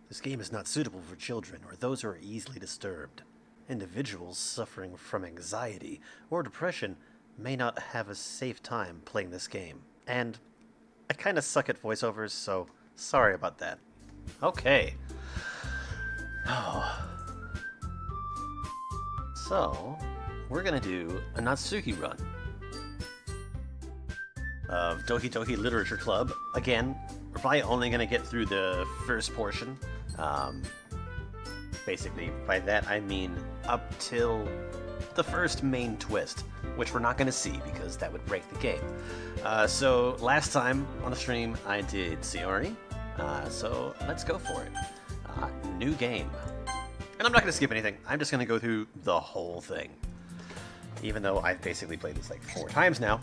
This game is not suitable for children or those who are easily disturbed. Individuals suffering from anxiety or depression may not have a safe time playing this game. And I kind of suck at voiceovers, so sorry about that. Okay. So, we're gonna do a Natsuki run of Doki Doki Literature Club. Again, we're probably only gonna get through the first portion. Basically, by that I mean up till the first main twist, which we're not gonna see because that would break the game. So last time on the stream I did Sayori, so let's go for it. New game. And I'm not going to skip anything. I'm just going to go through the whole thing. Even though I've basically played this like 4 times now.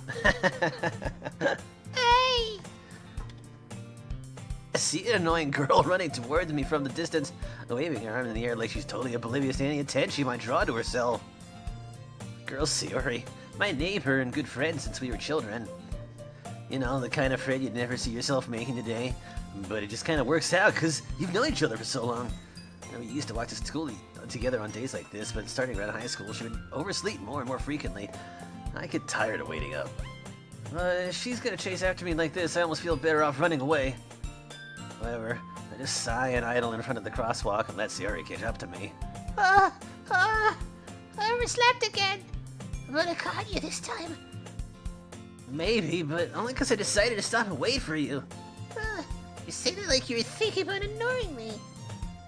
Hey! I see an annoying girl running towards me from the distance, waving her arm in the air like she's totally oblivious to any attention she might draw to herself. Girl Sayori, my neighbor and good friend since we were children. You know, the kind of friend you'd never see yourself making today. But it just kind of works out because you've known each other for so long. We used to walk to school together on days like this, but starting around high school, she would oversleep more and more frequently. I get tired of waiting up. If she's gonna chase after me like this, I almost feel better off running away. However, I just sigh and idle in front of the crosswalk and let Sayori catch up to me. I overslept again. But I caught you this time. Maybe, but only because I decided to stop and wait for you. You say that like you were thinking about ignoring me.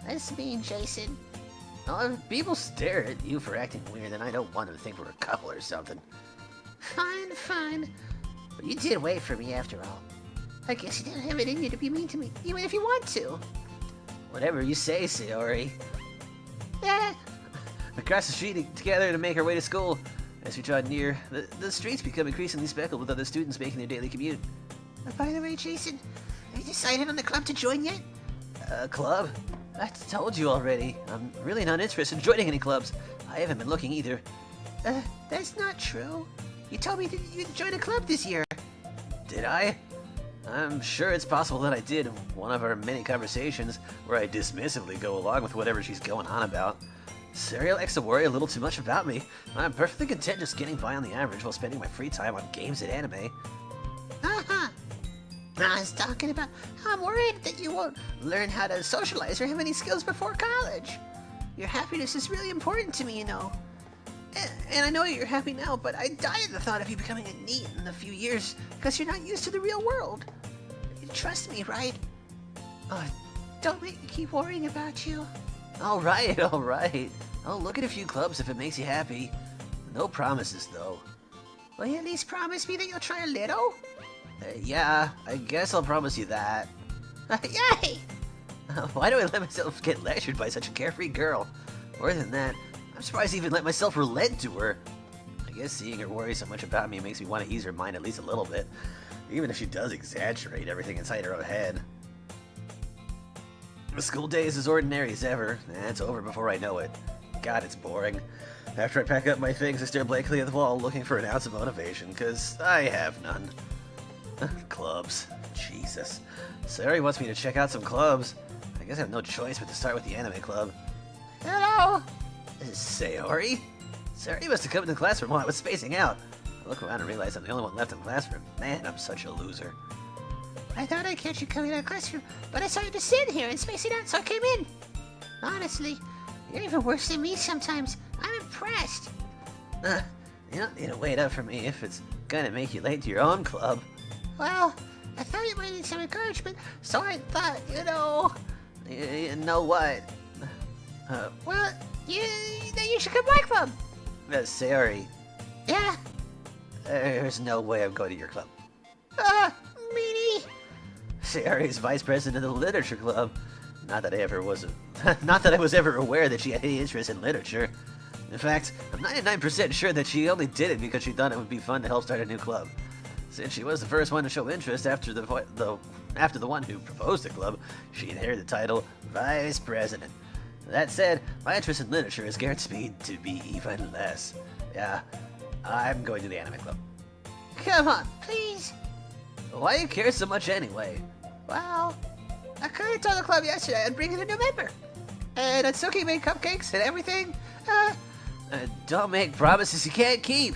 That's mean, Jason. Oh, if people stare at you for acting weird, then I don't want them to think we're a couple or something. Fine. But you did wait for me after all. I guess you didn't have it in you to be mean to me, even if you want to. Whatever you say, Sayori. Yeah. We crossed the street together to make our way to school. As we draw near, the streets become increasingly speckled with other students making their daily commute. By the way, Jason, have you decided on the club to join yet? Club? I told you already. I'm really not interested in joining any clubs. I haven't been looking either. That's not true. You told me that you'd join a club this year. Did I? I'm sure it's possible that I did in one of our many conversations where I dismissively go along with whatever she's going on about. Sayori likes to worry a little too much about me. I'm perfectly content just getting by on the average while spending my free time on games and anime. I was talking about how I'm worried that you won't learn how to socialize or have any skills before college. Your happiness is really important to me, you know. And I know you're happy now, but I die at the thought of you becoming a NEET in a few years because you're not used to the real world. You trust me, right? Don't make me keep worrying about you. Alright. I'll look at a few clubs if it makes you happy. No promises, though. Will you at least promise me that you'll try a little? Yeah, I guess I'll promise you that. Yay! Why do I let myself get lectured by such a carefree girl? More than that, I'm surprised I even let myself relent to her. I guess seeing her worry so much about me makes me want to ease her mind at least a little bit, even if she does exaggerate everything inside her own head. The school day is as ordinary as ever, and it's over before I know it. God, it's boring. After I pack up my things, I stare blankly at the wall looking for an ounce of motivation, because I have none. Clubs. Jesus. Sayori wants me to check out some clubs. I guess I have no choice but to start with the anime club. Hello? This is Sayori? Sayori must have come into the classroom while I was spacing out. I look around and realize I'm the only one left in the classroom. Man, I'm such a loser. I thought I'd catch you coming out of the classroom, but I saw you just sitting here and spacing out, so I came in. Honestly, you're even worse than me sometimes. I'm impressed. You don't need to wait up for me if it's gonna make you late to your own club. Well, I thought you might need some encouragement, so I thought, you know... You know what? Well, then you should come to my club. Sayori, Yeah? there's no way I'm going to your club. Meanie. Sayori's vice president of the literature club. Not that I was ever aware that she had any interest in literature. In fact, I'm 99% sure that she only did it because she thought it would be fun to help start a new club. Since she was the first one to show interest after the one who proposed the club, she inherited the title Vice President. That said, my interest in literature is guaranteed to be even less. Yeah, I'm going to the anime club. Come on, please. Why do you care so much anyway? Well, I could have told the club yesterday I'd bring in a new member. And Natsuki made cupcakes and everything. Don't make promises you can't keep.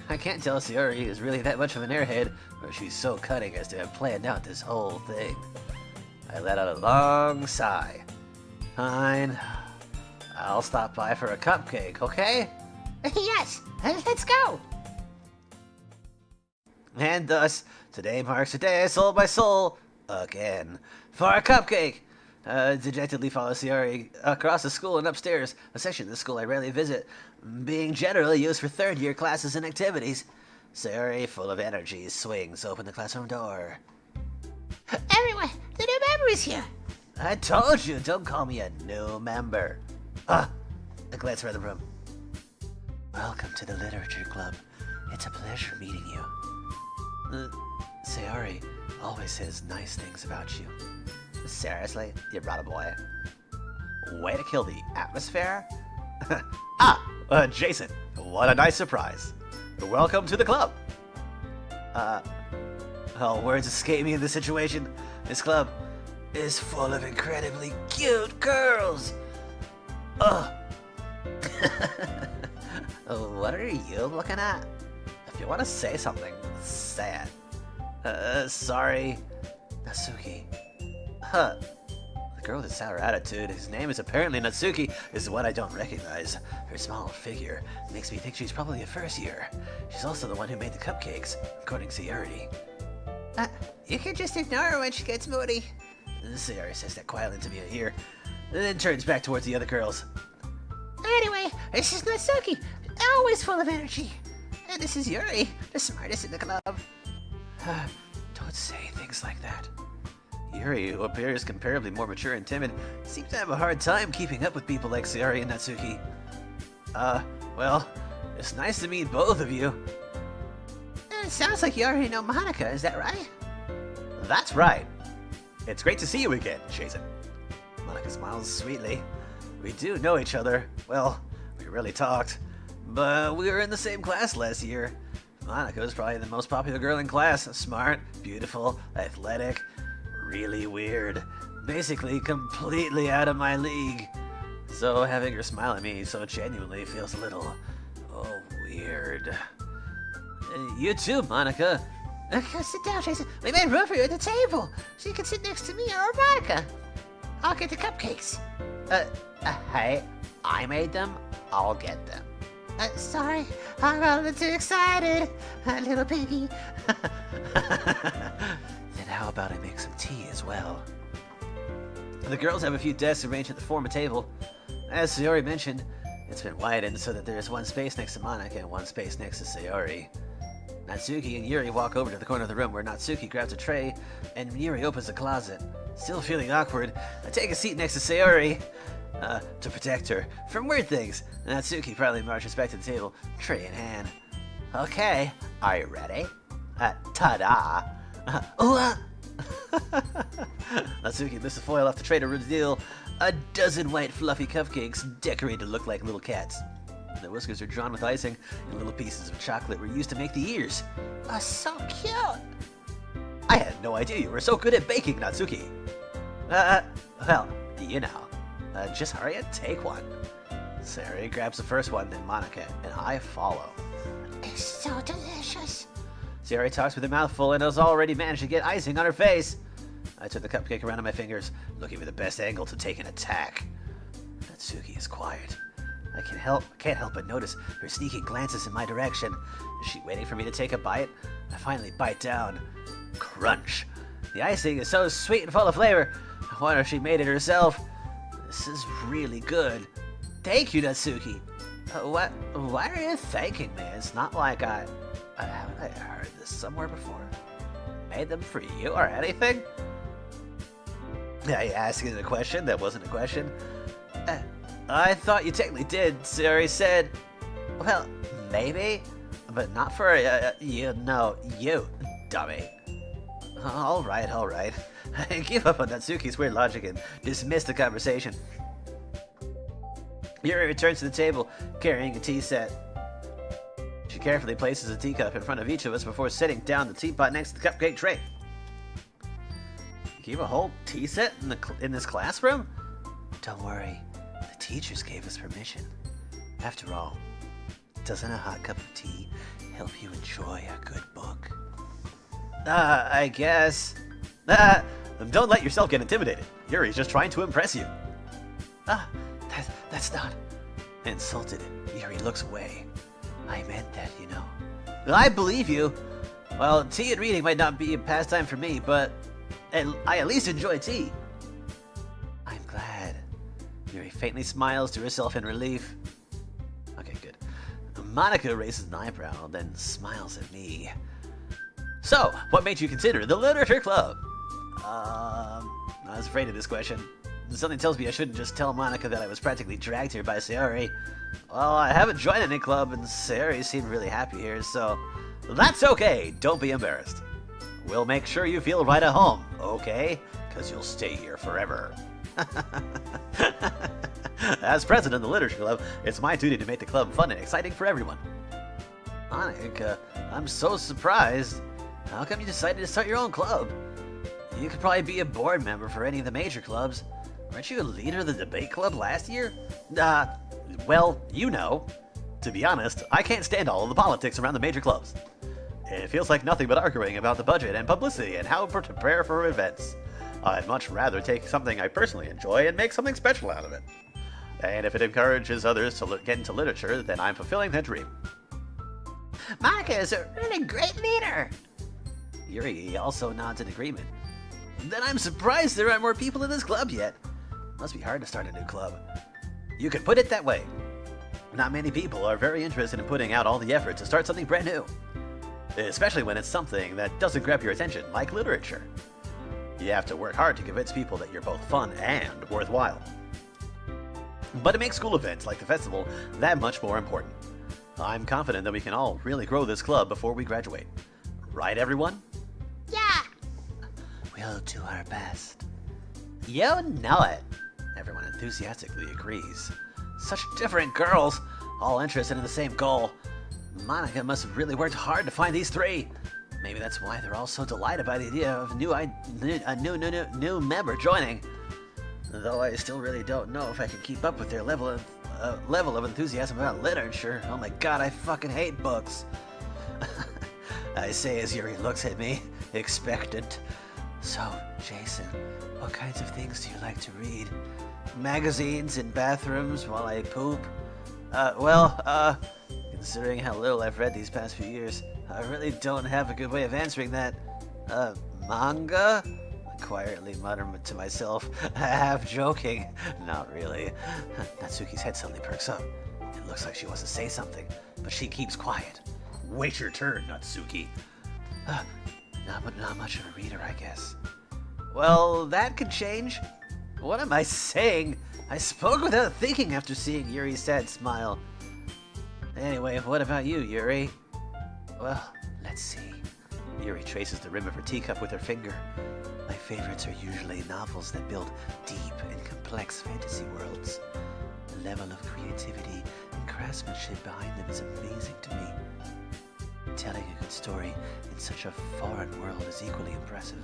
I can't tell Sayori is really that much of an airhead, or she's so cunning as to have planned out this whole thing. I let out a long sigh. Fine. I'll stop by for a cupcake, okay? Yes, let's go. And thus, today marks the day I sold my soul, again, for a cupcake. Dejectedly follow Sayori across the school and upstairs, a section of the school I rarely visit, being generally used for third-year classes and activities. Sayori, full of energy, swings open the classroom door. Everyone, the new member is here. I told you, don't call me a new member. I glance around the room. Welcome to the Literature Club. It's a pleasure meeting you. Sayori always says nice things about you. Seriously? You brought a boy? Way to kill the atmosphere? Jason, what a nice surprise. Welcome to the club. Words escape me in this situation. This club is full of incredibly cute girls. What are you looking at? If you want to say something, say it. Sorry. Natsuki. The girl with a sour attitude, whose name is apparently Natsuki, is the one I don't recognize. Her small figure makes me think she's probably a first year. She's also the one who made the cupcakes, according to Sayori. You can just ignore her when she gets moody. Sayori says that quietly into my ear, and then turns back towards the other girls. Anyway, this is Natsuki, always full of energy. And this is Yuri, the smartest in the club. Don't say things like that. Yuri, who appears comparably more mature and timid, seems to have a hard time keeping up with people like Sayori and Natsuki. Well, it's nice to meet both of you. It sounds like you already know Monica, is that right? That's right. It's great to see you again, Jason. Monica smiles sweetly. We do know each other. Well, we really talked. But we were in the same class last year. Monica was probably the most popular girl in class. Smart, beautiful, athletic, really weird. Basically, completely out of my league. So having her smile at me so genuinely feels a little, weird. You too, Monica. Sit down, Jason. We made room for you at the table, so you can sit next to me or Monica. I'll get the cupcakes. Hey, I made them. I'll get them. Sorry, I'm a little too excited, little piggy. Then how about I make some tea as well? The girls have a few desks arranged at the form of table. As Sayori mentioned, it's been widened so that there is one space next to Monica and one space next to Sayori. Natsuki and Yuri walk over to the corner of the room where Natsuki grabs a tray and Yuri opens the closet. Still feeling awkward, I take a seat next to Sayori to protect her from weird things. Natsuki proudly marches back to the table, tray in hand. Okay, are you ready? Ta-da! Natsuki lifts the foil off the tray to reveal a dozen white fluffy cupcakes decorated to look like little cats. The whiskers are drawn with icing, and little pieces of chocolate were used to make the ears. So cute. I had no idea you were so good at baking, Natsuki. Well, you know. Just hurry and take one. Sayori grabs the first one, then Monica, and I follow. It's so delicious. Sayori talks with her mouth full and has already managed to get icing on her face. I took the cupcake around on my fingers, looking for the best angle to take an attack. Natsuki is quiet. I can't help but notice her sneaking glances in my direction. Is she waiting for me to take a bite? I finally bite down. Crunch. The icing is so sweet and full of flavor. I wonder if she made it herself. This is really good. Thank you, Natsuki. What? Why are you thanking me? It's not like haven't I heard this somewhere before? Made them for you or anything? Yeah, you asking a question that wasn't a question. I thought you technically did, Sayori said. Well, maybe, but not for you, dummy. All right. I give up on Natsuki's weird logic and dismiss the conversation. Yuri returns to the table, carrying a tea set. She carefully places a teacup in front of each of us before setting down the teapot next to the cupcake tray. You have a whole tea set in this classroom? Don't worry, the teachers gave us permission. After all, doesn't a hot cup of tea help you enjoy a good book? I guess. Don't let yourself get intimidated. Yuri's just trying to impress you. That's not... Insulted, Yuri looks away. I meant that, you know. I believe you. Well, tea and reading might not be a pastime for me, but I at least enjoy tea. I'm glad. Yuri faintly smiles to herself in relief. Okay, good. Monica raises an eyebrow, then smiles at me. So, what made you consider the Literature Club? I was afraid of this question. Something tells me I shouldn't just tell Monica that I was practically dragged here by Sayori. Well, I haven't joined any club, and Sayori seemed really happy here, so... That's okay, don't be embarrassed. We'll make sure you feel right at home, okay? Because you'll stay here forever. As president of the Literature Club, it's my duty to make the club fun and exciting for everyone. Monica, I'm so surprised. How come you decided to start your own club? You could probably be a board member for any of the major clubs. Weren't you a leader of the debate club last year? Well, you know. To be honest, I can't stand all of the politics around the major clubs. It feels like nothing but arguing about the budget and publicity and how to prepare for events. I'd much rather take something I personally enjoy and make something special out of it. And if it encourages others to get into literature, then I'm fulfilling their dream. Monica is a really great leader. Yuri also nods in agreement. Then I'm surprised there aren't more people in this club yet. Must be hard to start a new club. You could put it that way. Not many people are very interested in putting out all the effort to start something brand new. Especially when it's something that doesn't grab your attention, like literature. You have to work hard to convince people that you're both fun and worthwhile. But it makes school events like the festival that much more important. I'm confident that we can all really grow this club before we graduate. Right, everyone? Yeah. We'll do our best. You know it. Everyone enthusiastically agrees. Such different girls, all interested in the same goal. Monica must have really worked hard to find these three. Maybe that's why they're all so delighted by the idea of a new member joining. Though I still really don't know if I can keep up with their level of enthusiasm about literature. Oh my god, I fucking hate books. I say as Yuri looks at me, expectant. So, Jason, what kinds of things do you like to read? Magazines in bathrooms while I poop? Considering how little I've read these past few years, I really don't have a good way of answering that. Manga? I quietly mutter to myself, half joking. Not really. Natsuki's head suddenly perks up. It looks like she wants to say something, but she keeps quiet. Wait your turn, Natsuki. Not much of a reader, I guess. Well, that could change. What am I saying? I spoke without thinking after seeing Yuri's sad smile. Anyway, what about you, Yuri? Well, let's see. Yuri traces the rim of her teacup with her finger. My favorites are usually novels that build deep and complex fantasy worlds. The level of creativity and craftsmanship behind them is amazing to me. Telling a good story in such a foreign world is equally impressive.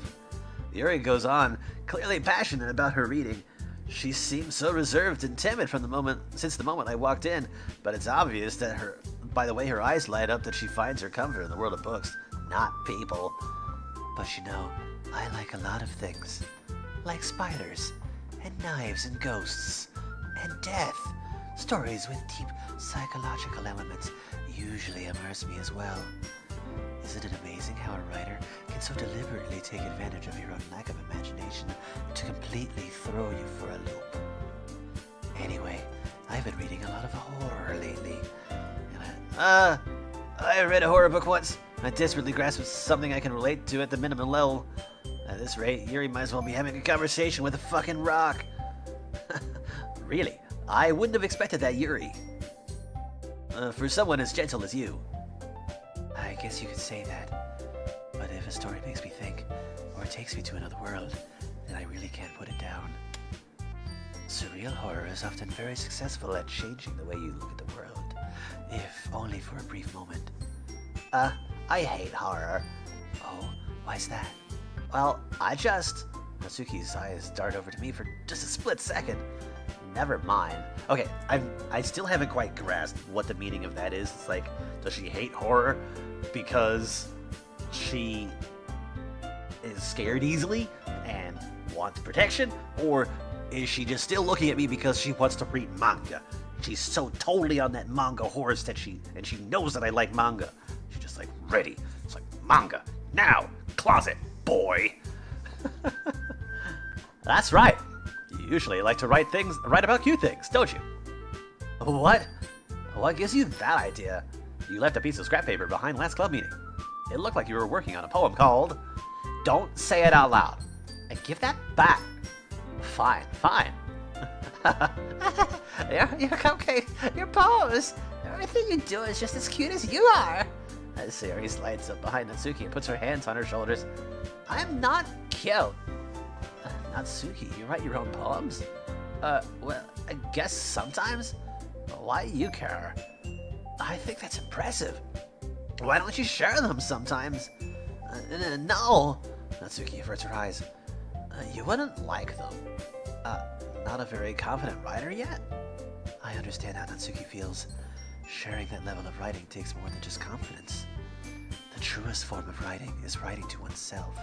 Yuri goes on, clearly passionate about her reading. She seems so reserved and timid since the moment I walked in, but it's obvious that by the way her eyes light up, that she finds her comfort in the world of books, not people. But you know, I like a lot of things. Like spiders, and knives and ghosts, and death. Stories with deep psychological elements usually immerse me as well. Isn't it amazing how a writer can so deliberately take advantage of your own lack of imagination to completely throw you for a loop? Anyway, I've been reading a lot of horror lately. And I read a horror book once. I desperately grasped something I can relate to at the minimum level. At this rate, Yuri might as well be having a conversation with a fucking rock. Really, I wouldn't have expected that, Yuri. For someone as gentle as you. I guess you could say that. But if a story makes me think, or takes me to another world, then I really can't put it down. Surreal horror is often very successful at changing the way you look at the world, if only for a brief moment. I hate horror. Oh, why's that? Well, I Natsuki's eyes dart over to me for just a split second. Never mind. Okay, I still haven't quite grasped what the meaning of that is. It's like, does she hate horror because she is scared easily and wants protection? Or is she just still looking at me because she wants to read manga? She's so totally on that manga horse that she knows that I like manga. She's just like, ready. It's like, manga, now, closet, boy. That's right. You usually like to write about cute things, don't you? What? What gives you that idea? You left a piece of scrap paper behind last club meeting. It looked like you were working on a poem called... Don't say it out loud. And give that back. Fine. Your cupcake, your poems, everything you do is just as cute as you are. Sayori slides up behind Natsuki and puts her hands on her shoulders. I'm not cute. Natsuki, you write your own poems? Well, I guess sometimes. Why do you care? I think that's impressive. Why don't you share them sometimes? No. Natsuki averts her eyes. You wouldn't like them. Not a very confident writer yet? I understand how Natsuki feels. Sharing that level of writing takes more than just confidence. The truest form of writing is writing to oneself.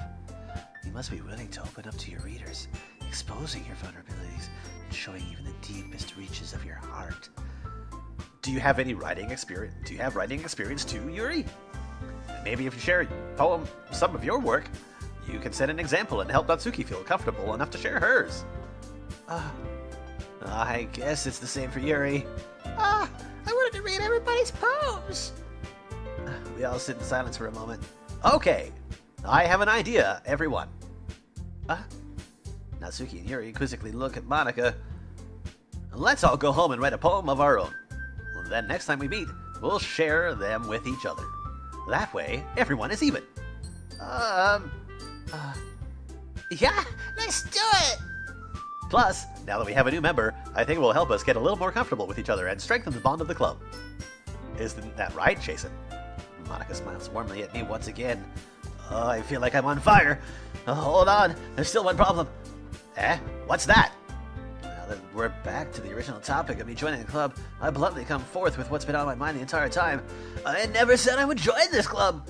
You must be willing to open up to your readers, exposing your vulnerabilities, and showing even the deepest reaches of your heart. Do you have any writing experience? Do you have writing experience too, Yuri? Maybe if you share some of your work, you can set an example and help Natsuki feel comfortable enough to share hers. I guess it's the same for Yuri. I wanted to read everybody's poems. We all sit in silence for a moment. Okay, I have an idea, everyone. Natsuki and Yuri quizzically look at Monika. Let's all go home and write a poem of our own. Then next time we meet, we'll share them with each other. That way, everyone is even. Yeah, let's do it! Plus, now that we have a new member, I think it will help us get a little more comfortable with each other and strengthen the bond of the club. Isn't that right, Jason? Monika smiles warmly at me once again. I feel like I'm on fire. Hold on, there's still one problem. What's that? Now that we're back to the original topic of me joining the club, I bluntly come forth with what's been on my mind the entire time. I never said I would join this club.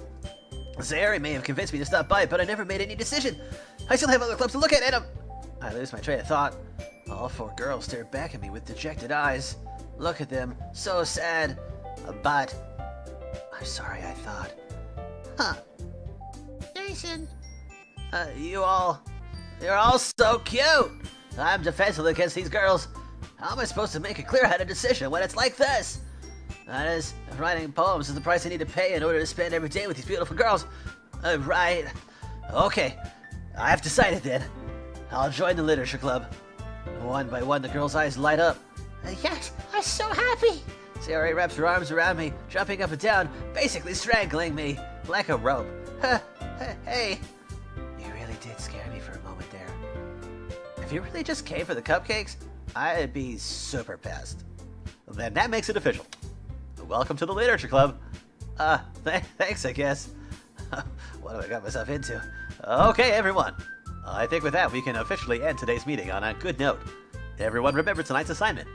Sayori may have convinced me to stop by, but I never made any decision. I still have other clubs to look at, and I lose my train of thought. All four girls stare back at me with dejected eyes. Look at them, so sad. But I'm sorry, I thought. Jason. You're all so cute. I'm defensive against these girls. How am I supposed to make a clear-headed decision when it's like this? That is, writing poems is the price I need to pay in order to spend every day with these beautiful girls. Right. Okay, I've decided then. I'll join the literature club. One by one, the girls' eyes light up. Yes, I'm so happy. Sayori wraps her arms around me, jumping up and down, basically strangling me like a rope. Hey. You really did scare me for a moment there. If you really just came for the cupcakes, I'd be super pissed. Then that makes it official. Welcome to the literature club. Thanks, I guess. What have I got myself into? Okay, everyone. I think with that, we can officially end today's meeting on a good note. Everyone remember tonight's assignment.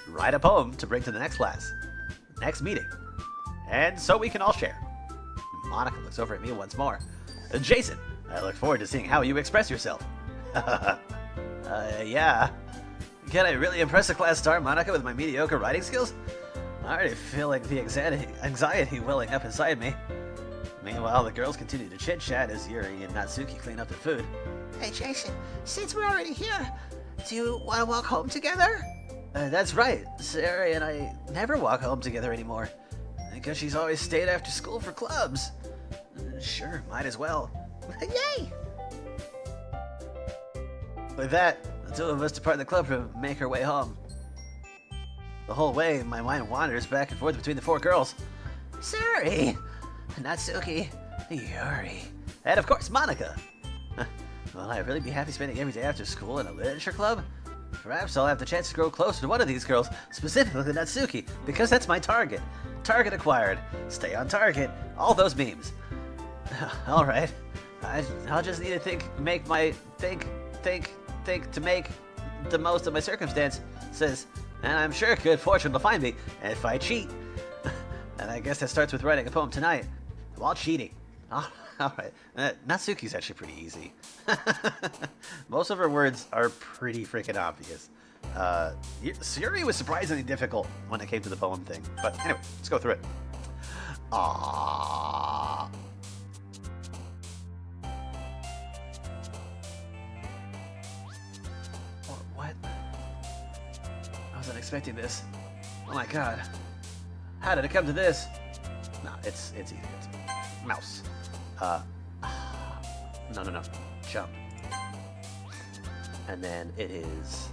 Write a poem to bring to the next class. Next meeting. And so we can all share. Monika looks over at me once more. Jason, I look forward to seeing how you express yourself. Yeah. Can I really impress the class star Monika with my mediocre writing skills? I already feel like the anxiety welling up inside me. Meanwhile, the girls continue to chit-chat as Yuri and Natsuki clean up their food. Hey, Jason, since we're already here, do you want to walk home together? That's right. Sayori and I never walk home together anymore. Because she's always stayed after school for clubs. Sure, might as well. Yay! With that, the two of us depart the club to make our way home. The whole way, my mind wanders back and forth between the four girls. Sayori, Natsuki, Yuri, and of course Monika. Will I really be happy spending every day after school in a literature club? Perhaps I'll have the chance to grow closer to one of these girls, specifically Natsuki, because that's my target. Target acquired. Stay on target. All those memes. Alright. I'll just need to make my think think to make the most of my circumstances, and I'm sure good fortune will find me if I cheat. And I guess that starts with writing a poem tonight while cheating. Alright. Natsuki's actually pretty easy. Most of her words are pretty freaking obvious. Sayori was surprisingly difficult when it came to the poem thing. But anyway, let's go through it. Aww. What? I wasn't expecting this. Oh my god. How did it come to this? No, it's easy. It's mouse. No. Jump. And then it is...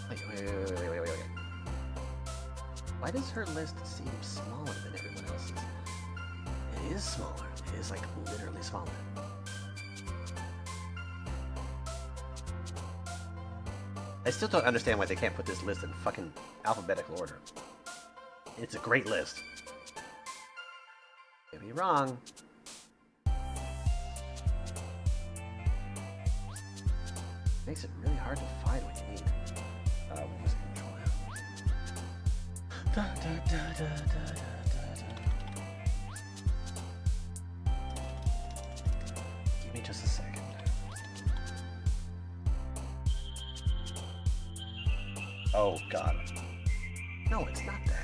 Wait. Why does her list seem smaller than everyone else's? It is smaller. It is, like, literally smaller. I still don't understand why they can't put this list in fucking alphabetical order. It's a great list. Get me wrong. Makes it really hard to find what you need. What was it? Control F. Give me just a second. Oh god. No, it's not that.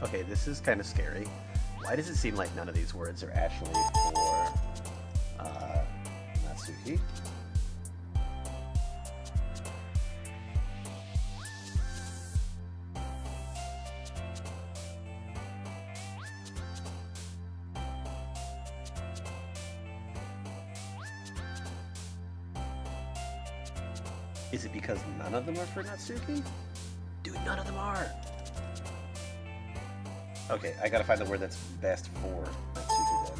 Okay, this is kind of scary. Why does it seem like none of these words are actually for Natsuki? Is it because none of them are for Natsuki? Dude, none of them are! Okay, I gotta find the word that's best for Natsuki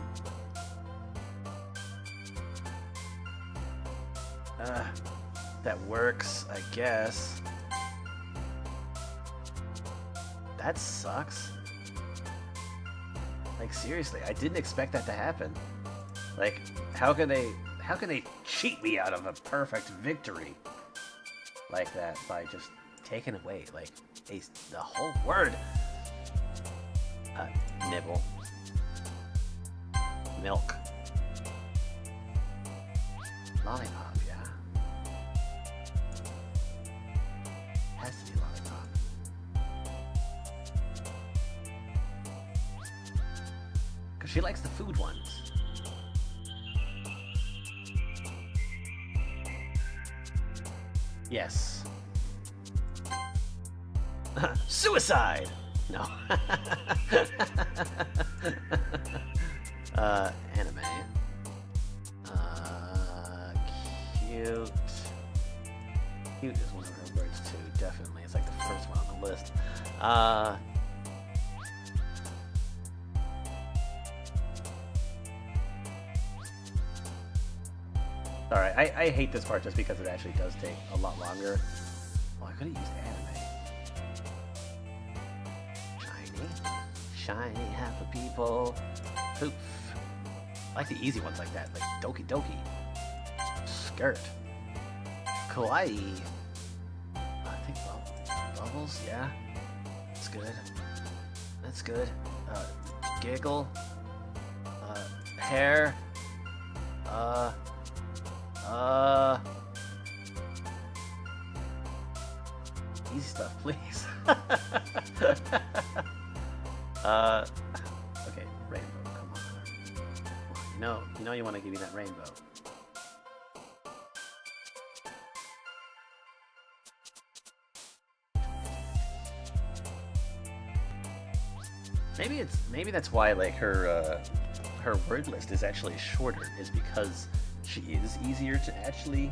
then. That works, I guess. That sucks. Like, seriously, I didn't expect that to happen. Like, how can they cheat me out of a perfect victory like that by just taking away, like, the whole word? Nibble. Milk. Lollipop, yeah. Has to be lollipop. Because she likes the food ones. Yes. Suicide! No. Anime. Cute. Cute is one of her words too, definitely. It's like the first one on the list. Alright, I hate this part just because it actually does take a lot longer. Oh, I could have used anime. Shiny, half of people. Poof. I like the easy ones like that, like Doki Doki. Skirt. Kawaii. I think bubbles, yeah. That's good. That's good. Giggle. Hair. Easy stuff, please. Okay, rainbow, come on. You know you want to give me that rainbow. Maybe that's why, like, her word list is actually shorter, is because she is easier to actually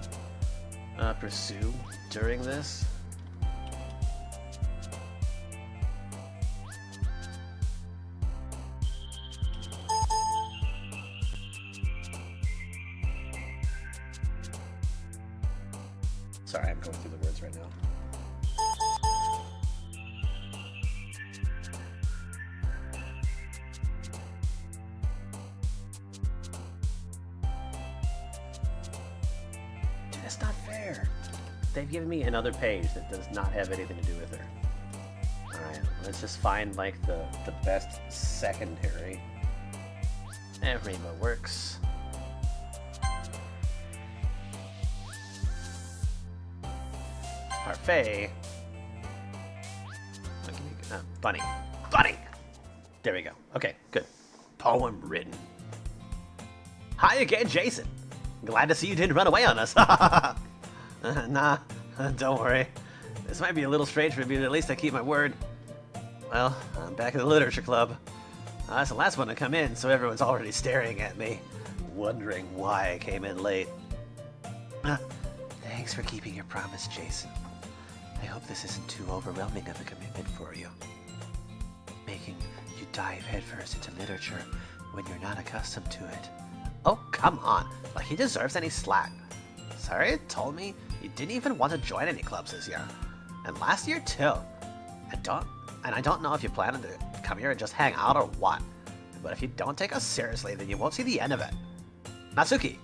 pursue during this. Sorry, I'm going through the words right now. Dude, that's not fair. They've given me another page that does not have anything to do with her. Alright, let's just find, like, the best secondary. And rainbow works. Parfait. Bunny. Bunny! There we go. Okay, good. Poem written. Hi again, Jason. Glad to see you didn't run away on us. Nah, don't worry. This might be a little strange for me, but at least I keep my word. Well, I'm back at the literature club. That's the last one to come in, so everyone's already staring at me, wondering why I came in late. Thanks for keeping your promise, Jason. I hope this isn't too overwhelming of a commitment for you. Making you dive headfirst into literature when you're not accustomed to it. Oh, come on. Like he deserves any slack. Sayori told me you didn't even want to join any clubs this year. And last year, too. I don't know if you plan to come here and just hang out or what. But if you don't take us seriously, then you won't see the end of it. Natsuki,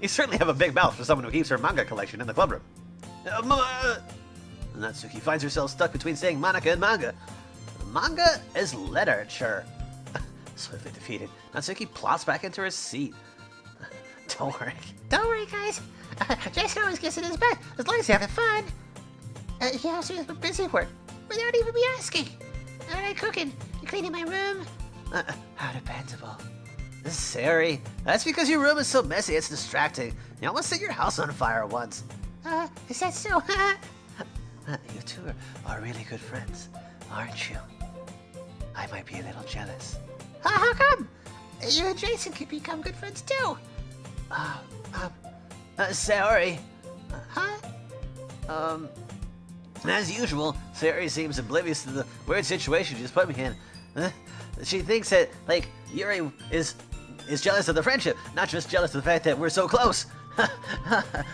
you certainly have a big mouth for someone who keeps her manga collection in the club room. Natsuki finds herself stuck between saying Monica and manga. Manga is literature. Swiftly defeated, Natsuki plops back into her seat. Don't worry. Don't worry, guys. Jason always gets in his bed, as long as he's having fun. He also has been busy work, without even me asking. All right, cooking, you cleaning my room. How dependable. Sayori, that's because your room is so messy it's distracting. You almost set your house on fire once. Is that so? You two are really good friends, aren't you? I might be a little jealous. How come? You and Jason could become good friends too. Sayori. Huh? As usual, Sayori seems oblivious to the weird situation you just put me in. She thinks that, like, Yuri is jealous of the friendship, not just jealous of the fact that we're so close.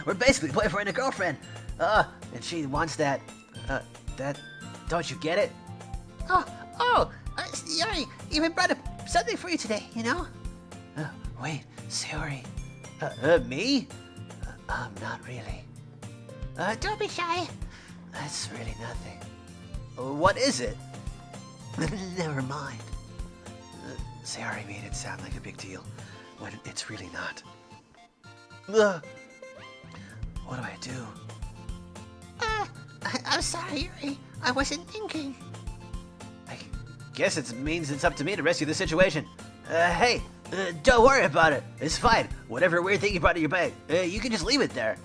We're basically boyfriend and girlfriend. And she wants that, don't you get it? Yuri, even brought up something for you today, you know? Wait, Sayori. Me? Not really. Don't be shy. That's really nothing. What is it? Never mind. Sayori made it sound like a big deal, when it's really not. What do I do? I'm sorry, Yuri. I wasn't thinking. I guess it means it's up to me to rescue the situation. Hey, don't worry about it. It's fine. Whatever weird thing you brought in your bag, you can just leave it there.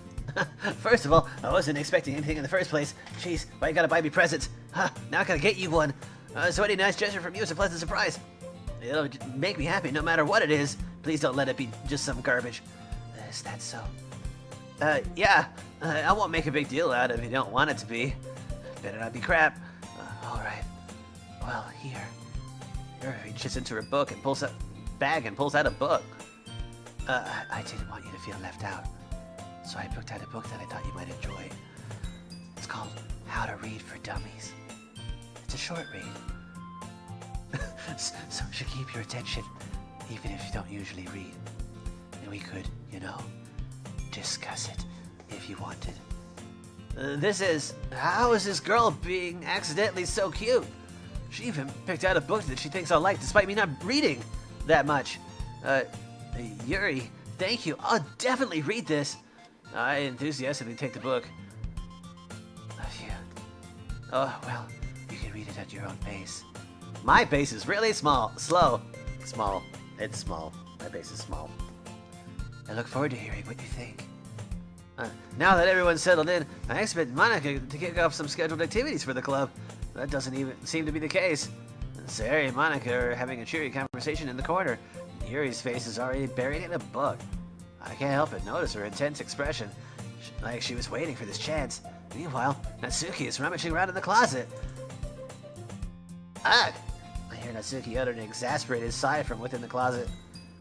First of all, I wasn't expecting anything in the first place. Jeez, why you gotta buy me presents? Now I gotta get you one. So any nice gesture from you is a pleasant surprise. It'll make me happy no matter what it is. Please don't let it be just some garbage. Is that so? Yeah. I won't make a big deal out of it if you don't want it to be. Better not be crap. Alright. Well, here. He reaches into her book and pulls out a book. I didn't want you to feel left out. So I picked out a book that I thought you might enjoy. It's called How to Read for Dummies. It's a short read. So it should keep your attention, even if you don't usually read. And we could, discuss it if you wanted. How is this girl being accidentally so cute? She even picked out a book that she thinks I'll like despite me not reading that much. Yuri, thank you. I'll definitely read this. I enthusiastically take the book. Phew. Oh, well, you can read it at your own pace. My pace is really slow. Small. It's small. My pace is small. I look forward to hearing what you think. Now that everyone's settled in, I expect Monica to kick off some scheduled activities for the club. That doesn't even seem to be the case. Sayori and Monica are having a cheery conversation in the corner. Yuri's face is already buried in a book. I can't help but notice her intense expression, like she was waiting for this chance. Meanwhile, Natsuki is rummaging around in the closet. Ugh! I hear Natsuki utter an exasperated sigh from within the closet.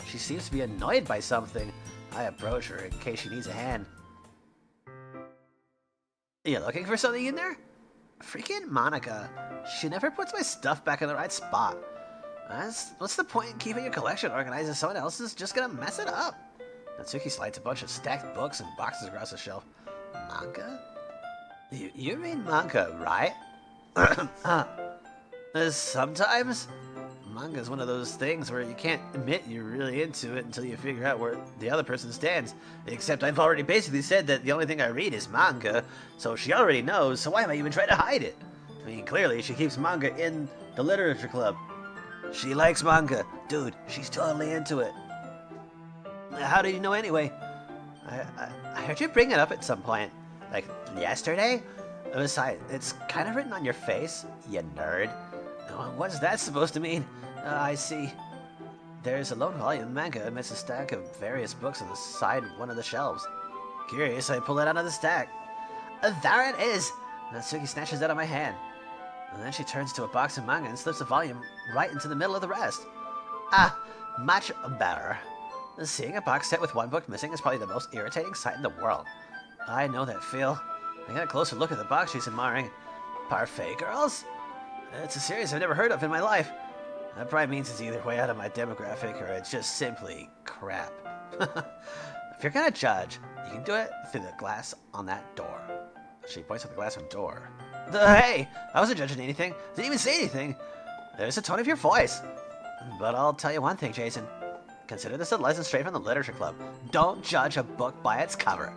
She seems to be annoyed by something. I approach her in case she needs a hand. You looking for something in there? Freaking Monica. She never puts my stuff back in the right spot. What's the point in keeping your collection organized if someone else is just gonna mess it up? Natsuki slides a bunch of stacked books and boxes across the shelf. Manga? You mean manga, right? Sometimes, manga is one of those things where you can't admit you're really into it until you figure out where the other person stands. Except I've already basically said that the only thing I read is manga, so she already knows, so why am I even trying to hide it? I mean, clearly she keeps manga in the literature club. She likes manga. Dude, she's totally into it. How do you know anyway? I heard you bring it up at some point. Like, yesterday? Besides, it's kind of written on your face, you nerd. What's that supposed to mean? I see. There's a lone volume manga amidst a stack of various books on the side of one of the shelves. Curious, I pull it out of the stack. There it is! Natsuki snatches it out of my hand. And then she turns to a box of manga and slips a volume right into the middle of the rest. Ah, much better. Seeing a box set with one book missing is probably the most irritating sight in the world. I know that feel. I got a closer look at the box she's admiring. Parfait Girls? It's a series I've never heard of in my life. That probably means it's either way out of my demographic or it's just simply crap. If you're gonna judge, you can do it through the glass on that door. She points at the glass on the door. Hey! I wasn't judging anything. Didn't even say anything. There's the tone of your voice. But I'll tell you one thing, Jason. Consider this a lesson straight from the literature club. Don't judge a book by its cover.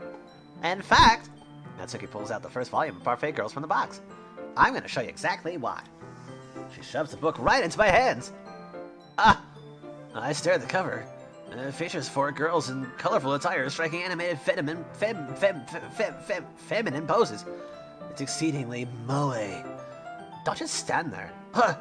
In fact, Natsuki pulls out the first volume of Parfait Girls from the box. I'm going to show you exactly why. She shoves the book right into my hands. Ah! I stare at the cover. It features 4 girls in colorful attire striking animated feminine poses. It's exceedingly moe. Don't just stand there. Huh!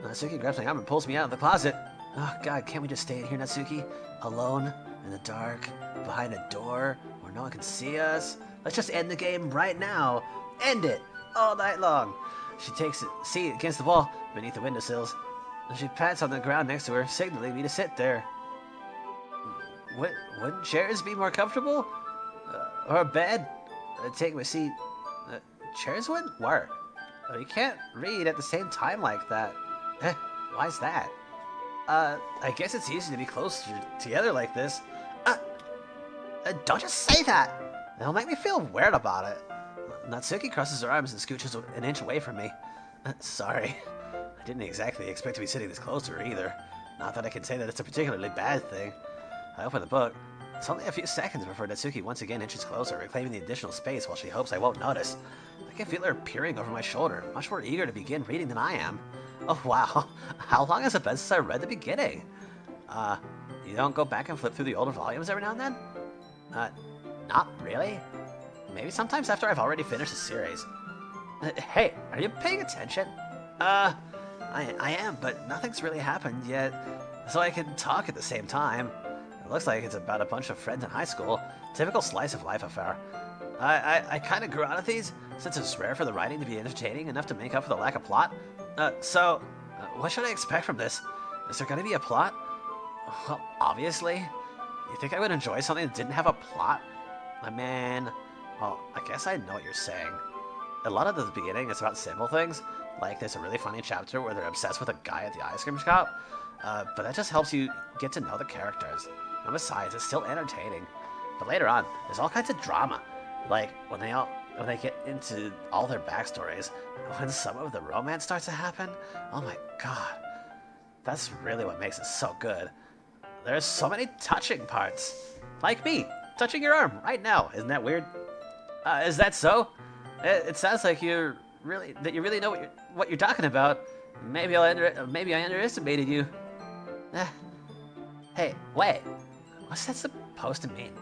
Natsuki grabs my arm and pulls me out of the closet. Oh god, can't we just stay in here, Natsuki? Alone, in the dark, behind a door, where no one can see us? Let's just end the game right now. End it! All night long. She takes a seat against the wall, beneath the windowsills. And she pats on the ground next to her, signaling me to sit there. Wouldn't chairs be more comfortable? Or a bed? Take my seat. Chairs wouldn't work. You can't read at the same time like that. Why's that? I guess it's easy to be closer together like this. Don't just say that! It'll make me feel weird about it. Natsuki crosses her arms and scooches an inch away from me. Sorry. I didn't exactly expect to be sitting this close to her either. Not that I can say that it's a particularly bad thing. I open the book. It's only a few seconds before Natsuki once again inches closer, reclaiming the additional space while she hopes I won't notice. I can feel her peering over my shoulder, much more eager to begin reading than I am. Oh wow, how long has it been since I read the beginning? You don't go back and flip through the older volumes every now and then? Not really. Maybe sometimes after I've already finished the series. Hey, are you paying attention? I am, but nothing's really happened yet, so I can talk at the same time. It looks like it's about a bunch of friends in high school. Typical slice of life affair. I kind of grew out of these, since it's rare for the writing to be entertaining enough to make up for the lack of plot. So, what should I expect from this? Is there gonna be a plot? Well, obviously. You think I would enjoy something that didn't have a plot? I mean, well, I guess I know what you're saying. A lot of the beginning is about simple things, like there's a really funny chapter where they're obsessed with a guy at the ice cream shop, but that just helps you get to know the characters. And besides, it's still entertaining. But later on, there's all kinds of drama, like when they get into all their backstories, when some of the romance starts to happen. Oh my god, that's really what makes it so good. There's so many touching parts, like me touching your arm right now. Isn't that weird? Is that so? It sounds like you really know what you're talking about. Maybe I underestimated you. Hey, wait. What's that supposed to mean?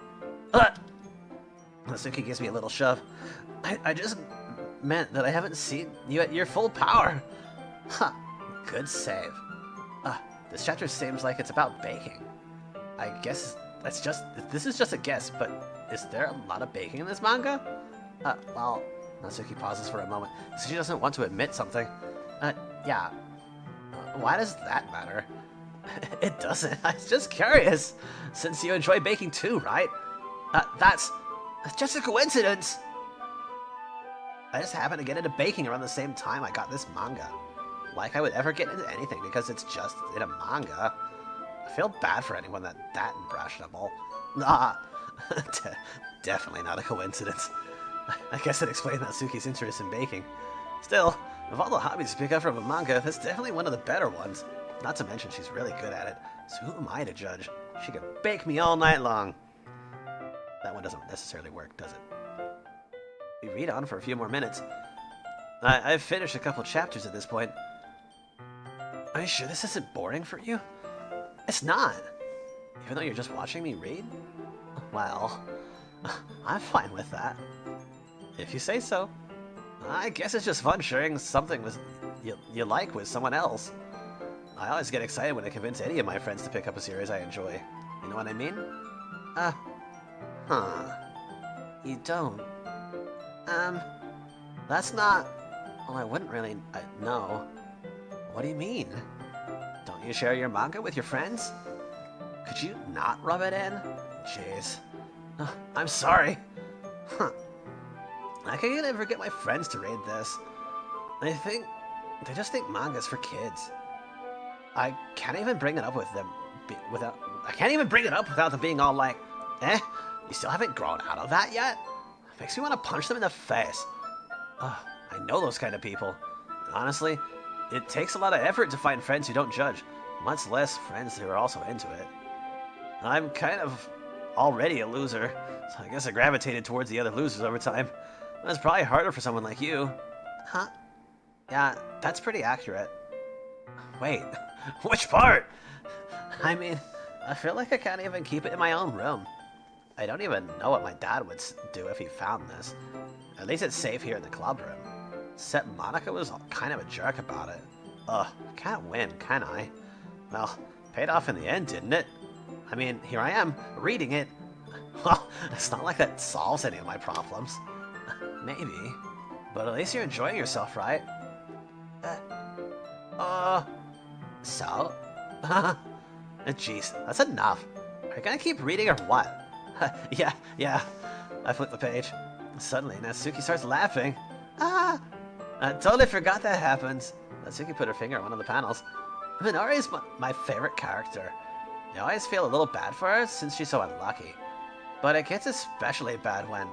Natsuki gives me a little shove. I just meant that I haven't seen you at your full power. Huh. Good save. This chapter seems like it's about baking. I guess this is just a guess, but is there a lot of baking in this manga? Well, Natsuki pauses for a moment. She doesn't want to admit something. Yeah. Why does that matter? It doesn't. I was just curious. Since you enjoy baking too, right? That's just a coincidence. I just happened to get into baking around the same time I got this manga. Like I would ever get into anything because it's just in a manga. I feel bad for anyone that impressionable. Nah, definitely not a coincidence. I guess it explains Natsuki's interest in baking. Still, of all the hobbies to pick up from a manga, that's definitely one of the better ones. Not to mention she's really good at it, so who am I to judge? She could bake me all night long. That one doesn't necessarily work, does it? We read on for a few more minutes. I've finished a couple chapters at this point. Are you sure this isn't boring for you? It's not. Even though you're just watching me read? Well, I'm fine with that. If you say so. I guess it's just fun sharing something you like with someone else. I always get excited when I convince any of my friends to pick up a series I enjoy. You know what I mean? You don't? That's not... Well, I wouldn't really... know. What do you mean? Don't you share your manga with your friends? Could you not rub it in? Jeez. I'm sorry. I can't ever get my friends to read this. They just think manga's for kids. I can't even bring it up with them without them being all like, you still haven't grown out of that yet? Makes me want to punch them in the face. I know those kind of people. Honestly, it takes a lot of effort to find friends who don't judge, much less friends who are also into it. I'm kind of already a loser, so I guess I gravitated towards the other losers over time. That's probably harder for someone like you. Huh? Yeah, that's pretty accurate. Wait, which part? I mean, I feel like I can't even keep it in my own room. I don't even know what my dad would do if he found this. At least it's safe here in the club room. Except Monica was kind of a jerk about it. Can't win, can I? Well, paid off in the end, didn't it? I mean, here I am, reading it. Well, it's not like that solves any of my problems. Maybe. But at least you're enjoying yourself, right? So? Jeez, that's enough. Are you gonna keep reading or what? Yeah. I flip the page. Suddenly, Natsuki starts laughing. I totally forgot that happens. Natsuki put her finger on one of the panels. Minori is my favorite character. I always feel a little bad for her since she's so unlucky. But it gets especially bad when...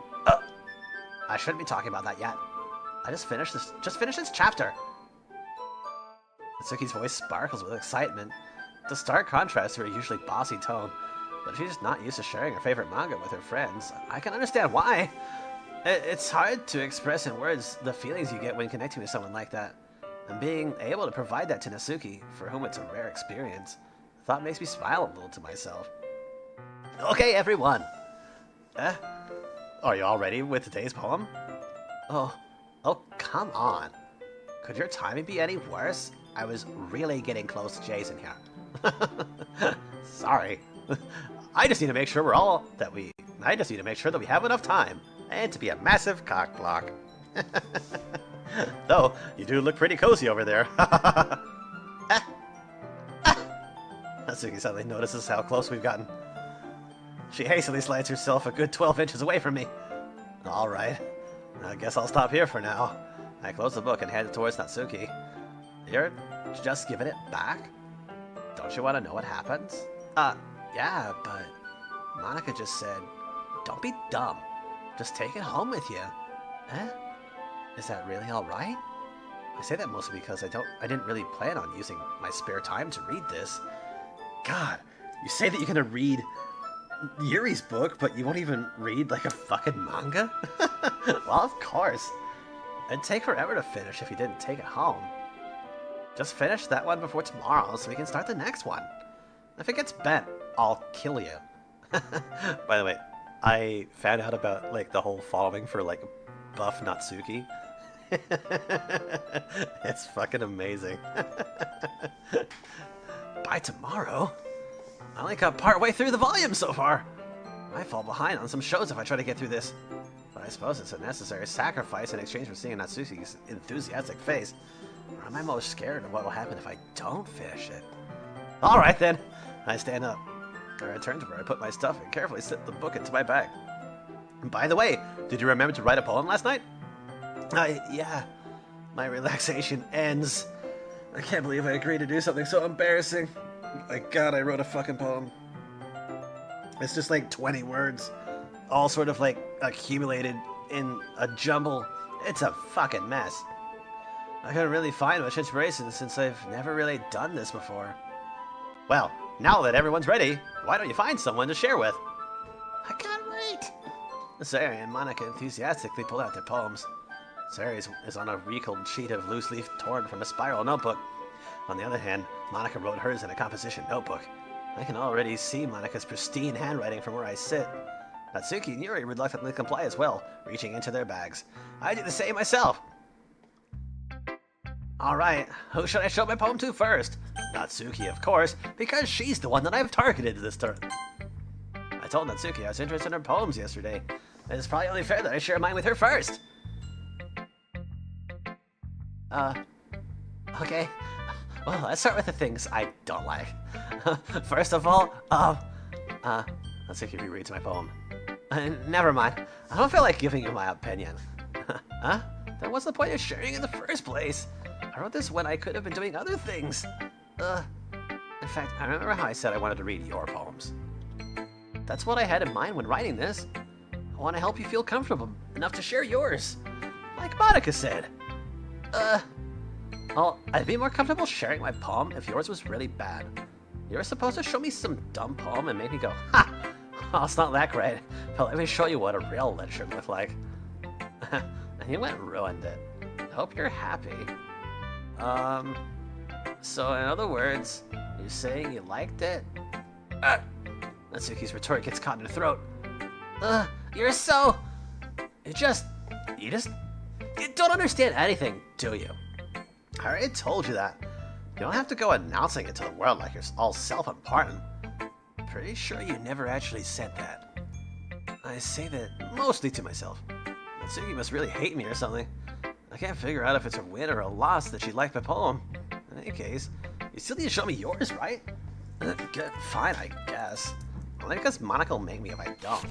I shouldn't be talking about that yet. I just finished this chapter. Natsuki's voice sparkles with excitement. It's a stark contrast to her usually bossy tone. But she's just not used to sharing her favorite manga with her friends. I can understand why. It's hard to express in words the feelings you get when connecting with someone like that. And being able to provide that to Natsuki, for whom it's a rare experience, the thought makes me smile a little to myself. Okay, everyone. Are you all ready with today's poem? Oh, come on. Could your timing be any worse? I was really getting close to Jason here. Sorry. I just need to make sure that we have enough time, and to be a massive cock block. Though, you do look pretty cozy over there. Natsuki suddenly notices how close we've gotten. She hastily slides herself a good 12 inches away from me. Alright, I guess I'll stop here for now. I close the book and hand it towards Natsuki. You're just giving it back? Don't you want to know what happens? Yeah, but Monica just said, don't be dumb. Just take it home with you. Is that really alright? I say that mostly because I didn't really plan on using my spare time to read this. God, you say that you're gonna read Yuri's book, but you won't even read like a fucking manga? Well, of course. It'd take forever to finish if you didn't take it home. Just finish that one before tomorrow so we can start the next one. If it gets bent, I'll kill you. By the way, I found out about like the whole following for like buff Natsuki. It's fucking amazing. By tomorrow? I only got part way through the volume so far. I fall behind on some shows if I try to get through this. But I suppose it's a necessary sacrifice in exchange for seeing Natsuki's enthusiastic face. Or am I most scared of what will happen if I don't finish it? Alright then. I stand up. I return to where I put my stuff and carefully slip the book into my bag. And by the way, did you remember to write a poem last night? Yeah. My relaxation ends. I can't believe I agreed to do something so embarrassing. My god, I wrote a fucking poem. It's just like 20 words, all sort of like accumulated in a jumble. It's a fucking mess. I couldn't really find much inspiration since I've never really done this before. Well, now that everyone's ready, why don't you find someone to share with? I can't wait. Sayori and Monica enthusiastically pull out their poems. Sayori is on a wrinkled sheet of loose leaf torn from a spiral notebook. On the other hand, Monica wrote hers in a composition notebook. I can already see Monica's pristine handwriting from where I sit. Natsuki and Yuri reluctantly comply as well, reaching into their bags. I do the same myself. Alright, who should I show my poem to first? Natsuki, of course, because she's the one that I've targeted this turn. I told Natsuki I was interested in her poems yesterday. It's probably only fair that I share mine with her first. Okay. Well, let's start with the things I don't like. First of all, Natsuki rereads my poem. Never mind. I don't feel like giving you my opinion. Huh? That was the point of sharing in the first place. I wrote this when I could have been doing other things. In fact, I remember how I said I wanted to read your poems. That's what I had in mind when writing this. I want to help you feel comfortable enough to share yours. Like Monica said. Well, I'd be more comfortable sharing my poem if yours was really bad. You were supposed to show me some dumb poem and make me go, ha! Well, it's not that great, but let me show you what a real lit should look like. And you went and ruined it. I hope you're happy. So in other words, you're saying you liked it? Natsuki's retort gets caught in her throat. You're so... You don't understand anything, do you? I already told you that. You don't have to go announcing it to the world like you're all self-important. Pretty sure you never actually said that. I say that mostly to myself. Natsuki must really hate me or something. I can't figure out if it's a win or a loss that she liked my poem. In any case, you still need to show me yours, right? Fine, I guess. Only because Monica will make me if I don't.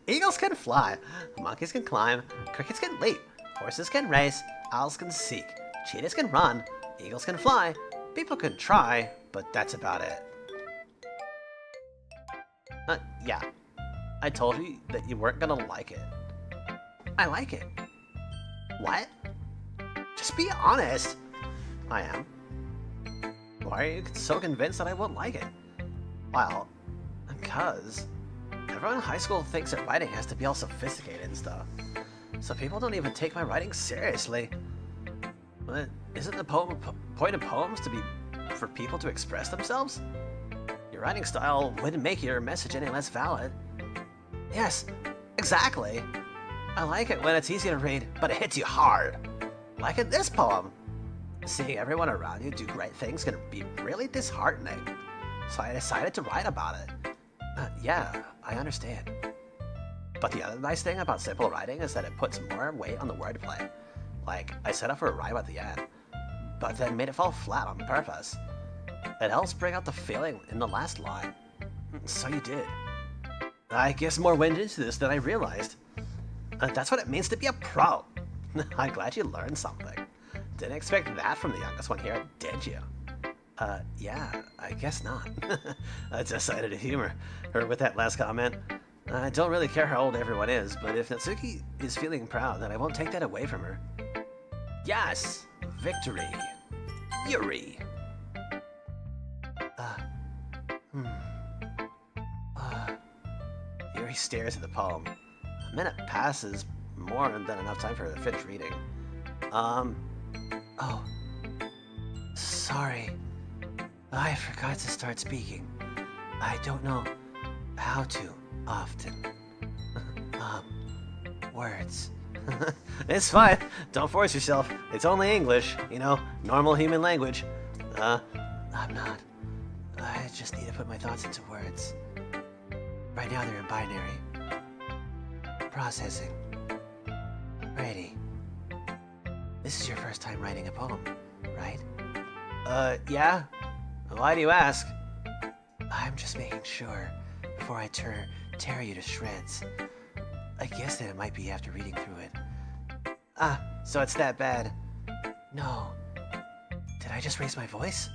Eagles can fly, monkeys can climb, crickets can leap, horses can race, owls can seek, cheetahs can run, eagles can fly, people can try, but that's about it. Yeah. I told you that you weren't gonna like it. I like it. What? Just be honest. I am. Why are you so convinced that I won't like it? Well, because everyone in high school thinks that writing has to be all sophisticated and stuff. So people don't even take my writing seriously. But isn't the point of poems to be for people to express themselves? Your writing style wouldn't make your message any less valid. Yes, exactly. I like it when it's easy to read, but it hits you hard. Like in this poem. Seeing everyone around you do great things can be really disheartening. So I decided to write about it. Yeah, I understand. But the other nice thing about simple writing is that it puts more weight on the wordplay. Like, I set up for a rhyme at the end, but then made it fall flat on purpose. It helps bring out the feeling in the last line. So you did. I guess more went into this than I realized. That's what it means to be a pro. I'm glad you learned something. Didn't expect that from the youngest one here, did you? Yeah, I guess not. I decided to humor her with that last comment. I don't really care how old everyone is, but if Natsuki is feeling proud, then I won't take that away from her. Yes! Victory! Yuri! Yuri stares at the poem. A minute passes, more than enough time for her to finish reading. Oh. Sorry. I forgot to start speaking. I don't know how to often. Words. It's fine. Don't force yourself. It's only English, you know, normal human language. I'm not. I just need to put my thoughts into words. Right now they're in binary. Processing. Ready. This is your first time writing a poem, right? Yeah? Why do you ask? I'm just making sure before I tear you to shreds. I guess that it might be after reading through it. Ah, so it's that bad. No. Did I just raise my voice?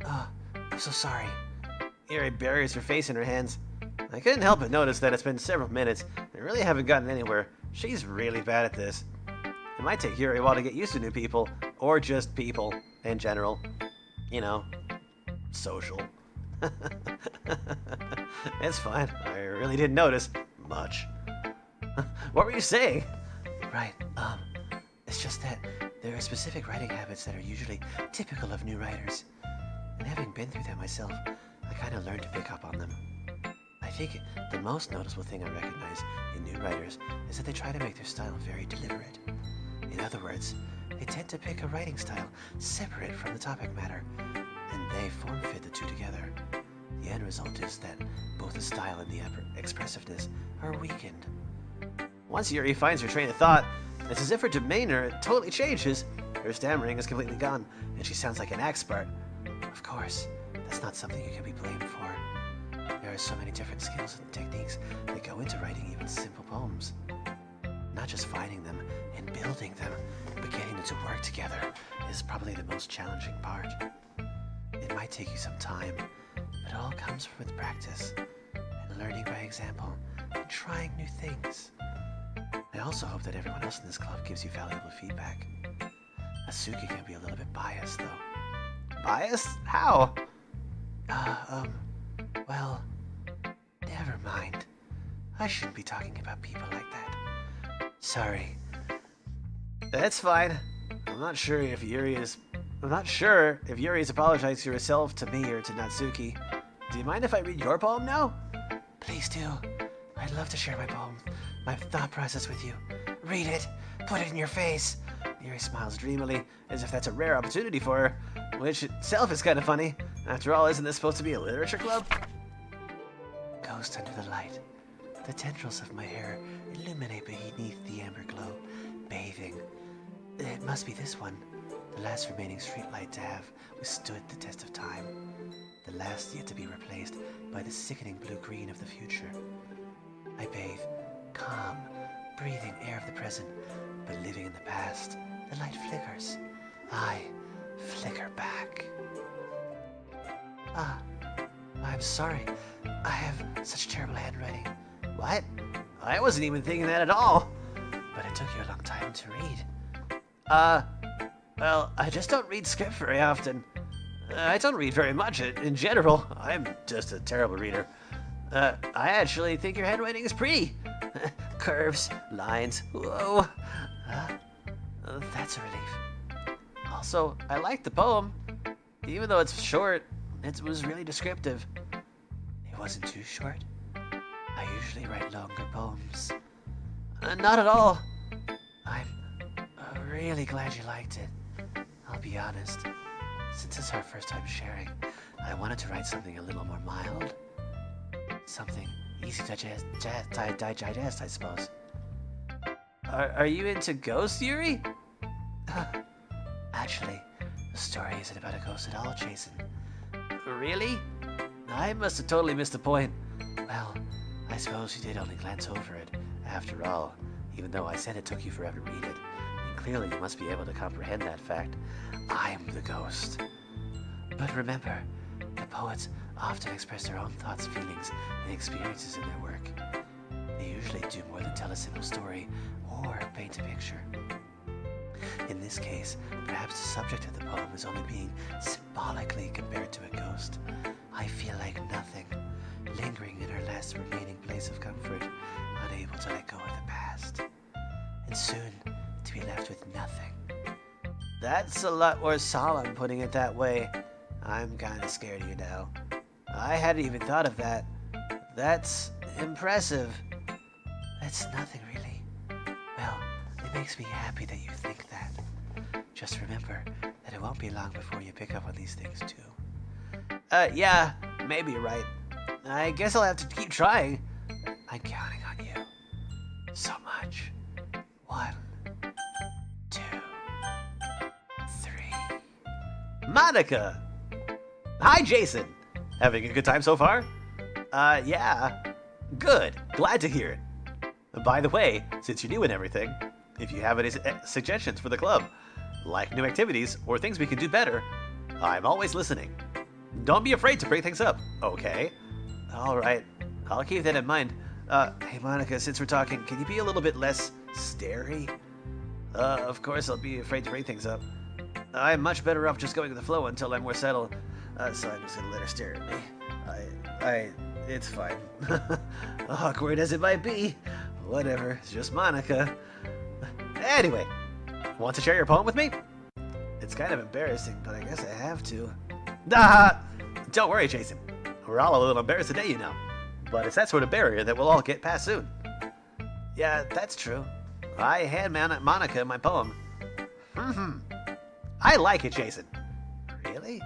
Oh, I'm so sorry. Yuri buries her face in her hands. I couldn't help but notice that it's been several minutes, and I really haven't gotten anywhere. She's really bad at this. It might take Yuri a while to get used to new people, or just people in general. You know, social. It's fine. I really didn't notice much. What were you saying? Right, it's just that there are specific writing habits that are usually typical of new writers. And having been through them myself, I kind of learned to pick up on them. I think the most noticeable thing I recognize in new writers is that they try to make their style very deliberate. In other words, they tend to pick a writing style separate from the topic matter, and they form-fit the two together. The end result is that both the style and the expressiveness are weakened. Once Yuri finds her train of thought, it's as if her demeanor totally changes. Her stammering is completely gone, and she sounds like an expert. Of course, that's not something you can be blamed for. There are so many different skills and techniques that go into writing even simple poems. Not just finding them and building them, but getting them to work together is probably the most challenging part. It might take you some time, but it all comes with practice and learning by example and trying new things. I also hope that everyone else in this club gives you valuable feedback. Natsuki can be a little bit biased, though. Biased? How? Well, never mind. I shouldn't be talking about people like that. Sorry. That's fine. I'm not sure if Yuri is apologizing to herself, to me, or to Natsuki. Do you mind if I read your poem now? Please do. I'd love to share my poem, my thought process with you. Read it. Put it in your face. Yuri smiles dreamily, as if that's a rare opportunity for her, which itself is kind of funny. After all, isn't this supposed to be a literature club? Ghost under the light. The tendrils of my hair illuminate beneath the amber glow, bathing. It must be this one, the last remaining streetlight to have withstood the test of time. The last yet to be replaced by the sickening blue-green of the future. I bathe, calm, breathing air of the present, but living in the past. The light flickers. I flicker back. Ah, I'm sorry. I have such terrible handwriting. What? I wasn't even thinking that at all. But it took you a long time to read. Well, I just don't read script very often. I don't read very much in general. I'm just a terrible reader. I actually think your handwriting is pretty. Curves, lines, whoa. That's a relief. Also, I like the poem. Even though it's short, it was really descriptive. It wasn't too short. I usually write longer poems. Not at all. I'm really glad you liked it. I'll be honest. Since it's our first time sharing, I wanted to write something a little more mild. Something easy to digest, I suppose. Are you into ghosts, Yuri? Actually, the story isn't about a ghost at all, Jason. Really? I must have totally missed the point. Well, I suppose you did only glance over it, after all, even though I said it took you forever to read it. And clearly you must be able to comprehend that fact. I'm the ghost. But remember, the poets often express their own thoughts, feelings, and experiences in their work. They usually do more than tell a simple story or paint a picture. In this case, perhaps the subject of the poem is only being symbolically compared to a ghost. I feel like nothing, lingering in her last remaining place of comfort, unable to let go of the past. And soon, to be left with nothing. That's a lot more solemn, putting it that way. I'm kinda scared of you now. I hadn't even thought of that. That's impressive. That's nothing, really. Well, it makes me happy that you think that. Just remember that it won't be long before you pick up on these things, too. Yeah, maybe you're right. I guess I'll have to keep trying. I'm counting on you. So much. 1, 2, 3. Monica! Hi, Jason! Having a good time so far? Yeah. Good. Glad to hear it. By the way, since you're new and everything, if you have any suggestions for the club, like new activities or things we can do better, I'm always listening. Don't be afraid to bring things up, okay? Alright, I'll keep that in mind. Hey Monica, since we're talking, can you be a little bit less stary? Of course I'll be afraid to bring things up. I'm much better off just going with the flow until I'm more settled. So I'm just gonna let her stare at me. It's fine. Awkward as it might be. Whatever, it's just Monica. Anyway, want to share your poem with me? It's kind of embarrassing, but I guess I have to. Don't worry, Jason. We're all a little embarrassed today, you know. But it's that sort of barrier that we'll all get past soon. Yeah, that's true. I had Monica in my poem. I like it, Jason. Really?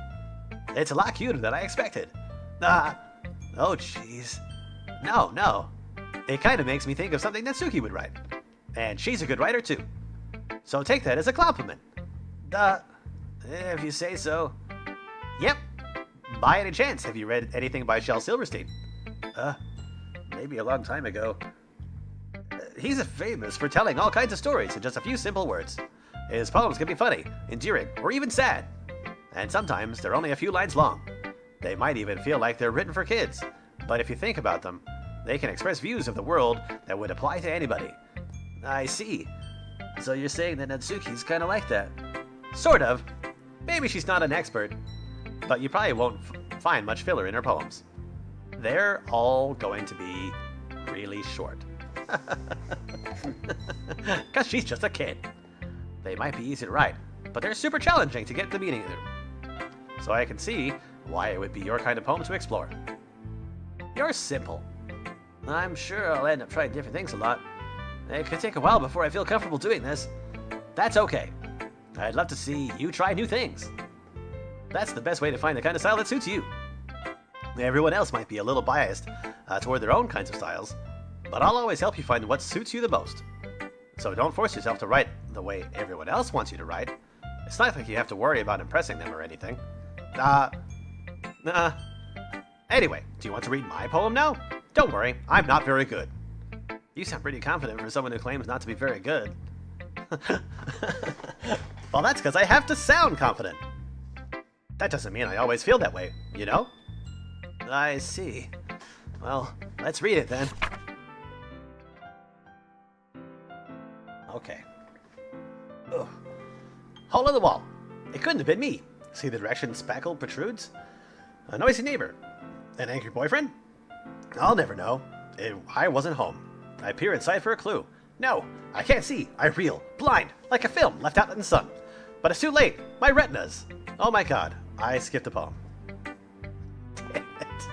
It's a lot cuter than I expected. Oh, jeez. No. It kind of makes me think of something Natsuki would write. And she's a good writer, too. So take that as a compliment. If you say so. Yep. By any chance, have you read anything by Shel Silverstein? Maybe a long time ago. He's famous for telling all kinds of stories in just a few simple words. His poems can be funny, endearing, or even sad. And sometimes they're only a few lines long. They might even feel like they're written for kids. But if you think about them, they can express views of the world that would apply to anybody. I see. So you're saying that Natsuki's kind of like that? Sort of. Maybe she's not an expert, but you probably won't find much filler in her poems. They're all going to be really short. Because she's just a kid. They might be easy to write, but they're super challenging to get the meaning through. So I can see why it would be your kind of poem to explore. You're simple. I'm sure I'll end up trying different things a lot. It could take a while before I feel comfortable doing this. That's okay. I'd love to see you try new things. That's the best way to find the kind of style that suits you. Everyone else might be a little biased toward their own kinds of styles, but I'll always help you find what suits you the most. So don't force yourself to write the way everyone else wants you to write. It's not like you have to worry about impressing them or anything. Anyway, do you want to read my poem now? Don't worry, I'm not very good. You sound pretty confident for someone who claims not to be very good. Well, that's because I have to sound confident. That doesn't mean I always feel that way, you know? I see. Well, let's read it then. Okay. Ugh. Hole in the wall. It couldn't have been me. See the direction spackle protrudes? A noisy neighbor. An angry boyfriend? I'll never know. I wasn't home. I peer inside for a clue. No, I can't see. I reel. Blind. Like a film left out in the sun. But it's too late. My retinas. Oh my god. I skipped a poem. Damn it.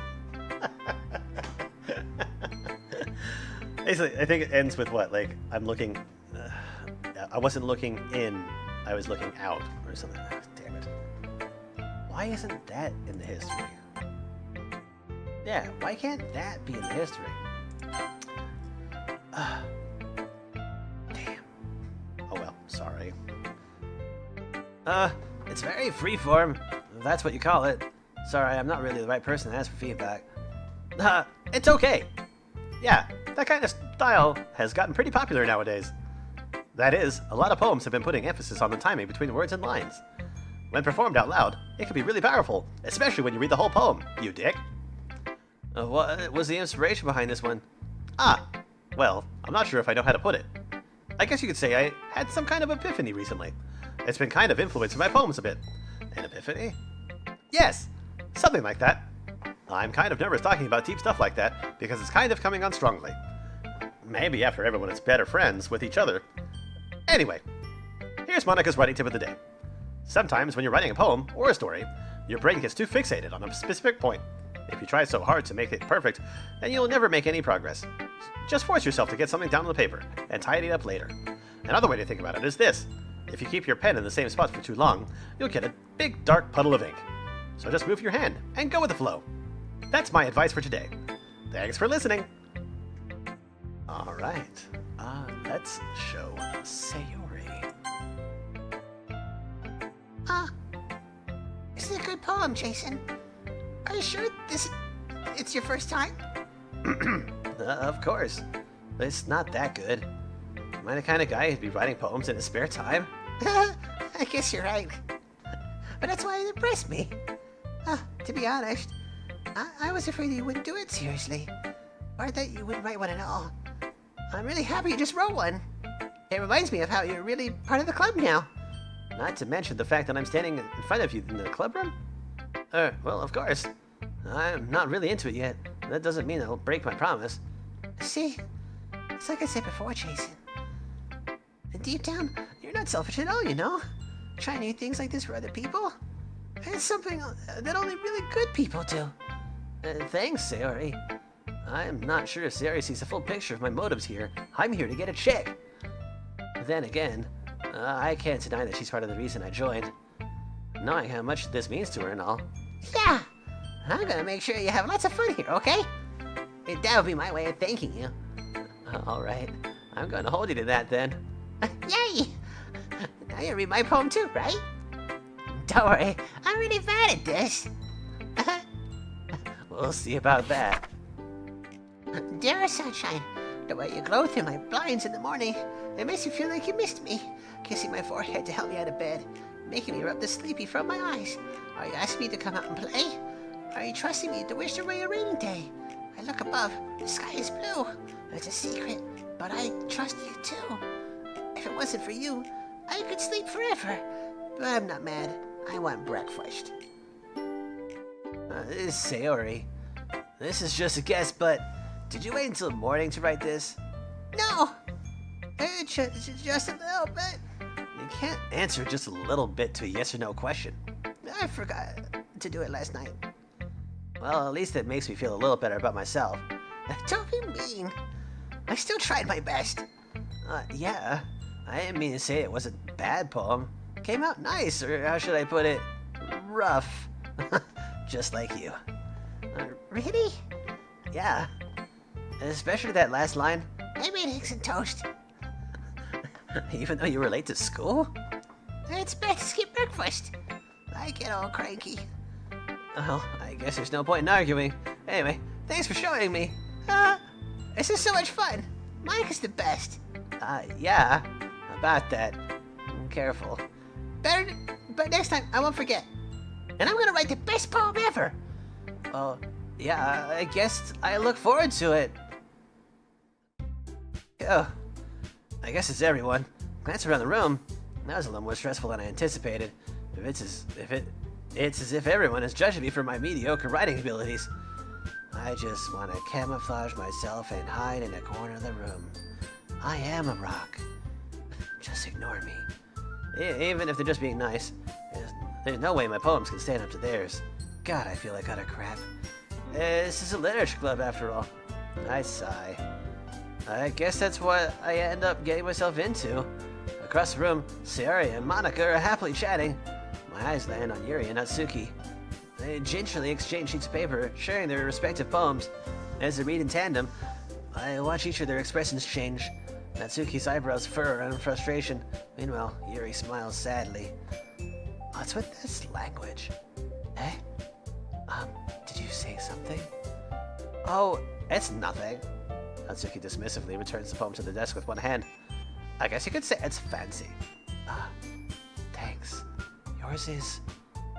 Basically, I think it ends with what? Like, I'm looking... I wasn't looking in. I was looking out. Or something. Oh, damn it. Why isn't that in the history? Yeah, why can't that be in the history? Damn. Oh well, sorry. It's very freeform, if that's what you call it. Sorry, I'm not really the right person to ask for feedback. It's okay. Yeah, that kind of style has gotten pretty popular nowadays. That is, a lot of poems have been putting emphasis on the timing between words and lines. When performed out loud, it can be really powerful, especially when you read the whole poem, you dick. What was the inspiration behind this one? Well, I'm not sure if I know how to put it. I guess you could say I had some kind of epiphany recently. It's been kind of influencing my poems a bit. An epiphany? Yes, something like that. I'm kind of nervous talking about deep stuff like that because it's kind of coming on strongly. Maybe after everyone is better friends with each other. Anyway, here's Monica's writing tip of the day. Sometimes when you're writing a poem or a story, your brain gets too fixated on a specific point. If you try so hard to make it perfect, then you'll never make any progress. Just force yourself to get something down on the paper and tidy it up later. Another way to think about it is this. If you keep your pen in the same spot for too long, you'll get a big dark puddle of ink. So just move your hand and go with the flow. That's my advice for today. Thanks for listening. Alright, let's show Sayori. This is a good poem, Jason. Are you sure it's your first time? Of course. It's not that good. Am I the kind of guy who'd be writing poems in his spare time? I guess you're right. But that's why it impressed me. To be honest, I was afraid you wouldn't do it seriously. Or that you wouldn't write one at all. I'm really happy you just wrote one. It reminds me of how you're really part of the club now. Not to mention the fact that I'm standing in front of you in the club room? Well, of course. I'm not really into it yet. That doesn't mean I'll break my promise. See, it's like I said before, Jason. And deep down, you're not selfish at all, you know? Trying new things like this for other people. It's something that only really good people do. Thanks, Sayori. I'm not sure if Sayori sees the full picture of my motives here. I'm here to get a chick. Then again, I can't deny that she's part of the reason I joined. Knowing how much this means to her and all. Yeah, I'm gonna make sure you have lots of fun here, okay? That would be my way of thanking you. Alright, I'm gonna hold you to that then. Yay! Now you read my poem too, right? Don't worry, I'm really bad at this. We'll see about that. Dear sunshine, the way you glow through my blinds in the morning, it makes me feel like you missed me. Kissing my forehead to help me out of bed, making me rub the sleepy from my eyes. Are you asking me to come out and play? Are you trusting me to wish away a rainy day? I look above, the sky is blue. It's a secret, but I trust you too. If it wasn't for you, I could sleep forever. But I'm not mad. I want breakfast. This is Sayori. This is just a guess, but did you wait until morning to write this? No! Just a little bit. You can't answer just a little bit to a yes or no question. I forgot to do it last night. Well, at least it makes me feel a little better about myself. Don't be mean. I still tried my best. Yeah. I didn't mean to say it was a bad poem. Came out nice, or how should I put it? Rough. Just like you. Really? Yeah. Especially that last line. I made eggs and toast. Even though you were late to school? It's bad to skip breakfast. I get all cranky. Well, I guess there's no point in arguing. Anyway, thanks for showing me. This is so much fun. Mike is the best. Yeah. About that. Careful. Better, but next time I won't forget. And I'm gonna write the best poem ever. Well, yeah, I guess I look forward to it. Oh, I guess it's everyone. Glance around the room. That was a little more stressful than I anticipated. It's as if everyone is judging me for my mediocre writing abilities. I just want to camouflage myself and hide in a corner of the room. I am a rock. Just ignore me. Even if they're just being nice, there's no way my poems can stand up to theirs. God, I feel like utter crap. This is a literature club after all. I sigh. I guess that's what I end up getting myself into. Across the room, Sayori and Monica are happily chatting. My eyes land on Yuri and Natsuki. They gingerly exchange sheets of paper, sharing their respective poems. As they read in tandem, I watch each of their expressions change. Natsuki's eyebrows furrow in frustration. Meanwhile, Yuri smiles sadly. What's with this language? Eh? Did you say something? Oh, it's nothing. Natsuki dismissively returns the poem to the desk with one hand. I guess you could say it's fancy. Thanks. Yours is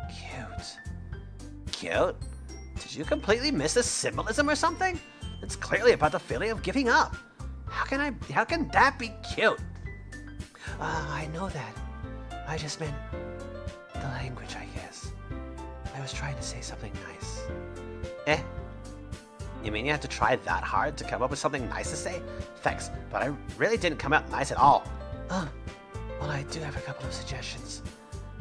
cute. Cute? Did you completely miss the symbolism or something? It's clearly about the feeling of giving up. How can that be cute? I know that. I just meant the language, I guess. I was trying to say something nice. Eh? You mean you have to try that hard to come up with something nice to say? Thanks, but I really didn't come out nice at all. Well, I do have a couple of suggestions.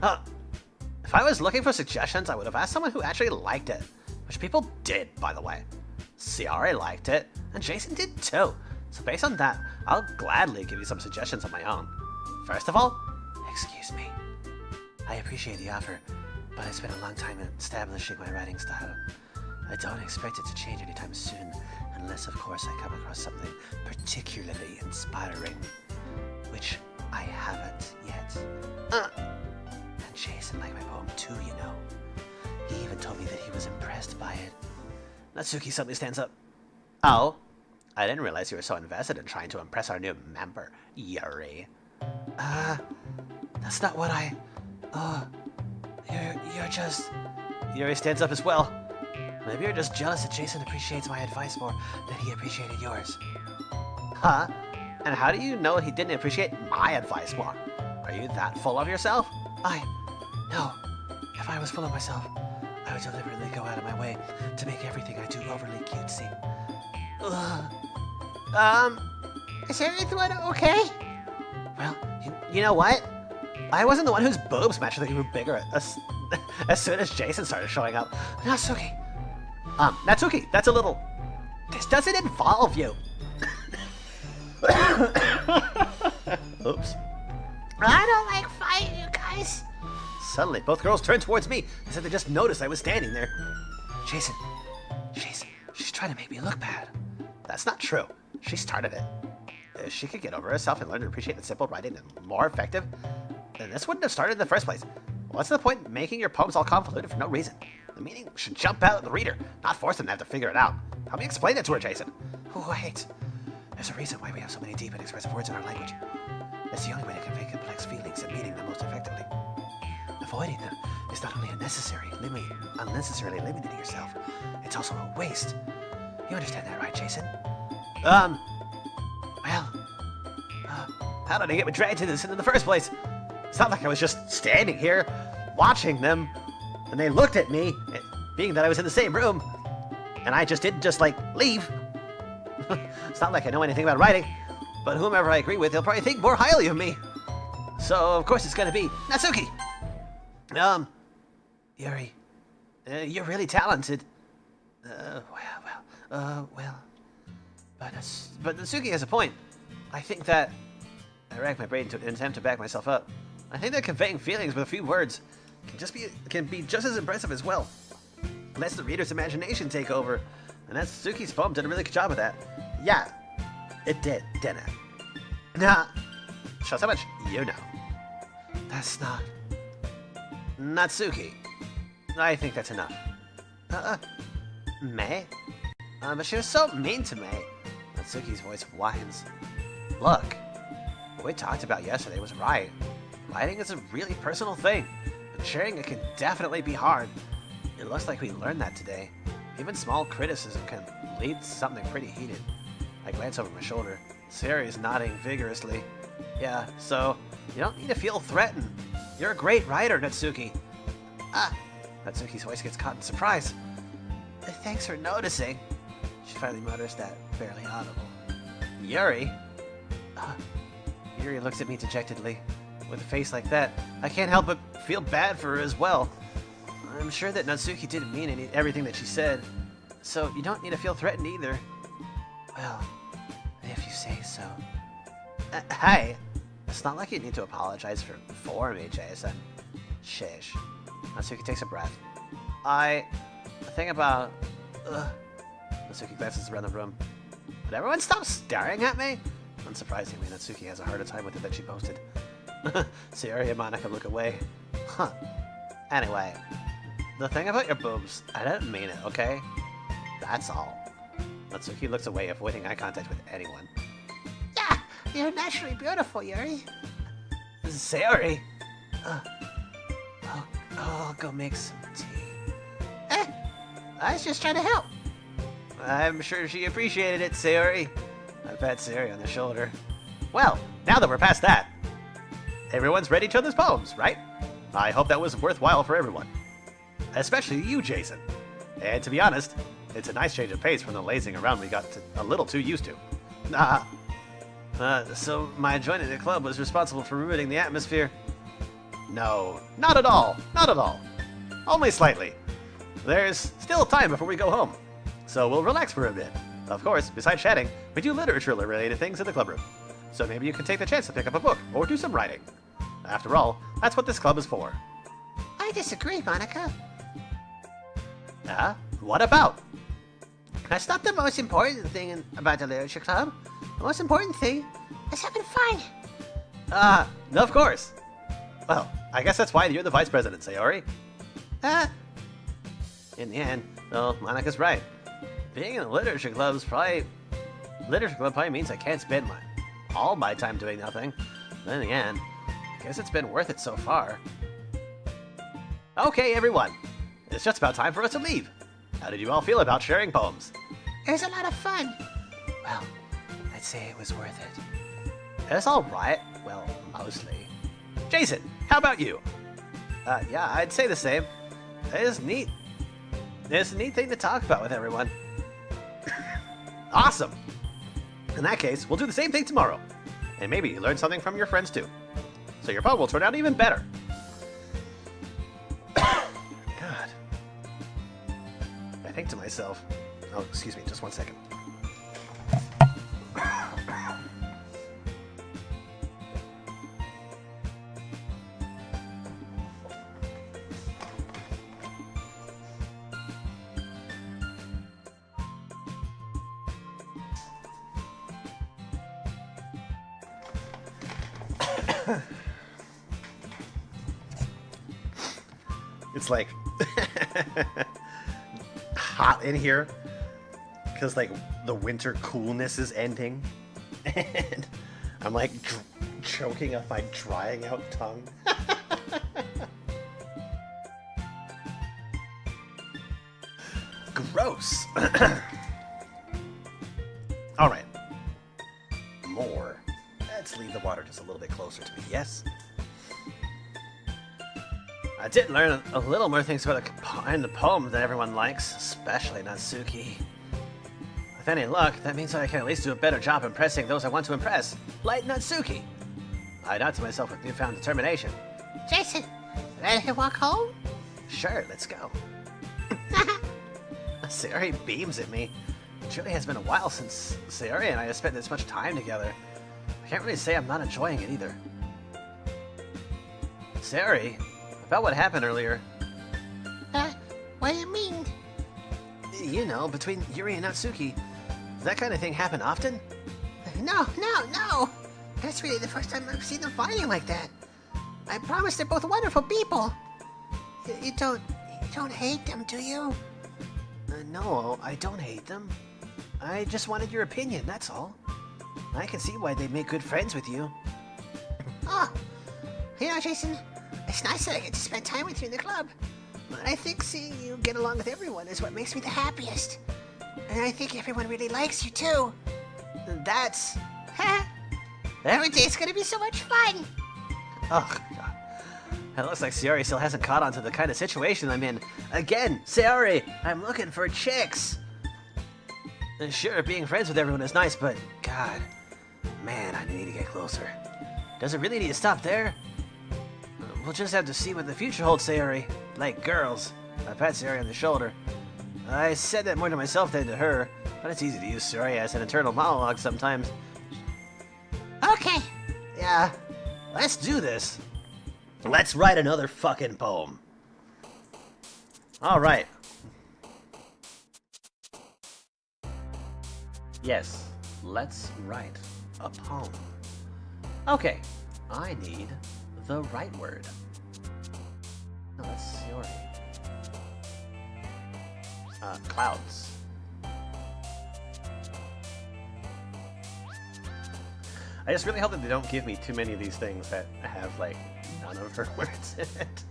If I was looking for suggestions, I would have asked someone who actually liked it. Which people did, by the way. Sayori liked it, and Jason did too. So based on that, I'll gladly give you some suggestions of my own. First of all, excuse me. I appreciate the offer, but it's been a long time establishing my writing style. I don't expect it to change anytime soon, unless of course I come across something particularly inspiring, which I haven't yet. And Jason liked my poem too, you know. He even told me that he was impressed by it. Natsuki suddenly stands up. Oh, I didn't realize you were so invested in trying to impress our new member, Yuri. That's not what I... You're just... Yuri stands up as well. Maybe you're just jealous that Jason appreciates my advice more than he appreciated yours. Huh? And how do you know he didn't appreciate my advice more? Are you that full of yourself? No. If I was full of myself, I would deliberately go out of my way to make everything I do overly cutesy. Is everyone okay? Well, you know what? I wasn't the one whose boobs magically grew bigger as soon as Jason started showing up. Natsuki. Natsuki, that's a little... This doesn't involve you. Oops. I don't like fighting, you guys. Suddenly, both girls turned towards me, as if they just noticed I was standing there. Jason, she's trying to make me look bad. That's not true. She started it. If she could get over herself and learn to appreciate that simple writing is more effective, then this wouldn't have started in the first place. What's the point in making your poems all convoluted for no reason? The meaning should jump out at the reader, not force them to have to figure it out. Help me explain it to her, Jason. Wait. There's a reason why we have so many deep and expressive words in our language. That's the only way to convey complex feelings and meaning them most effectively. Avoiding them is not only unnecessarily limiting yourself, it's also a waste. You understand that, right, Jason? How did I get dragged to this in the first place? It's not like I was just standing here, watching them, and they looked at me, being that I was in the same room, and I just didn't leave. It's not like I know anything about writing, but whomever I agree with, he'll probably think more highly of me. So, of course, it's gonna be Natsuki. Yuri, You're really talented. But Natsuki has a point. I think that... I racked my brain to attempt to back myself up. I think that conveying feelings with a few words can be just as impressive as well. Lets the reader's imagination take over. And Natsuki's poem did a really good job of that. Yeah, it did, didn't it? Nah. Shows how much you know. That's not... Natsuki. I think that's enough. May? But she was so mean to me. Natsuki's voice whines. Look, what we talked about yesterday was right. Writing is a really personal thing, and sharing it can definitely be hard. It looks like we learned that today. Even small criticism can lead to something pretty heated. I glance over my shoulder. Sayori is nodding vigorously. Yeah, so you don't need to feel threatened. You're a great writer, Natsuki. Natsuki's voice gets caught in surprise. Thanks for noticing. She finally mutters that, barely audible. Yuri? Yuri looks at me dejectedly. With a face like that, I can't help but feel bad for her as well. I'm sure that Natsuki didn't mean everything that she said, so you don't need to feel threatened either. Well, if you say so. Hey, it's not like you need to apologize for me, Jason. Shish. Natsuki takes a breath. I think about... Natsuki glances around the room. Would everyone stop staring at me? Unsurprisingly, Natsuki has a harder time with it than she posted. Sayori and Monica look away. Huh. Anyway, the thing about your boobs, I didn't mean it, okay? That's all. Natsuki looks away, avoiding eye contact with anyone. Yeah, you're naturally beautiful, Yuri. Sayori! I'll go make some tea. I was just trying to help. I'm sure she appreciated it, Sayori. I pat Sayori on the shoulder. Well, now that we're past that, everyone's read each other's poems, right? I hope that was worthwhile for everyone. Especially you, Jason. And to be honest, it's a nice change of pace from the lazing around we got a little too used to. So my joining the club was responsible for ruining the atmosphere? No, not at all. Not at all. Only slightly. There's still time before we go home, so we'll relax for a bit. Of course, besides chatting, we do literature-related things in the club room. So maybe you can take the chance to pick up a book or do some writing. After all, that's what this club is for. I disagree, Monica. What about? That's not the most important thing about the literature club. The most important thing is having fun. Of course. Well, I guess that's why you're the vice president, Sayori. In the end, well, Monica's right. Being in a literature club is probably Literature club probably means I can't spend all my time doing nothing. Then again, I guess it's been worth it so far. Okay, everyone. It's just about time for us to leave. How did you all feel about sharing poems? It was a lot of fun. Well, I'd say it was worth it. It's alright. Well, mostly. Jason, how about you? Yeah, I'd say the same. It's neat. It's a neat thing to talk about with everyone. Awesome! In that case, we'll do the same thing tomorrow. And maybe you learn something from your friends too. So your poem will turn out even better. God. I think to myself... Oh, excuse me, just one second. It's like hot in here because like the winter coolness is ending and I'm like choking up my drying out tongue. Gross. All right, more. Let's leave the water just a little bit closer to me, yes? I did learn a little more things about the poem that everyone likes, especially Natsuki. With any luck, that means that I can at least do a better job impressing those I want to impress, like Natsuki. I nod to myself with newfound determination. Jason, ready to walk home? Sure, let's go. Sayori beams at me. It truly has been a while since Sayori and I have spent this much time together. I can't really say I'm not enjoying it either. Sayori, about what happened earlier. What do you mean? You know, between Yuri and Natsuki. Does that kind of thing happen often? No. That's really the first time I've seen them fighting like that. I promise they're both wonderful people. You don't hate them, do you? No, I don't hate them. I just wanted your opinion, that's all. I can see why they make good friends with you. Oh, you know, Jason, it's nice that I get to spend time with you in the club. But I think seeing you get along with everyone is what makes me the happiest. And I think everyone really likes you, too. That's... Every day's gonna be so much fun. Oh, God. It looks like Sayori still hasn't caught on to the kind of situation I'm in. Again, Sayori, I'm looking for chicks. Sure, being friends with everyone is nice, but God, man, I need to get closer. Does it really need to stop there? We'll just have to see what the future holds, Sayori. Like girls. I pat Sayori on the shoulder. I said that more to myself than to her, but it's easy to use Sayori as an internal monologue sometimes. Okay. Yeah, let's do this. Let's write another fucking poem. All right. Yes, let's write a poem. Okay, I need the right word. No, that's Sayori. Clouds. I just really hope that they don't give me too many of these things that have, like, none of her words in it.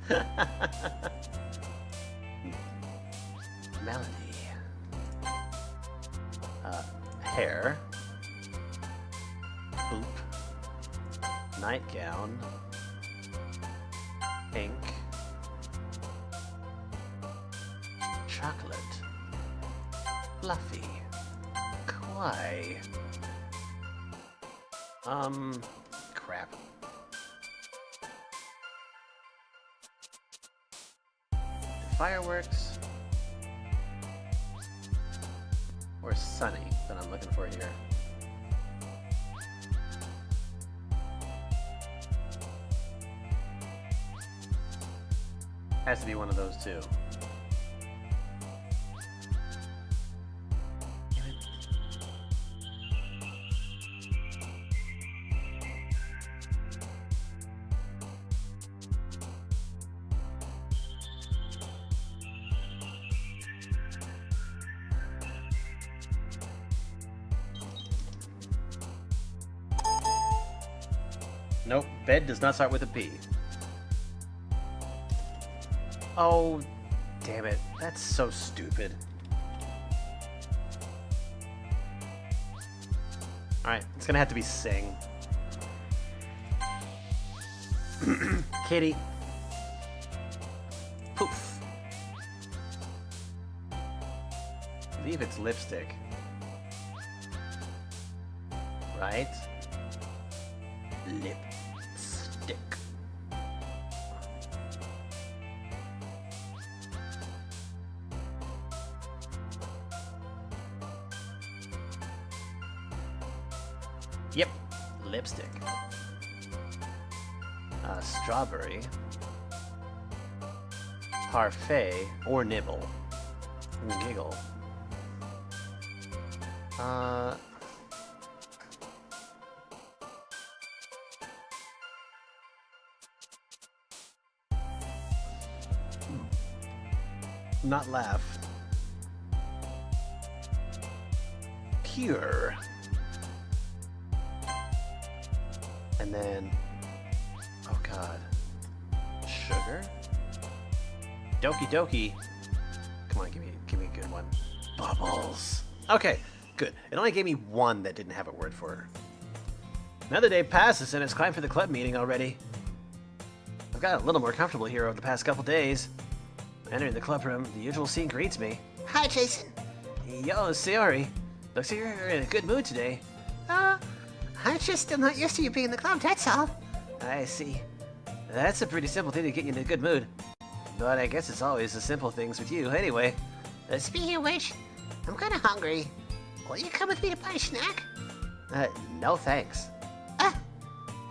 Melody. Hair. Boop. Nightgown. Pink. Chocolate. Fluffy. Kawaii. Crap. Fireworks. Or sunny that I'm looking for here. Has to be one of those two. Nope, bed does not start with a P. Oh, damn it. That's so stupid. Alright, it's gonna have to be sing. Kitty. Poof. I believe it's lipstick. Right? Lipstick. Yep, lipstick. Strawberry. Parfait or nibble. Giggle. Not laugh. Pure. And then, oh god, sugar? Doki Doki. Come on, give me a good one. Bubbles. Okay, good. It only gave me one that didn't have a word for her. Another day passes and it's time for the club meeting already. I've gotten a little more comfortable here over the past couple days. Entering the club room, the usual scene greets me. Hi, Jason. Yo, Sayori. Looks like you're in a good mood today. I'm just still not used to you being in the club, that's all. I see. That's a pretty simple thing to get you in a good mood. But I guess it's always the simple things with you, anyway. Speaking of which, I'm kinda hungry. Will you come with me to buy a snack? No thanks.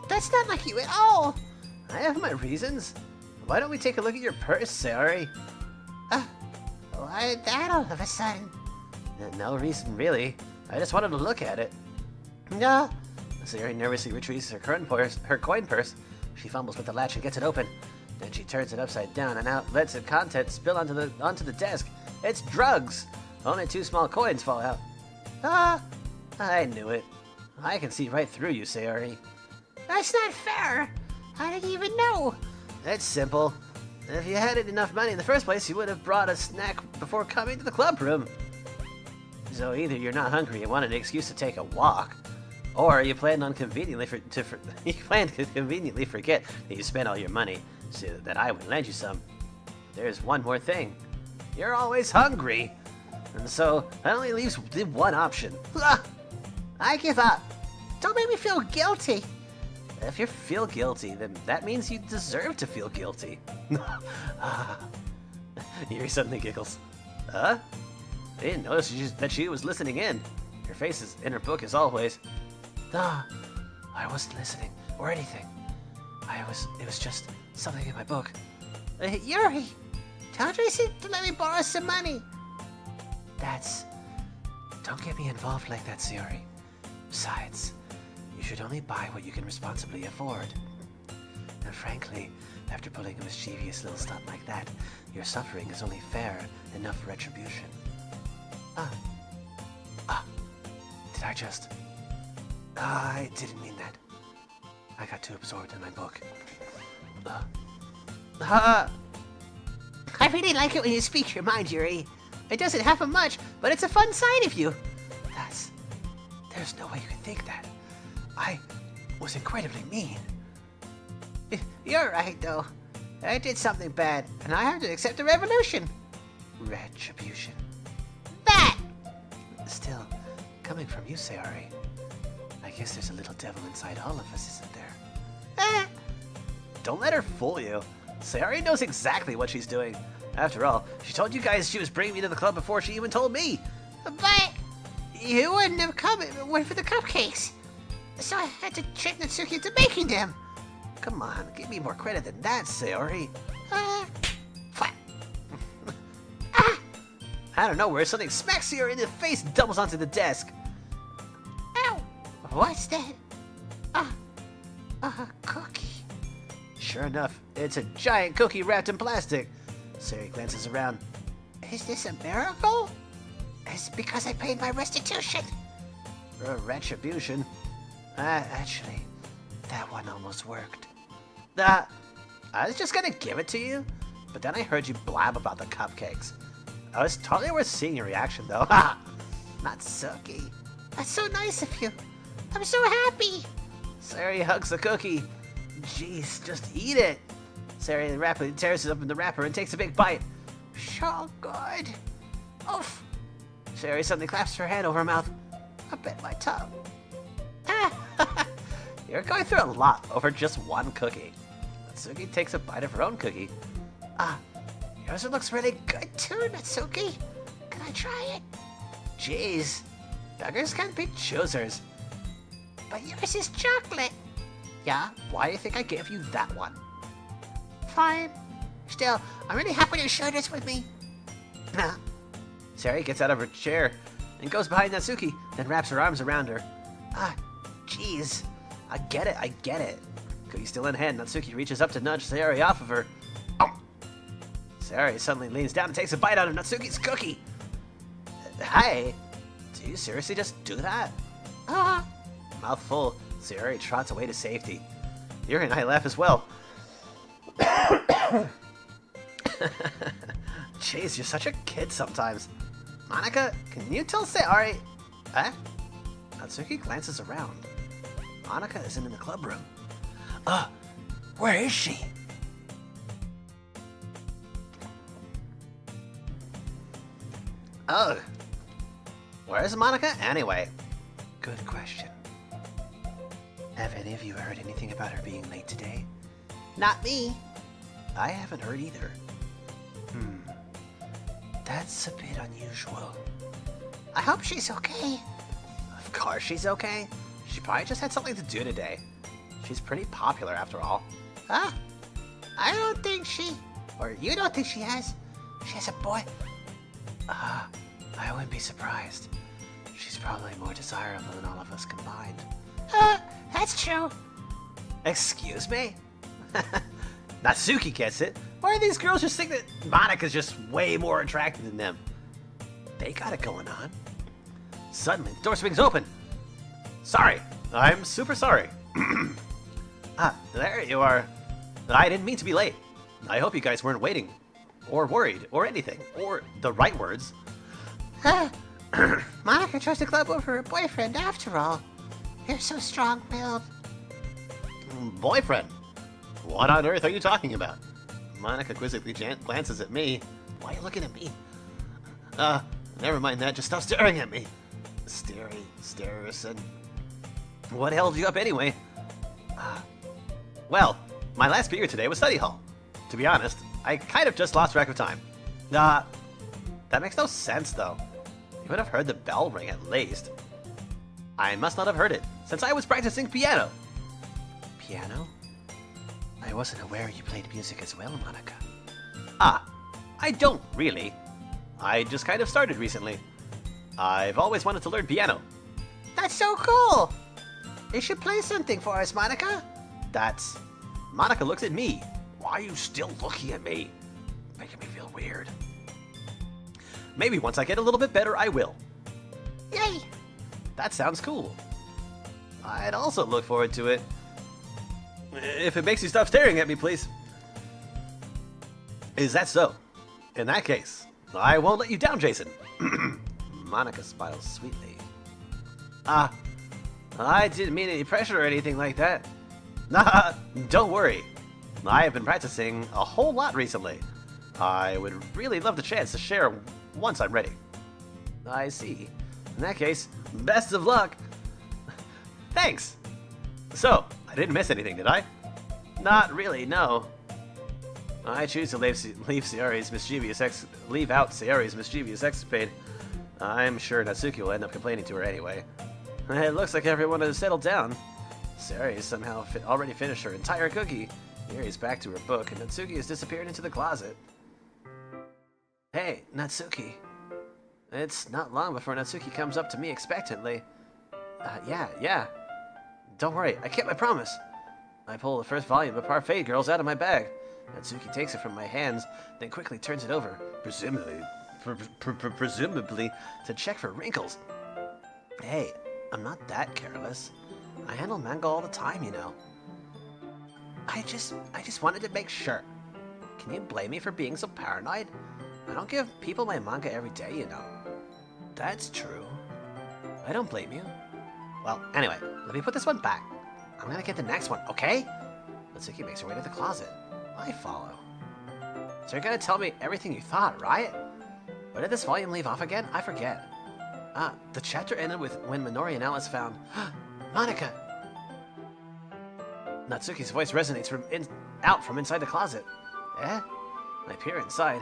That's not like you at all. I have my reasons. Why don't we take a look at your purse, Sayori? Why that all of a sudden? No reason, really. I just wanted to look at it. No. Sayori nervously retrieves her coin purse. She fumbles with the latch and gets it open. Then she turns it upside down and out, lets its contents spill onto the desk. It's drugs! Only 2 small coins fall out. I knew it. I can see right through you, Sayori. That's not fair. I didn't even know. It's simple. If you had enough money in the first place, you would have brought a snack before coming to the club room. So either you're not hungry and wanted an excuse to take a walk, or you planned on conveniently forget that you spent all your money so that I would lend you some. There's one more thing. You're always hungry. And so that only leaves the one option. I give up. Don't make me feel guilty. If you feel guilty, then that means you deserve to feel guilty. Yuri suddenly giggles. I didn't notice that she was listening in. Her face is in her book as always. I wasn't listening or anything. It was just something in my book. Yuri, tell Jason to let me borrow some money. Don't get me involved like that, Sayori. Besides, you should only buy what you can responsibly afford. And frankly, after pulling a mischievous little stunt like that, your suffering is only fair enough retribution. Did I just... I didn't mean that. I got too absorbed in my book. I really like it when you speak your mind, Yuri. It doesn't happen much, but it's a fun side of you. There's no way you can think that. I was incredibly mean. You're right, though. I did something bad, and I have to accept the revolution. Retribution. That! Still, coming from you, Sayori, I guess there's a little devil inside all of us, isn't there? Don't let her fool you. Sayori knows exactly what she's doing. After all, she told you guys she was bringing me to the club before she even told me. But you wouldn't have come if it weren't for the cupcakes. So I had to trick Natsuki into making them. Come on, give me more credit than that, Sayori. What? Out of nowhere, something smacks Sayori in the face and doubles onto the desk. Ow! What's that? A cookie. Sure enough, it's a giant cookie wrapped in plastic. Sayori glances around. Is this a miracle? It's because I paid my restitution. Retribution? Actually, That one almost worked. I was just gonna give it to you, but then I heard you blab about the cupcakes. I was totally worth seeing your reaction, though. Natsuki, that's so nice of you. I'm so happy. Sayori hugs the cookie. Jeez, just eat it. Sayori rapidly tears it up in the wrapper and takes a big bite. So good. Oof. Sayori suddenly claps her hand over her mouth. I bit my tongue. You're going through a lot over just one cookie. Natsuki takes a bite of her own cookie. Yours looks really good too, Natsuki. Can I try it? Jeez, beggars can't be choosers. But yours is chocolate. Yeah, why do you think I gave you that one? Fine. Still, I'm really happy to share this with me. Sayori gets out of her chair and goes behind Natsuki, then wraps her arms around her. Jeez. I get it. Cookie still in hand, Natsuki reaches up to nudge Sayori off of her. Sayori suddenly leans down and takes a bite out of Natsuki's cookie. Hey, do you seriously just do that? Mouth full, Sayori trots away to safety. Yuri and I laugh as well. Jeez, you're such a kid sometimes. Monica, can you tell Sayori? Natsuki glances around. Monica isn't in the club room. Where is she? Oh. Where's Monica anyway? Good question. Have any of you heard anything about her being late today? Not me. I haven't heard either. That's a bit unusual. I hope she's okay. Of course she's okay. She probably just had something to do today. She's pretty popular after all. I don't think or you don't think she has a boy? I wouldn't be surprised. She's probably more desirable than all of us combined. That's true. Excuse me? Natsuki gets it. Why do these girls just think that Monica's just way more attractive than them? They got it going on. Suddenly, the door swings open. Sorry. I'm super sorry. There you are. I didn't mean to be late. I hope you guys weren't waiting, or worried, or anything, or the right words. Monica tries to club over her boyfriend after all. You're so strong-willed. Boyfriend? What on earth are you talking about? Monica quizzically glances at me. Why are you looking at me? Never mind that. Just stop staring at me. Starison. What held you up anyway? Well, my last period today was study hall. To be honest, I kind of just lost track of time. That makes no sense, though. You would have heard the bell ring at least. I must not have heard it, since I was practicing piano. Piano? I wasn't aware you played music as well, Monica. I don't really. I just kind of started recently. I've always wanted to learn piano. That's so cool! You should play something for us, Monica. Monica looks at me. Why are you still looking at me? Making me feel weird. Maybe once I get a little bit better, I will. Yay! That sounds cool. I'd also look forward to it. If it makes you stop staring at me, please. Is that so? In that case, I won't let you down, Jason. Monica smiles sweetly. I didn't mean any pressure or anything like that. Nah, don't worry. I have been practicing a whole lot recently. I would really love the chance to share once I'm ready. I see. In that case, best of luck. Thanks. So, I didn't miss anything, did I? Not really, no. I choose to leave out Sayori's mischievous escapade. I'm sure Natsuki will end up complaining to her anyway. It looks like everyone has settled down. Sayori somehow already finished her entire cookie. Yuri's back to her book, and Natsuki has disappeared into the closet. Hey, Natsuki. It's not long before Natsuki comes up to me expectantly. Yeah. Don't worry, I kept my promise. I pull the first volume of Parfait Girls out of my bag. Natsuki takes it from my hands, then quickly turns it over, presumably to check for wrinkles. Hey, I'm not that careless. I handle manga all the time, you know. I just wanted to make sure. Can you blame me for being so paranoid? I don't give people my manga every day, you know. That's true. I don't blame you. Well, anyway, let me put this one back. I'm gonna get the next one, okay? Natsuki makes her way to the closet. I follow. So you're gonna tell me everything you thought, right? Where did this volume leave off again? I forget. The chapter ended with when Minori and Alice found Monica. Natsuki's voice resonates out from inside the closet. Eh? I peer inside.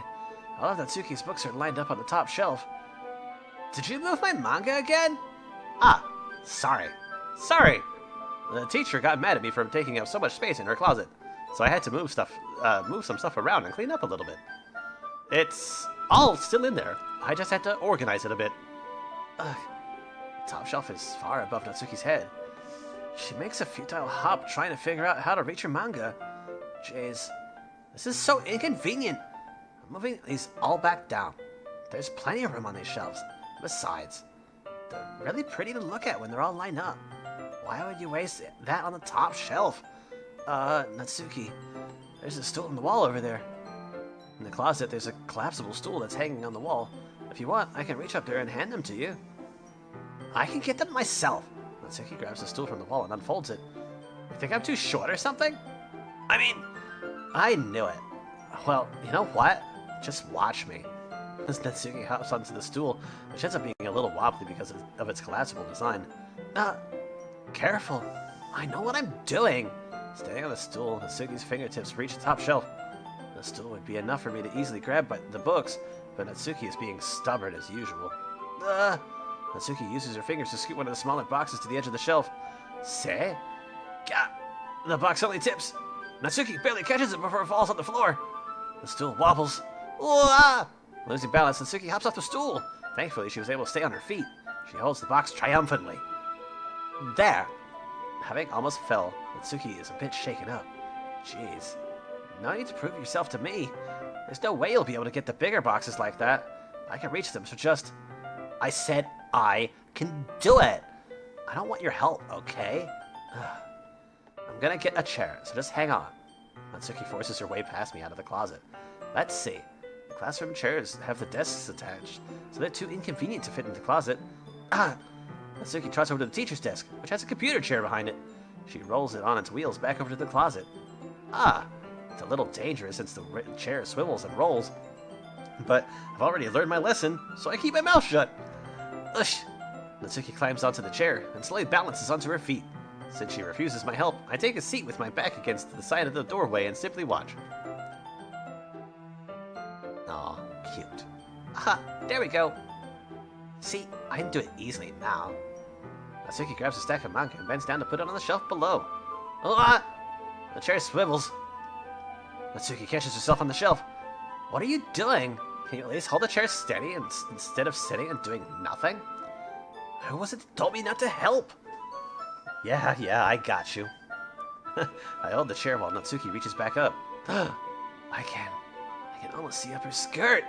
All of Natsuki's books are lined up on the top shelf. Did you move my manga again? Sorry. Sorry! The teacher got mad at me for taking up so much space in her closet, so I had to move some stuff around and clean up a little bit. It's all still in there. I just had to organize it a bit. Ugh. The top shelf is far above Natsuki's head. She makes a futile hop trying to figure out how to reach her manga. Jeez. This is so inconvenient. I'm moving these all back down. There's plenty of room on these shelves. Besides, they're really pretty to look at when they're all lined up. Why would you waste that on the top shelf? Natsuki, there's a stool on the wall over there. In the closet, there's a collapsible stool that's hanging on the wall. If you want, I can reach up there and hand them to you. I can get them myself. Natsuki grabs the stool from the wall and unfolds it. You think I'm too short or something? I mean, I knew it. Well, you know what? Just watch me. As Natsuki hops onto the stool, which ends up being a little wobbly because of its collapsible design. Careful. I know what I'm doing. Standing on the stool, Natsuki's fingertips reach the top shelf. The stool would be enough for me to easily grab the books, but Natsuki is being stubborn as usual. Natsuki uses her fingers to scoot one of the smaller boxes to the edge of the shelf. Say? Gah! The box only tips. Natsuki barely catches it before it falls on the floor. The stool wobbles. Losing balance, Natsuki hops off the stool. Thankfully, she was able to stay on her feet. She holds the box triumphantly. There! Having almost fell, Natsuki is a bit shaken up. Jeez. No need to prove yourself to me. There's no way you'll be able to get the bigger boxes like that. I can reach them, so just... I said I can do it! I don't want your help, okay? I'm gonna get a chair, so just hang on. Natsuki forces her way past me out of the closet. Let's see. The classroom chairs have the desks attached, so they're too inconvenient to fit in the closet. Natsuki trots over to the teacher's desk, which has a computer chair behind it. She rolls it on its wheels back over to the closet. It's a little dangerous since the chair swivels and rolls. But I've already learned my lesson, so I keep my mouth shut. Ush! Natsuki climbs onto the chair and slowly balances onto her feet. Since she refuses my help, I take a seat with my back against the side of the doorway and simply watch. Aw, cute. Aha, there we go. See, I can do it easily now. Natsuki grabs a stack of manga and bends down to put it on the shelf below. The chair swivels. Natsuki catches herself on the shelf. What are you doing? Can you at least hold the chair steady instead of sitting and doing nothing? Who was it that told me not to help? Yeah, I got you. I hold the chair while Natsuki reaches back up. I can almost see up her skirt.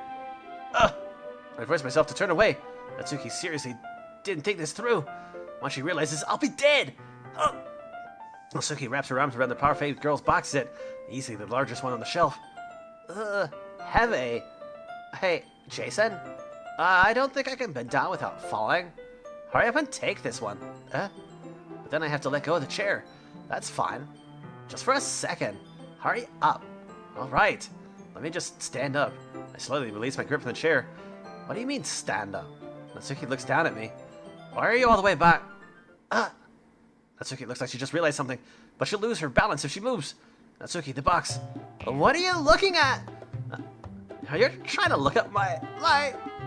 I force myself to turn away. Natsuki seriously didn't think this through. Once she realizes I'll be dead. Natsuki wraps her arms around the parfait girl's box set, easily the largest one on the shelf. Heavy. Hey, Jason? I don't think I can bend down without falling. Hurry up and take this one. But then I have to let go of the chair. That's fine. Just for a second. Hurry up. Alright. Let me just stand up. I slowly release my grip from the chair. What do you mean, stand up? Natsuki looks down at me. Why are you all the way back? Natsuki looks like she just realized something, but she'll lose her balance if she moves. Natsuki, the box. What are you looking at? You're trying to look up my...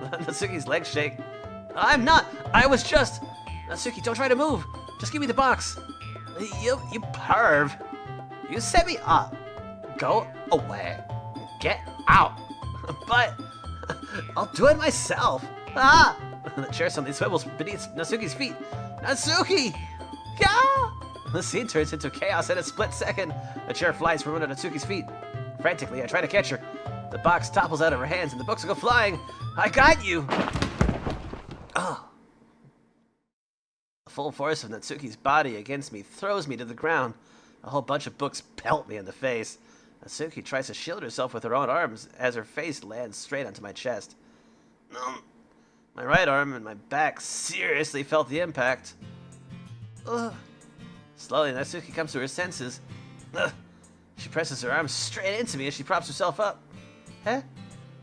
Natsuki's legs shake. I'm not. I was just... Natsuki, don't try to move. Just give me the box. You perv. You set me up. Go away. Get out. But I'll do it myself. The chair suddenly swivels beneath Natsuki's feet. Natsuki! The scene turns into chaos in a split second. The chair flies from under Natsuki's feet. Frantically, I try to catch her. The box topples out of her hands and the books go flying. I got you! The full force of Natsuki's body against me throws me to the ground. A whole bunch of books pelt me in the face. Natsuki tries to shield herself with her own arms as her face lands straight onto my chest. My right arm and my back seriously felt the impact. Ugh. Slowly, Natsuki comes to her senses. Ugh. She presses her arms straight into me as she props herself up. Huh?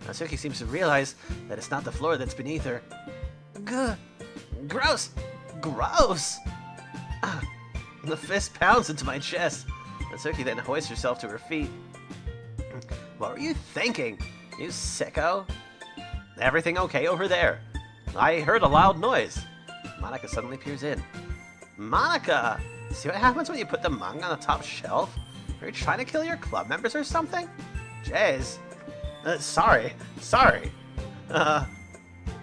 Natsuki seems to realize that it's not the floor that's beneath her. Gah. Gross! Gross! Ah. The fist pounds into my chest. Natsuki then hoists herself to her feet. What were you thinking, you sicko? Everything okay over there? I heard a loud noise. Monica suddenly peers in. Monica! See what happens when you put the manga on the top shelf? Are you trying to kill your club members or something? Jeez. Sorry. Oh,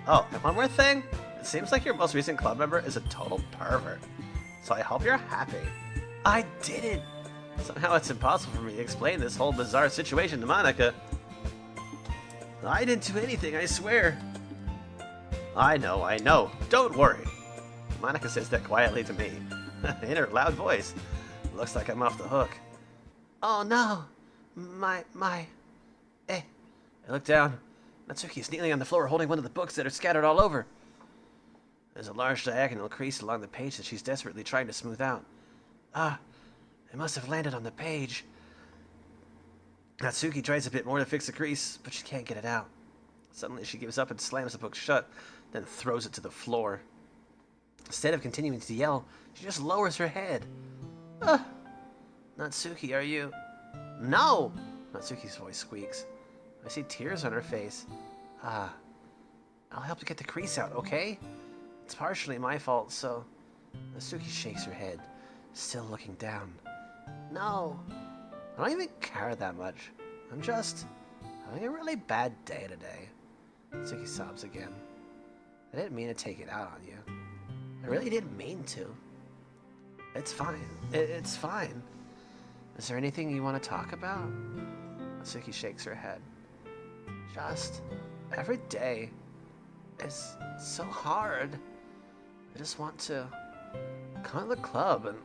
and one more thing. It seems like your most recent club member is a total pervert. So I hope you're happy. I didn't. Somehow it's impossible for me to explain this whole bizarre situation to Monica. I didn't do anything, I swear. I know. Don't worry. Monica says that quietly to me, in her loud voice. Looks like I'm off the hook. Oh no. I look down. Natsuki is kneeling on the floor holding one of the books that are scattered all over. There's a large diagonal crease along the page that she's desperately trying to smooth out. It must have landed on the page. Natsuki tries a bit more to fix the crease, but she can't get it out. Suddenly she gives up and slams the book shut, then throws it to the floor. Instead of continuing to yell, she just lowers her head. Natsuki, are you... No! Natsuki's voice squeaks. I see tears on her face. I'll help to get the crease out, okay? It's partially my fault, so... Natsuki shakes her head, still looking down. No, I don't even care that much. I'm just having a really bad day today. Natsuki sobs again. I didn't mean to take it out on you. I really didn't mean to. It's fine. It's fine. Is there anything you want to talk about? Natsuki shakes her head. Just every day is so hard. I just want to come to the club and...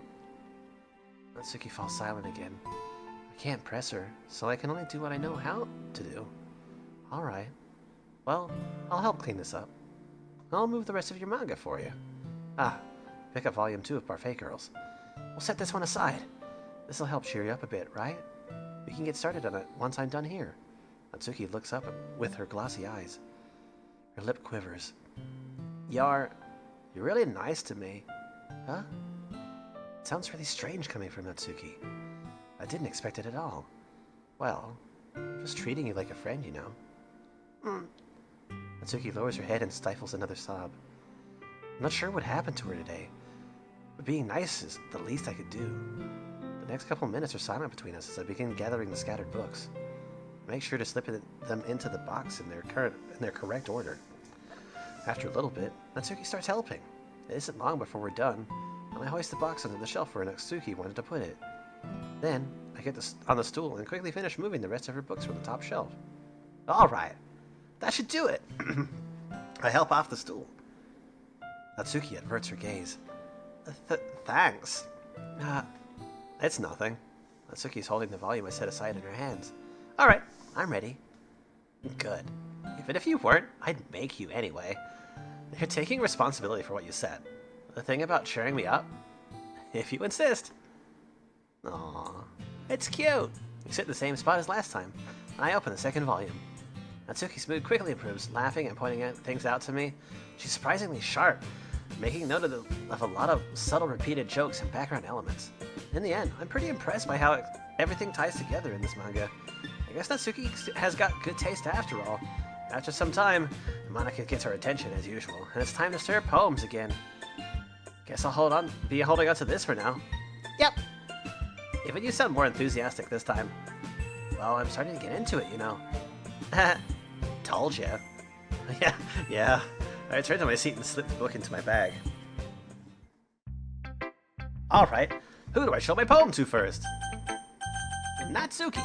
Natsuki falls silent again. I can't press her, so I can only do what I know how to do. Alright. Well, I'll help clean this up. I'll move the rest of your manga for you. Pick up volume 2 of Parfait Girls. We'll set this one aside. This'll help cheer you up a bit, right? We can get started on it once I'm done here. Natsuki looks up with her glossy eyes. Her lip quivers. You're really nice to me. Huh? It sounds really strange coming from Natsuki. I didn't expect it at all. Well, just treating you like a friend, you know. Natsuki lowers her head and stifles another sob. I'm not sure what happened to her today, but being nice is the least I could do. The next couple minutes are silent between us as I begin gathering the scattered books. Make sure to slip them into the box in their correct order. After a little bit, Natsuki starts helping. It isn't long before we're done, and I hoist the box onto the shelf where Natsuki wanted to put it. Then, I get on the stool and quickly finish moving the rest of her books from the top shelf. Alright, that should do it! I help off the stool. Natsuki averts her gaze. Thanks. It's nothing. Natsuki's holding the volume I set aside in her hands. Alright, I'm ready. Good. Even if you weren't, I'd make you anyway. You're taking responsibility for what you said. The thing about cheering me up? If you insist. Aww. It's cute. We sit in the same spot as last time, and I open the second volume. Natsuki's mood quickly improves, laughing and pointing things out to me. She's surprisingly sharp, making note of a lot of subtle repeated jokes and background elements. In the end, I'm pretty impressed by how everything ties together in this manga. I guess Natsuki has got good taste after all. After some time, Monica gets her attention as usual, and it's time to stir poems again. Guess I'll be holding on to this for now. Yep. Even you sound more enthusiastic this time. Well, I'm starting to get into it, you know. Told ya. Yeah. I returned to my seat and slipped the book into my bag. Alright, who do I show my poem to first? Natsuki!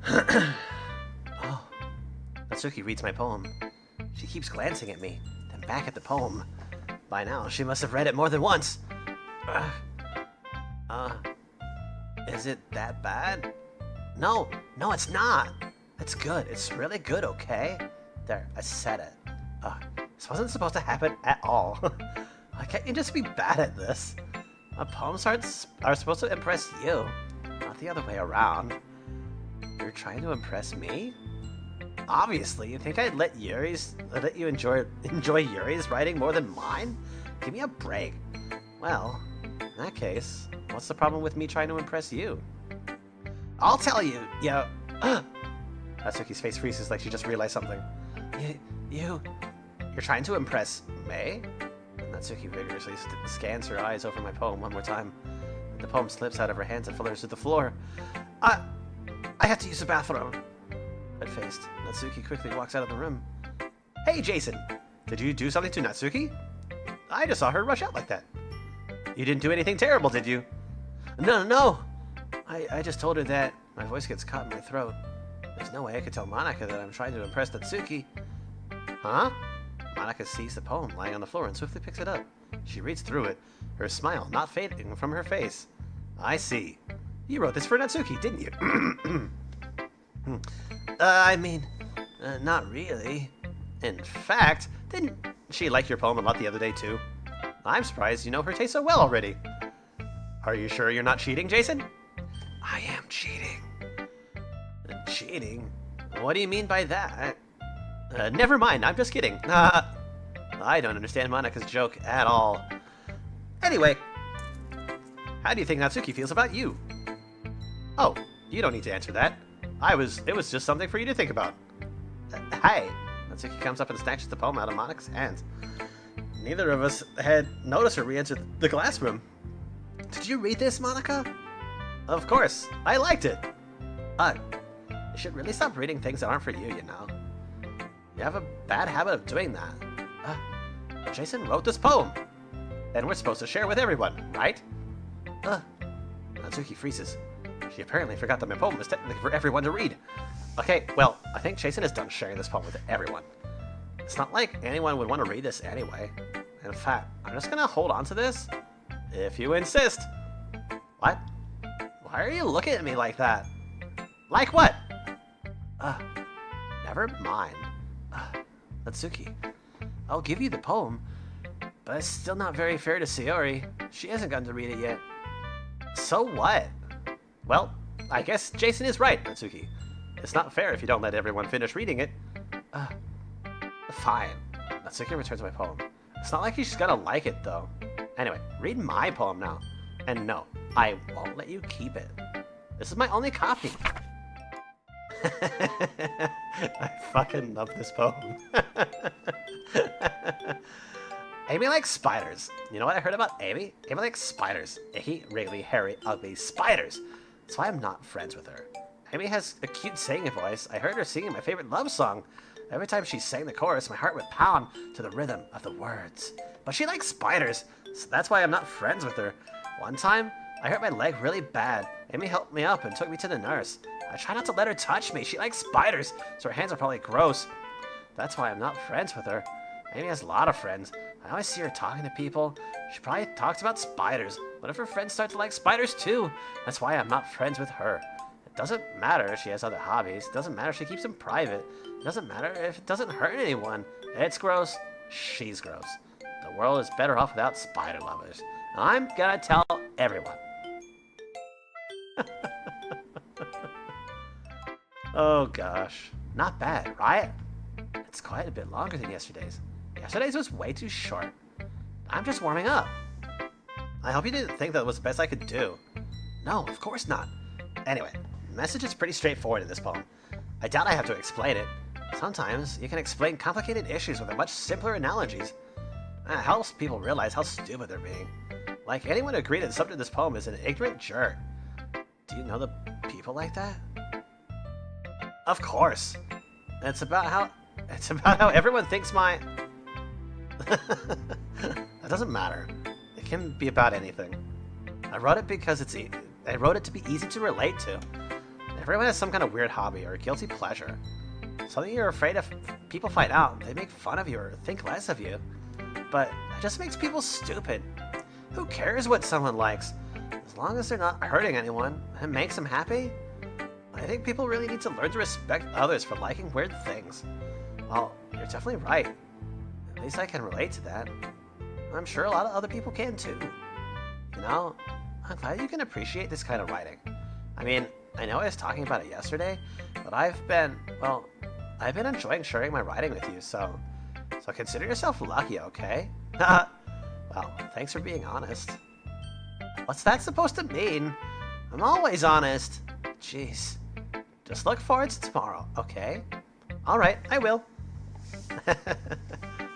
Oh. Natsuki reads my poem. She keeps glancing at me, then back at the poem. By now, she must have read it more than once. Uh, is it that bad? No, it's not. It's good. It's really good, okay? There, I said it. This wasn't supposed to happen at all. Why can't you just be bad at this? My poems are supposed to impress you, not the other way around. You're trying to impress me? Obviously, you think I'd let you enjoy Yuri's writing more than mine? Give me a break. Well, in that case, what's the problem with me trying to impress you? I'll tell you, Natsuki's face freezes like she just realized something. You're trying to impress me? Natsuki vigorously scans her eyes over my poem one more time. The poem slips out of her hands and flutters to the floor. I have to use the bathroom. Red-faced, Natsuki quickly walks out of the room. Hey, Jason! Did you do something to Natsuki? I just saw her rush out like that. You didn't do anything terrible, did you? No. I just told her that my voice gets caught in my throat. There's no way I could tell Monika that I'm trying to impress Natsuki. Huh? Monika sees the poem lying on the floor and swiftly picks it up. She reads through it, her smile not fading from her face. I see. You wrote this for Natsuki, didn't you? Not really. In fact, didn't she like your poem a lot the other day, too? I'm surprised you know her taste so well already. Are you sure you're not cheating, Jason? I am cheating. Cheating? What do you mean by that? Never mind, I'm just kidding. I don't understand Monika's joke at all. Anyway, how do you think Natsuki feels about you? Oh, you don't need to answer that. It was just something for you to think about. Hi. Natsuki comes up and snatches the poem out of Monika's hands. Neither of us had noticed her re-enter the classroom. Did you read this, Monika? Of course. I liked it. You should really stop reading things that aren't for you, you know. You have a bad habit of doing that. Jason wrote this poem. And we're supposed to share with everyone, right? Natsuki freezes. She apparently forgot that my poem was technically for everyone to read. Okay, well, I think Jason is done sharing this poem with everyone. It's not like anyone would want to read this anyway. In fact, I'm just gonna hold on to this, if you insist. What? Why are you looking at me like that? Like what? Never mind. Natsuki, I'll give you the poem, but it's still not very fair to Sayori. She hasn't gotten to read it yet. So what? Well, I guess Jason is right, Natsuki. It's not fair if you don't let everyone finish reading it. Fine. Natsuki returns my poem. It's not like she's gonna like it, though. Anyway, read my poem now. And no, I won't let you keep it. This is my only copy. I fucking love this poem. Amy likes spiders. You know what I heard about Amy? Amy likes spiders. Icky, wriggly, hairy, ugly spiders. That's why I'm not friends with her. Amy has a cute singing voice. I heard her singing my favorite love song. Every time she sang the chorus, my heart would pound to the rhythm of the words. But she likes spiders, so that's why I'm not friends with her. One time, I hurt my leg really bad. Amy helped me up and took me to the nurse. I try not to let her touch me. She likes spiders, so her hands are probably gross. That's why I'm not friends with her. Amy has a lot of friends. I always see her talking to people. She probably talks about spiders. What if her friends start to like spiders too? That's why I'm not friends with her. It doesn't matter if she has other hobbies. It doesn't matter if she keeps them private. It doesn't matter if it doesn't hurt anyone. It's gross. She's gross. The world is better off without spider lovers. I'm gonna tell everyone. Oh gosh. Not bad, right? It's quite a bit longer than yesterday's. Yesterday's was way too short. I'm just warming up. I hope you didn't think that was the best I could do. No, of course not. Anyway, the message is pretty straightforward in this poem. I doubt I have to explain it. Sometimes you can explain complicated issues with much simpler analogies. It helps people realize how stupid they're being. Like, anyone who agreed that the subject of this poem is an ignorant jerk. Do you know the people like that? Of course. It's about how everyone thinks my... That doesn't matter. It can be about anything. I wrote it because I wrote it to be easy to relate to. Everyone has some kind of weird hobby or a guilty pleasure. Something you're afraid if people find out, they make fun of you or think less of you. But it just makes people stupid. Who cares what someone likes? As As long as they're not hurting anyone, it makes them happy. I think people really need to learn to respect others for liking weird things. Well, you're definitely right. At least I can relate to that. I'm sure a lot of other people can too. You know, I'm glad you can appreciate this kind of writing. I mean, I know I was talking about it yesterday, but I've been enjoying sharing my writing with you, so consider yourself lucky, okay? Well, thanks for being honest. What's that supposed to mean? I'm always honest. Jeez. Just look forward to tomorrow, okay? Alright, I will.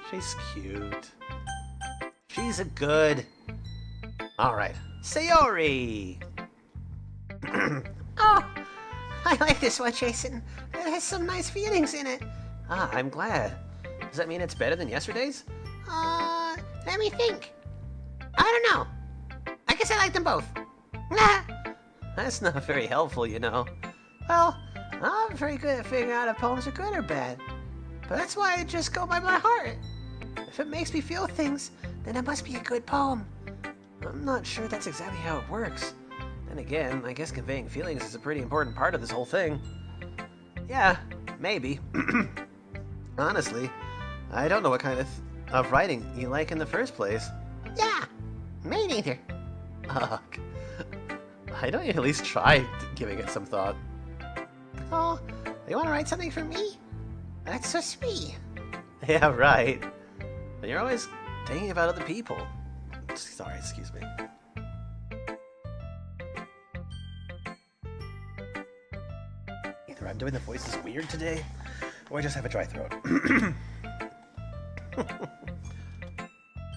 She's cute. She's a good... Alright, Sayori! Oh, I like this one, Jason. It has some nice feelings in it. Ah, I'm glad. Does that mean it's better than yesterday's? Let me think. I don't know. I guess I like them both. That's not very helpful, you know. Well, I'm not very good at figuring out if poems are good or bad. But that's why I just go by my heart. If it makes me feel things, then it must be a good poem. I'm not sure that's exactly how it works. Then again, I guess conveying feelings is a pretty important part of this whole thing. Yeah, maybe. Honestly, I don't know what kind of writing you like in the first place. Yeah, me neither. Ugh. I don't at least try giving it some thought. Oh, you want to write something for me? That's so sweet. Yeah, right. But you're always thinking about other people. Sorry, excuse me. Either I'm doing the voices weird today, or I just have a dry throat.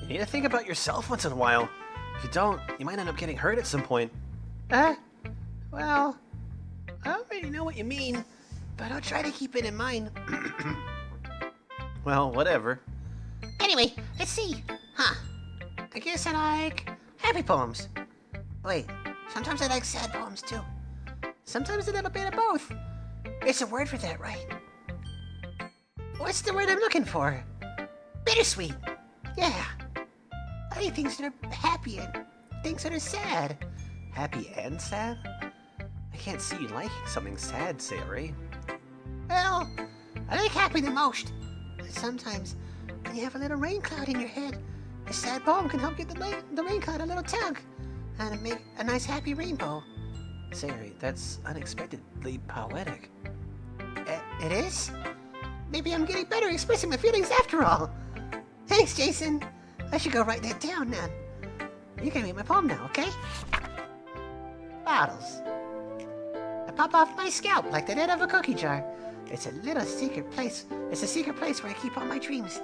You need to think about yourself once in a while. If you don't, you might end up getting hurt at some point. Well, I don't really know what you mean, but I'll try to keep it in mind. Well, whatever. Anyway, let's see. I guess I like happy poems. Wait, sometimes I like sad poems too. Sometimes a little bit of both. There's a word for that, right? What's the word I'm looking for? Bittersweet. Yeah. I like things that are happy and things that are sad. Happy and sad? I can't see you liking something sad, Sayori. Well, I like happy the most. But sometimes, when you have a little rain cloud in your head, a sad poem can help give the rain cloud a little tug, and make a nice happy rainbow. Sayori, that's unexpectedly poetic. It is? Maybe I'm getting better at expressing my feelings after all. Thanks, Jason. I should go write that down now. You can read my poem now, okay? Bottles. I pop off my scalp like the lid of a cookie jar. It's a little secret place. It's a secret place where I keep all my dreams.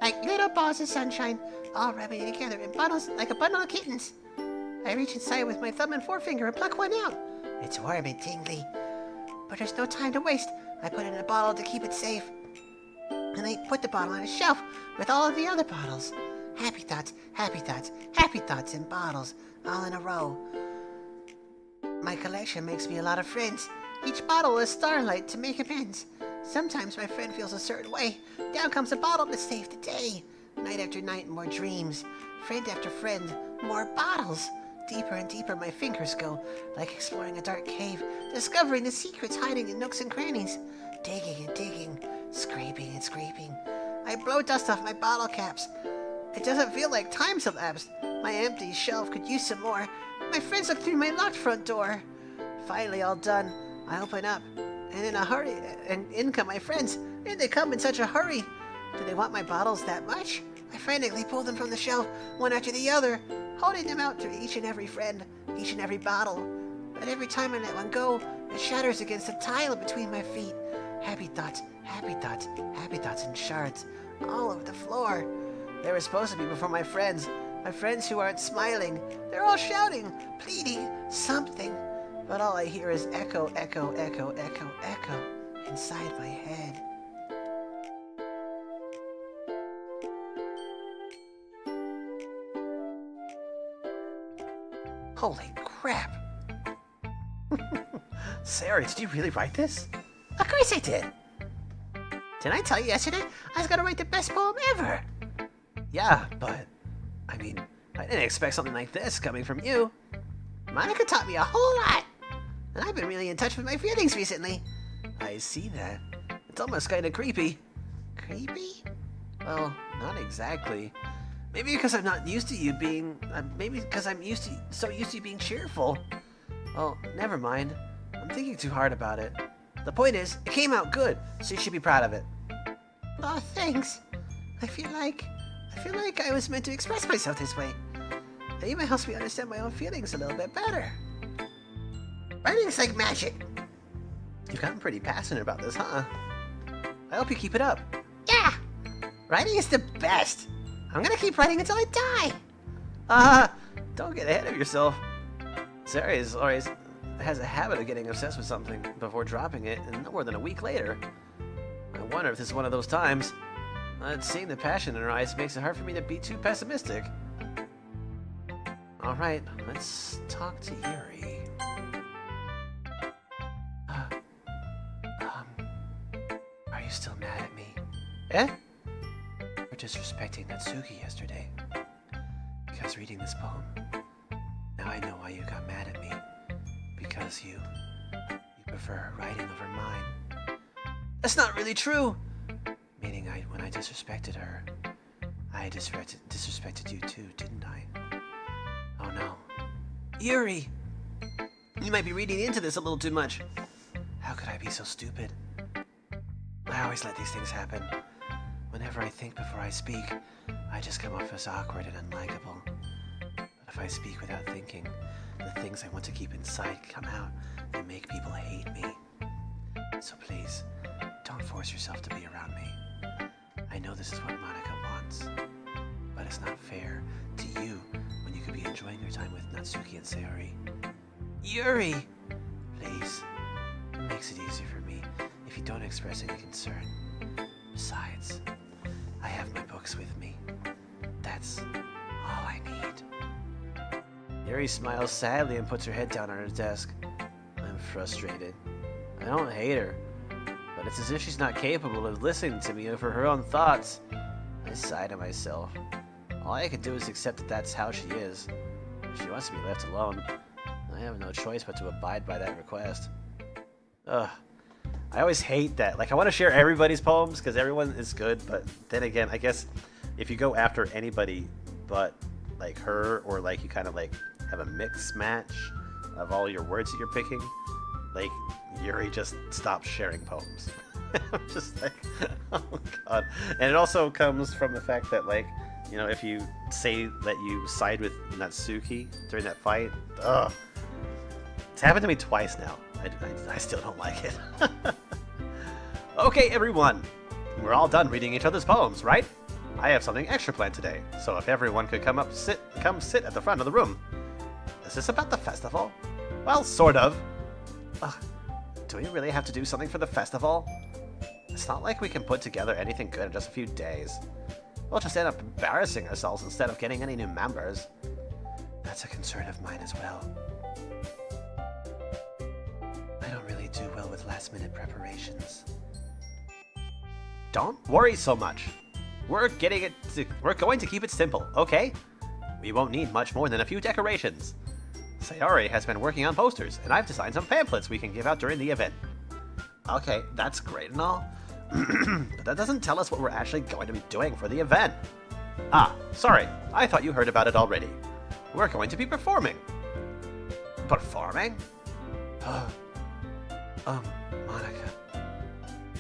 Like little balls of sunshine, all rubbing together in bundles like a bundle of kittens. I reach inside with my thumb and forefinger and pluck one out. It's warm and tingly. But there's no time to waste. I put it in a bottle to keep it safe. And I put the bottle on a shelf with all of the other bottles. Happy thoughts, happy thoughts, happy thoughts in bottles, all in a row. My collection makes me a lot of friends. Each bottle is starlight to make amends. Sometimes my friend feels a certain way. Down comes a bottle to save the day. Night after night, more dreams. Friend after friend, more bottles. Deeper and deeper my fingers go, like exploring a dark cave, discovering the secrets hiding in nooks and crannies. Digging and digging, scraping and scraping. I blow dust off my bottle caps. It doesn't feel like time's elapsed. My empty shelf could use some more. My friends look through my locked front door. Finally all done, I open up, and in a hurry, and in come my friends. And they come in such a hurry. Do they want my bottles that much? I frantically pull them from the shelf, one after the other, holding them out to each and every friend, each and every bottle. But every time I let one go, it shatters against the tile between my feet. Happy thoughts, happy thoughts, happy thoughts in shards, all over the floor. They were supposed to be before my friends who aren't smiling. They're all shouting, pleading, something. But all I hear is echo, echo, echo, echo, echo inside my head. Holy crap. Sayori, did you really write this? Of course I did. Didn't I tell you yesterday I was gonna write the best poem ever? Yeah, but, I mean, I didn't expect something like this coming from you. Monica taught me a whole lot, and I've been really in touch with my feelings recently. I see that. It's almost kind of creepy. Creepy? Well, not exactly. Maybe because I'm not used to you being... maybe because I'm so used to you being cheerful. Well, never mind. I'm thinking too hard about it. The point is, it came out good, so you should be proud of it. Oh, thanks. I feel like I was meant to express myself this way. It even helps me understand my own feelings a little bit better. Writing's like magic. You've gotten pretty passionate about this, huh? I hope you keep it up. Yeah! Writing is the best. I'm gonna keep writing until I die. Don't get ahead of yourself. Sayori always has a habit of getting obsessed with something before dropping it, and no more than a week later. I wonder if this is one of those times. Seeing the passion in her eyes makes it hard for me to be too pessimistic. Alright, let's talk to Yuri. Are you still mad at me? Eh? For disrespecting Natsuki yesterday. Because reading this poem, now I know why you got mad at me. Because you prefer her writing over mine. That's not really true! Meaning when I disrespected her, I disrespected you too, didn't I? Oh no. Yuri! You might be reading into this a little too much. How could I be so stupid? I always let these things happen. Whenever I think before I speak, I just come off as awkward and unlikable. But if I speak without thinking, the things I want to keep inside come out and make people hate me. So please, don't force yourself to be around me. I know this is what Monica wants, but it's not fair to you when you could be enjoying your time with Natsuki and Sayori. Yuri! Please, it makes it easier for me if you don't express any concern. Besides, I have my books with me. That's all I need. Yuri smiles sadly and puts her head down on her desk. I'm frustrated. I don't hate her, but it's as if she's not capable of listening to me over her own thoughts. I sigh to myself. All I can do is accept that that's how she is. If she wants to be left alone, I have no choice but to abide by that request. Ugh. I always hate that. Like, I want to share everybody's poems because everyone is good, but then again, I guess if you go after anybody but, like, her, or, like, you kind of, like, have a mix match of all your words that you're picking, like, Yuri just stops sharing poems. I'm just like, oh god. And it also comes from the fact that, like, you know, if you say that you side with Natsuki during that fight, ugh. It's happened to me twice now. I still don't like it. Okay, everyone. We're all done reading each other's poems, right? I have something extra planned today, so if everyone could come sit at the front of the room. Is this about the festival? Well, sort of. Do we really have to do something for the festival? It's not like we can put together anything good in just a few days. We'll just end up embarrassing ourselves instead of getting any new members. That's a concern of mine as well. I don't really do well with last-minute preparations. Don't worry so much. We're going to keep it simple, okay? We won't need much more than a few decorations. Sayori has been working on posters, and I've designed some pamphlets we can give out during the event. Okay, that's great and all, but that doesn't tell us what we're actually going to be doing for the event. Ah, sorry, I thought you heard about it already. We're going to be performing. Performing? Monica.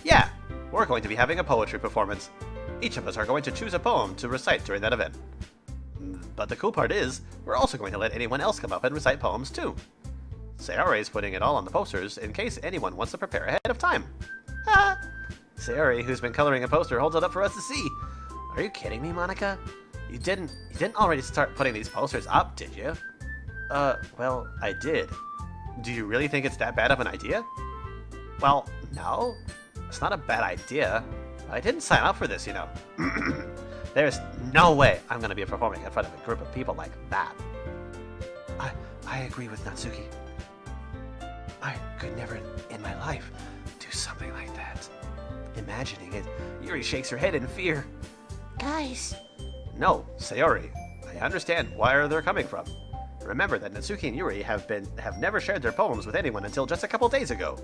Yeah, we're going to be having a poetry performance. Each of us are going to choose a poem to recite during that event. But the cool part is, we're also going to let anyone else come up and recite poems too. Sayori is putting it all on the posters in case anyone wants to prepare ahead of time. Ha! Sayori, who's been coloring a poster, holds it up for us to see. Are you kidding me, Monica? You didn't already start putting these posters up, did you? Well, I did. Do you really think it's that bad of an idea? Well, no. It's not a bad idea. I didn't sign up for this, you know. There's no way I'm going to be performing in front of a group of people like that. I agree with Natsuki. I could never in my life do something like that. Imagining it, Yuri shakes her head in fear. Guys. No, Sayori. I understand where they're coming from. Remember that Natsuki and Yuri have never shared their poems with anyone until just a couple days ago.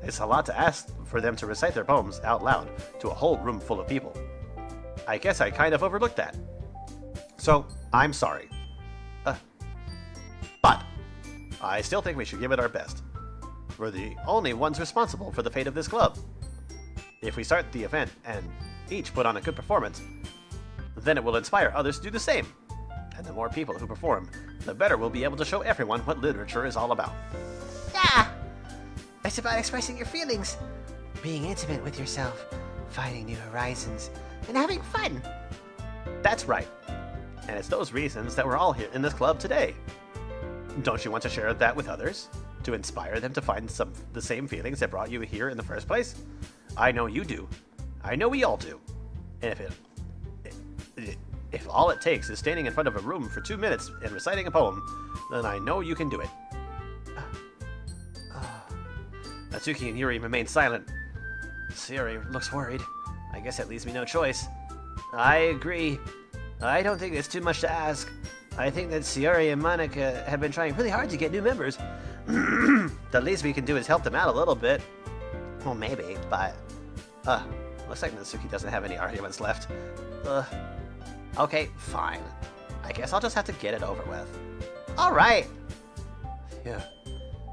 It's a lot to ask for them to recite their poems out loud to a whole room full of people. I guess I kind of overlooked that. So, I'm sorry. But I still think we should give it our best. We're the only ones responsible for the fate of this club. If we start the event and each put on a good performance, then it will inspire others to do the same. And the more people who perform, the better we'll be able to show everyone what literature is all about. Yeah! It's about expressing your feelings, being intimate with yourself, finding new horizons, and having fun. That's right. And it's those reasons that we're all here in this club today. Don't you want to share that with others? To inspire them to find the same feelings that brought you here in the first place? I know you do. I know we all do. And if all it takes is standing in front of a room for 2 minutes and reciting a poem, then I know you can do it. Natsuki and Yuri remain silent. Sayori looks worried. I guess that leaves me no choice. I agree. I don't think it's too much to ask. I think that Sayori and Monica have been trying really hard to get new members. The least we can do is help them out a little bit. Well, maybe, but... looks like Natsuki doesn't have any arguments left. Okay, fine. I guess I'll just have to get it over with. Alright! Yeah.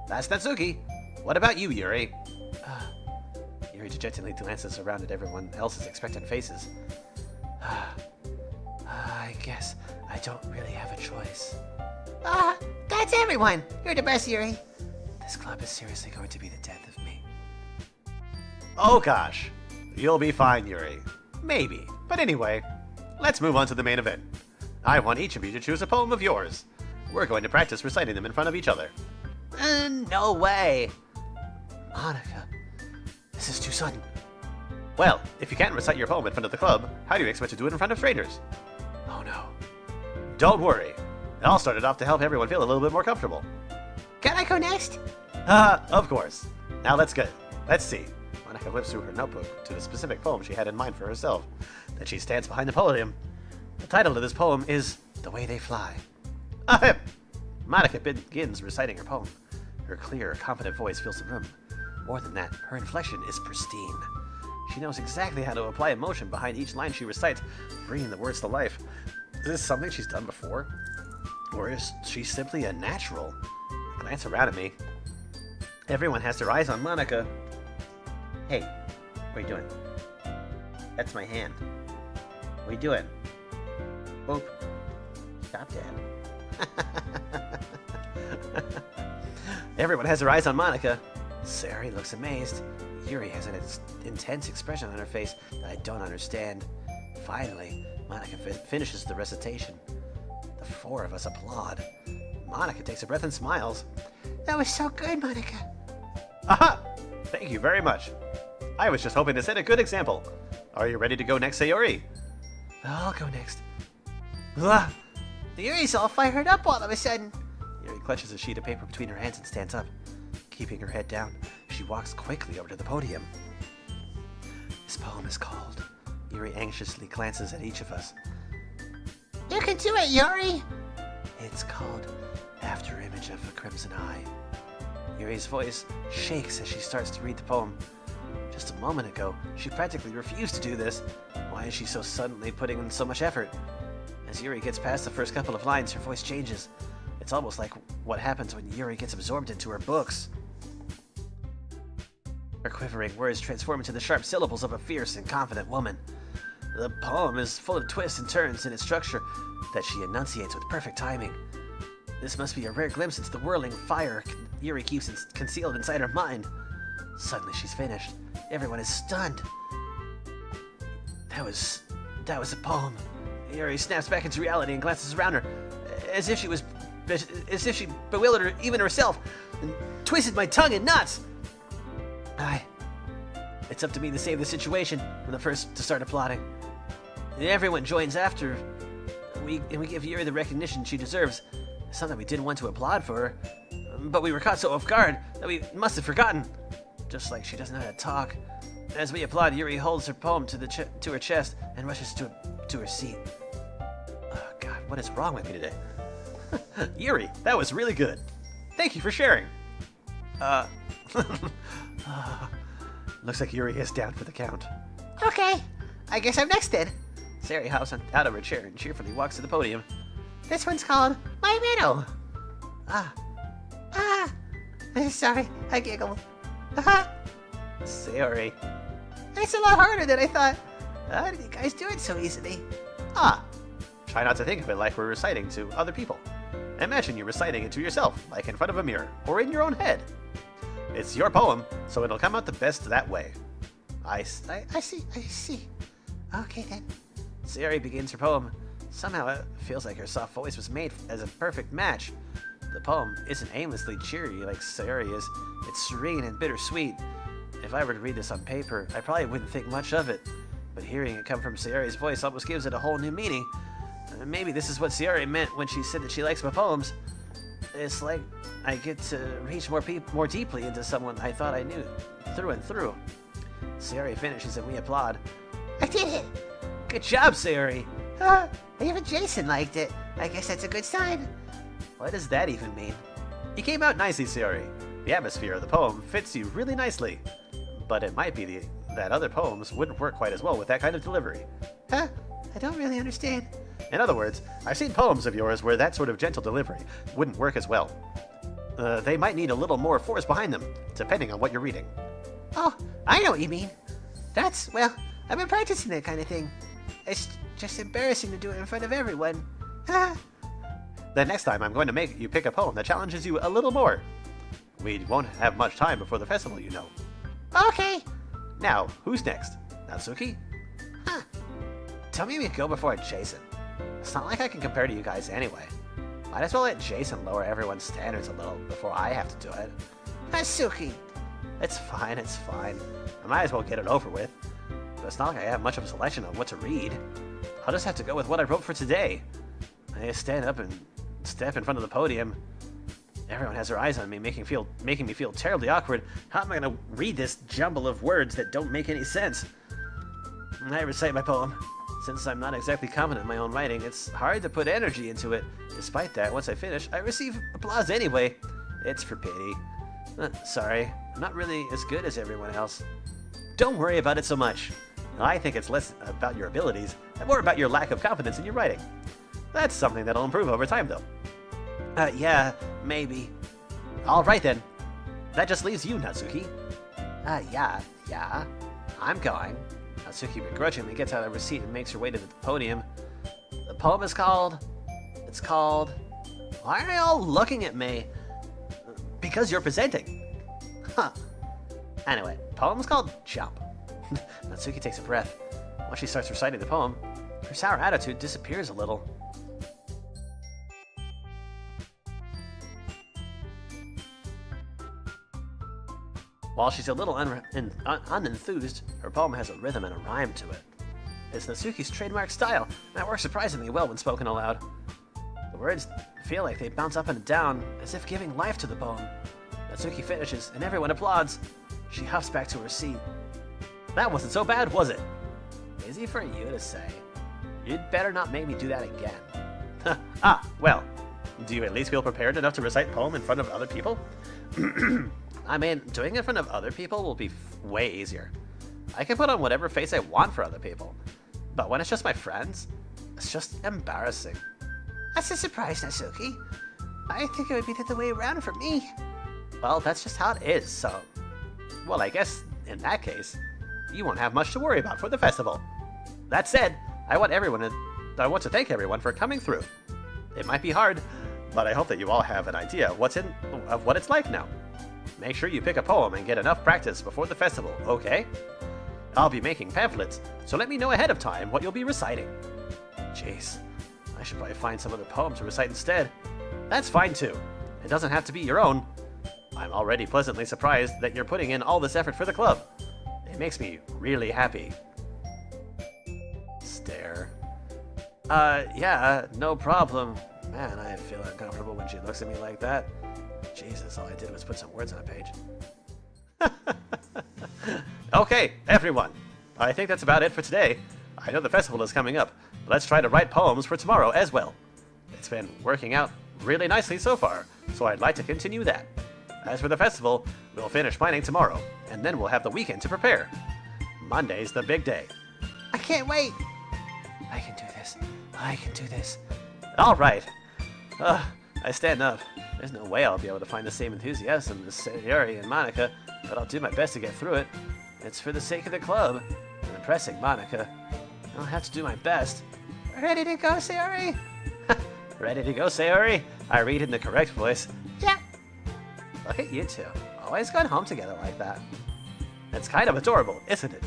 That's Natsuki. What about you, Yuri? Yuri dejectedly glances around at everyone else's expectant faces. I guess I don't really have a choice. That's everyone! You're the best, Yuri. This club is seriously going to be the death of me. Oh gosh. You'll be fine, Yuri. Maybe. But anyway, let's move on to the main event. I want each of you to choose a poem of yours. We're going to practice reciting them in front of each other. No way! Monica, this is too sudden. Well, if you can't recite your poem in front of the club, how do you expect to do it in front of strangers? Oh no. Don't worry. I'll start it off to help everyone feel a little bit more comfortable. Can I go next? Of course. Now let's see. Monica whips through her notebook to the specific poem she had in mind for herself. Then she stands behind the podium. The title of this poem is The Way They Fly. Ahem! Monica begins reciting her poem. Her clear, confident voice fills the room. More than that, her inflection is pristine. She knows exactly how to apply emotion behind each line she recites, bringing the words to life. Is this something she's done before? Or is she simply a natural? I glance around at me. Everyone has their eyes on Monica. Hey, what are you doing? That's my hand. What are you doing? Boop. Stop that. Everyone has their eyes on Monica. Sayori looks amazed. Yuri has an intense expression on her face that I don't understand. Finally, Monica finishes the recitation. The four of us applaud. Monica takes a breath and smiles. That was so good, Monica. Aha! Thank you very much. I was just hoping to set a good example. Are you ready to go next, Sayori? I'll go next. Ugh. Yuri's all fired up all of a sudden. Yuri clutches a sheet of paper between her hands and stands up. Keeping her head down, she walks quickly over to the podium. This poem is called... Yuri anxiously glances at each of us. You can do it, Yuri! It's called After Image of a Crimson Eye. Yuri's voice shakes as she starts to read the poem. Just a moment ago, she practically refused to do this. Why is she so suddenly putting in so much effort? As Yuri gets past the first couple of lines, her voice changes. It's almost like what happens when Yuri gets absorbed into her books. Her quivering words transform into the sharp syllables of a fierce and confident woman. The poem is full of twists and turns in its structure that she enunciates with perfect timing. This must be a rare glimpse into the whirling fire Yuri keeps concealed inside her mind. Suddenly she's finished. Everyone is stunned. That was a poem. Yuri snaps back into reality and glances around her, as if she bewildered her, even herself, and twisted my tongue in knots. It's up to me to save the situation. I'm the first to start applauding. And everyone joins after. We give Yuri the recognition she deserves. It's not that we didn't want to applaud for her, but we were caught so off guard that we must have forgotten. Just like she doesn't know how to talk. As we applaud, Yuri holds her poem to her chest and rushes to her seat. Oh God, what is wrong with me today? Yuri, that was really good. Thank you for sharing. Looks like Yuri is down for the count. Okay, I guess I'm next then. Sayori hops out of her chair and cheerfully walks to the podium. This one's called My Middle. Sorry, I giggled. Sayori. It's a lot harder than I thought. How did you guys do it so easily? Try not to think of it like we're reciting to other people. Imagine you're reciting it to yourself, like in front of a mirror, or in your own head. It's your poem, so it'll come out the best that way. I see. Okay then. Sayori begins her poem. Somehow it feels like her soft voice was made as a perfect match. The poem isn't aimlessly cheery like Sayori is. It's serene and bittersweet. If I were to read this on paper, I probably wouldn't think much of it. But hearing it come from Sayori's voice almost gives it a whole new meaning. Maybe this is what Sayori meant when she said that she likes my poems. It's like I get to reach more deeply into someone I thought I knew, through and through. Sayori finishes and we applaud. I did it! Good job, Sayori! Even Jason liked it. I guess that's a good sign. What does that even mean? You came out nicely, Sayori. The atmosphere of the poem fits you really nicely. But it might be that other poems wouldn't work quite as well with that kind of delivery. I don't really understand. In other words, I've seen poems of yours where that sort of gentle delivery wouldn't work as well. They might need a little more force behind them, depending on what you're reading. Oh, I know what you mean. Well, I've been practicing that kind of thing. It's just embarrassing to do it in front of everyone. Then next time I'm going to make you pick a poem that challenges you a little more. We won't have much time before the festival, you know. Okay. Now, who's next? Natsuki? Tell me we go before Jason. It's not like I can compare to you guys anyway. Might as well let Jason lower everyone's standards a little before I have to do it. Natsuki. It's fine. I might as well get it over with. But it's not like I have much of a selection on what to read. I'll just have to go with what I wrote for today. I stand up and step in front of the podium. Everyone has their eyes on me, making me feel terribly awkward. How am I going to read this jumble of words that don't make any sense? I recite my poem. Since I'm not exactly confident in my own writing, it's hard to put energy into it. Despite that, once I finish, I receive applause anyway. It's for pity. Sorry, I'm not really as good as everyone else. Don't worry about it so much. I think it's less about your abilities and more about your lack of confidence in your writing. That's something that'll improve over time, though. Yeah, maybe. All right, then. That just leaves you, Natsuki. Yeah. I'm going. Natsuki begrudgingly gets out of her seat and makes her way to the podium. The poem is called... Why are you all looking at me? Because you're presenting. Anyway, poem's called Jump. Natsuki takes a breath. Once she starts reciting the poem, her sour attitude disappears a little. While she's a little unenthused, her poem has a rhythm and a rhyme to it. It's Natsuki's trademark style, and it works surprisingly well when spoken aloud. The words feel like they bounce up and down, as if giving life to the poem. Natsuki finishes, and everyone applauds. She huffs back to her seat. That wasn't so bad, was it? Easy for you to say. You'd better not make me do that again. Well, do you at least feel prepared enough to recite the poem in front of other people? I mean, doing it in front of other people will be way easier. I can put on whatever face I want for other people. But when it's just my friends, it's just embarrassing. That's a surprise, Natsuki. I think it would be the other way around for me. Well, that's just how it is, so... Well, I guess, in that case, you won't have much to worry about for the festival. That said, I want to thank everyone for coming through. It might be hard, but I hope that you all have an idea of what it's like now. Make sure you pick a poem and get enough practice before the festival, okay? I'll be making pamphlets, so let me know ahead of time what you'll be reciting. Jeez, I should probably find some other poem to recite instead. That's fine too. It doesn't have to be your own. I'm already pleasantly surprised that you're putting in all this effort for the club. It makes me really happy. Stare. Yeah, no problem. Man, I feel uncomfortable when she looks at me like that. Jesus, all I did was put some words on a page. Okay, everyone. I think that's about it for today. I know the festival is coming up. Let's try to write poems for tomorrow as well. It's been working out really nicely so far, so I'd like to continue that. As for the festival, we'll finish planning tomorrow, and then we'll have the weekend to prepare. Monday's the big day. I can't wait. I can do this. I can do this. All right. I stand up. There's no way I'll be able to find the same enthusiasm as Sayori and Monica, but I'll do my best to get through it. It's for the sake of the club. I'm impressing Monica. I'll have to do my best. Ready to go, Sayori? Ready to go, Sayori? I read in the correct voice. Yeah. Look at you two. Always gone home together like that. It's kind of adorable, isn't it?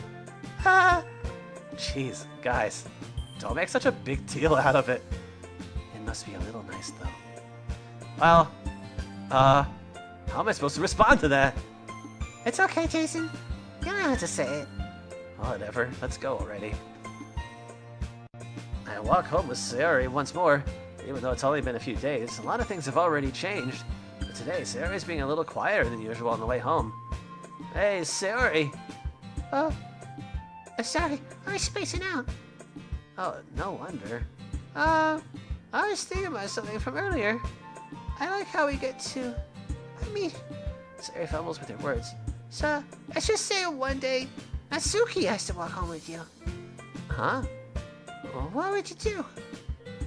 Jeez, guys. Don't make such a big deal out of it. It must be a little nice, though. Well, how am I supposed to respond to that? It's okay, Jason. You don't have to say it. Whatever, let's go already. I walk home with Sayori once more. Even though it's only been a few days, a lot of things have already changed. But today, Sayori's being a little quieter than usual on the way home. Hey, Sayori! Oh, sorry. I was spacing out. Oh, no wonder. I was thinking about something from earlier. I like how we get to... Sayori fumbles with her words. So, let's just say one day, Natsuki has to walk home with you. Huh? Well, what would you do?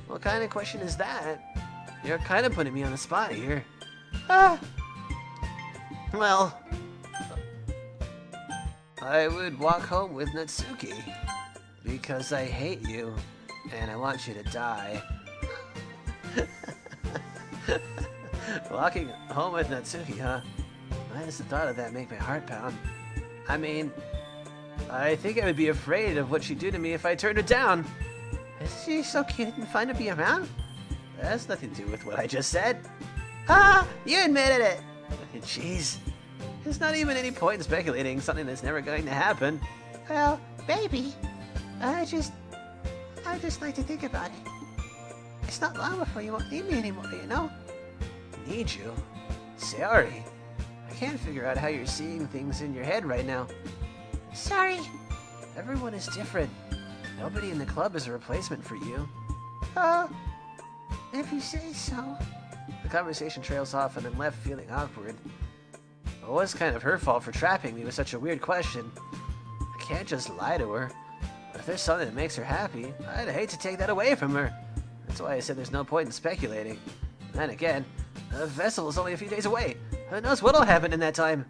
What kind of question is that? You're kind of putting me on the spot here. Well, I would walk home with Natsuki because I hate you and I want you to die. Walking home with Natsuki, huh? Why does the thought of that make my heart pound? I mean, I think I would be afraid of what she'd do to me if I turned her down. Is she so cute and fun to be around? That has nothing to do with what I just said. You admitted it. Jeez. There's not even any point in speculating something that's never going to happen. Well, baby, I just like to think about it. It's not long before you won't need me anymore, you know? Need you? Sayori, I can't figure out how you're seeing things in your head right now. Sorry. Everyone is different. Nobody in the club is a replacement for you. If you say so. The conversation trails off and I'm left feeling awkward. It was kind of her fault for trapping me with such a weird question. I can't just lie to her. But if there's something that makes her happy, I'd hate to take that away from her. That's why I said there's no point in speculating. Then again, the festival is only a few days away. Who knows what'll happen in that time?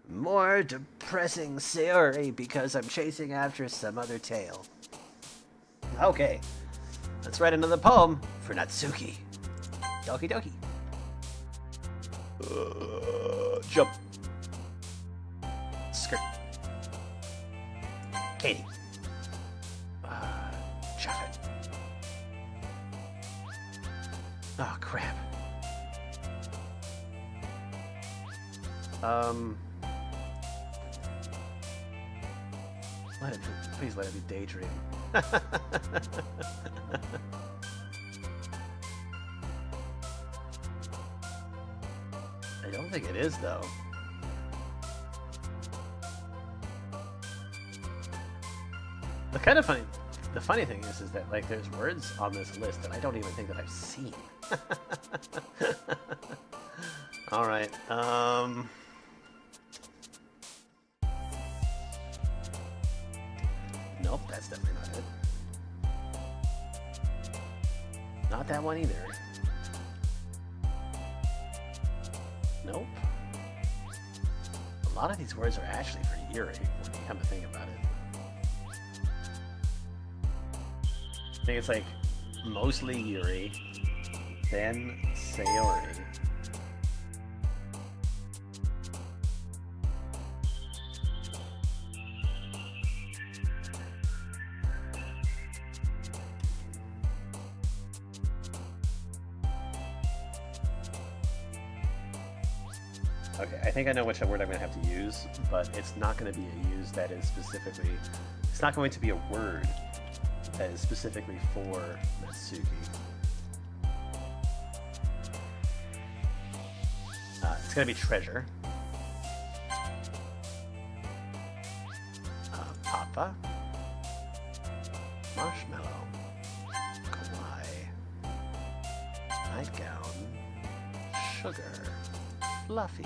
More depressing Sayori because I'm chasing after some other tale. Okay, let's write another poem for Natsuki. Doki Doki. Jump. Skirt. Katie. Chocolate. Oh, crap. Please let it be daydream. I don't think it is, though. The funny thing is that like there's words on this list that I don't even think that I've seen. All right. Nope, that's definitely not it. Not that one either. Nope. A lot of these words are actually for Yuri, when you come to think about it. I think it's like mostly Yuri, then Sayori. Okay, I think I know which word I'm going to have to use, but it's not going to be a use that is specifically... It's not going to be a word that is specifically for Natsuki. It's going to be treasure. Papa. Marshmallow. Kawaii. nightgown. Sugar. Fluffy.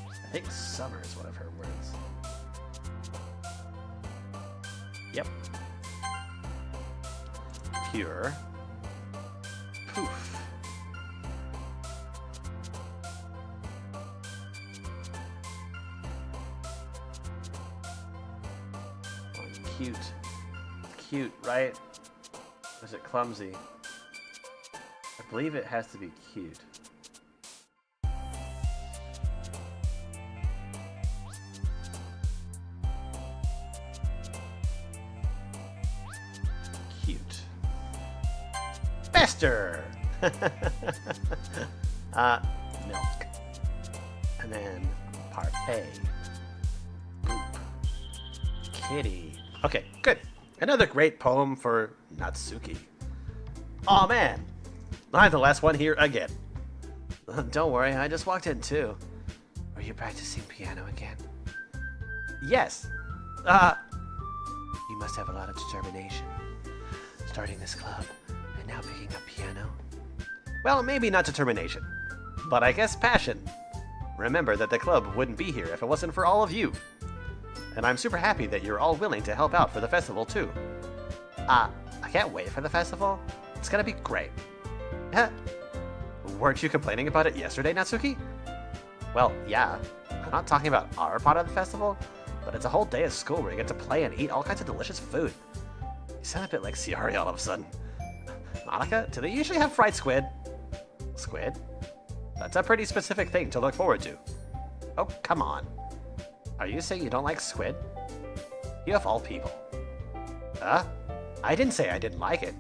I think summer is one of her words. Yep. Pure. Poof. Cute. Cute, right? Or is it clumsy? I believe it has to be cute. Cute. Bester! Milk. And then parfait. Boop. Kitty. Okay, good. Another great poem for Natsuki. Aw, man. I'm the last one here again. Don't worry, I just walked in too. Were you practicing piano again? Yes. You must have a lot of determination. Starting this club and now picking up piano. Well, maybe not determination, but I guess passion. Remember that the club wouldn't be here if it wasn't for all of you. And I'm super happy that you're all willing to help out for the festival, too. I can't wait for the festival. It's gonna be great. Weren't you complaining about it yesterday, Natsuki? Well, yeah. I'm not talking about our part of the festival, but it's a whole day of school where you get to play and eat all kinds of delicious food. You sound a bit like Sayori all of a sudden. Monica, do they usually have fried squid? Squid? That's a pretty specific thing to look forward to. Oh, come on. Are you saying you don't like squid? You of all people. I didn't say I didn't like it.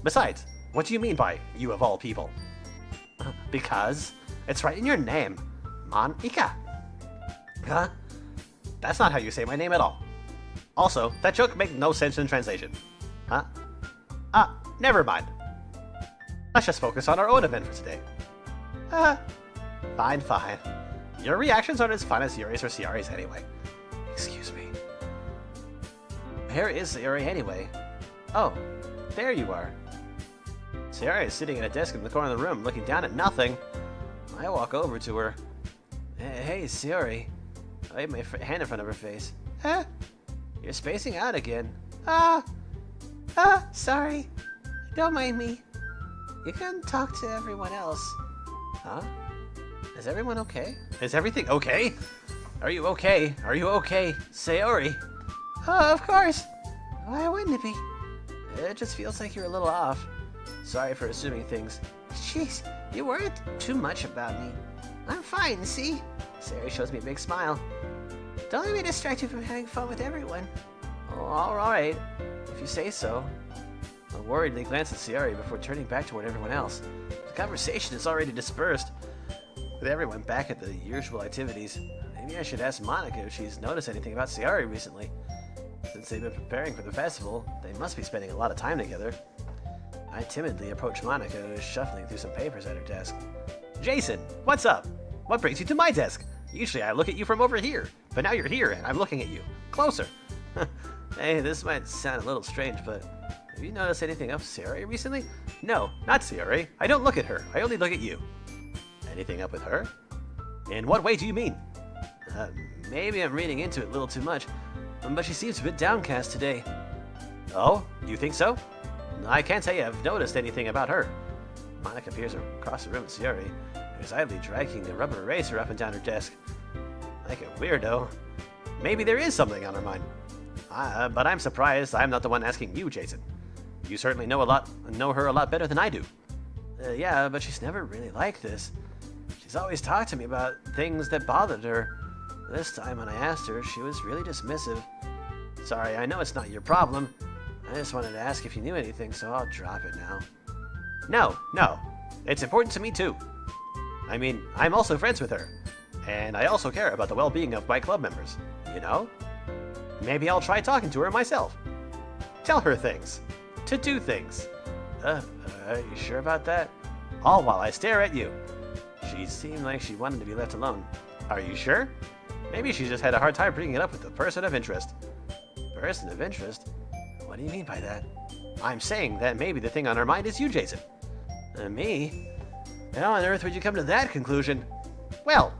Besides, what do you mean by you of all people? Because it's right in your name. Monica. Huh? That's not how you say my name at all. Also, that joke makes no sense in translation. Huh? Never mind. Let's just focus on our own event for today. Fine, fine. Your reactions aren't as fun as Yuri's or Sayori's anyway. Excuse me. Where is Sayori anyway? Oh, there you are. Sayori is sitting at a desk in the corner of the room, looking down at nothing. I walk over to her. Hey, Sayori. I wave my hand in front of her face. You're spacing out again. Sorry. Don't mind me. You can talk to everyone else. Huh? Is everyone okay? Is everything okay? Are you okay? Are you okay, Sayori? Oh, of course. Why wouldn't it be? It just feels like you're a little off. Sorry for assuming things. Jeez, you worried too much about me. I'm fine, see? Sayori shows me a big smile. Don't let me distract you from having fun with everyone. Oh, alright, if you say so. I worriedly glance at Sayori before turning back toward everyone else. The conversation is already dispersed, with everyone back at the usual activities. Maybe I should ask Monica if she's noticed anything about Sayori recently. Since they've been preparing for the festival, they must be spending a lot of time together. I timidly approach Monica, who is shuffling through some papers at her desk. Jason, what's up? What brings you to my desk? Usually I look at you from over here, but now you're here and I'm looking at you. Closer. Hey, this might sound a little strange, but have you noticed anything of Sayori recently? No, not Sayori. I don't look at her. I only look at you. Anything up with her? In what way do you mean? Maybe I'm reading into it a little too much, but she seems a bit downcast today. Oh, you think so? I can't say I've noticed anything about her. Monica peers across the room at Sayori, who's idly dragging a rubber eraser up and down her desk. Like a weirdo. Maybe there is something on her mind. But I'm surprised I'm not the one asking you, Jason. You certainly know her a lot better than I do. Yeah, but she's never really like this. She's always talked to me about things that bothered her. This time when I asked her, she was really dismissive. Sorry, I know it's not your problem. I just wanted to ask if you knew anything, so I'll drop it now. No. It's important to me too. I mean, I'm also friends with her. And I also care about the well-being of my club members, you know? Maybe I'll try talking to her myself. Tell her things. To do things. Are you sure about that? All while I stare at you. She seemed like she wanted to be left alone. Are you sure? Maybe she just had a hard time bringing it up with the person of interest. Person of interest? What do you mean by that? I'm saying that maybe the thing on her mind is you, Jason. Me? How on earth would you come to that conclusion? Well,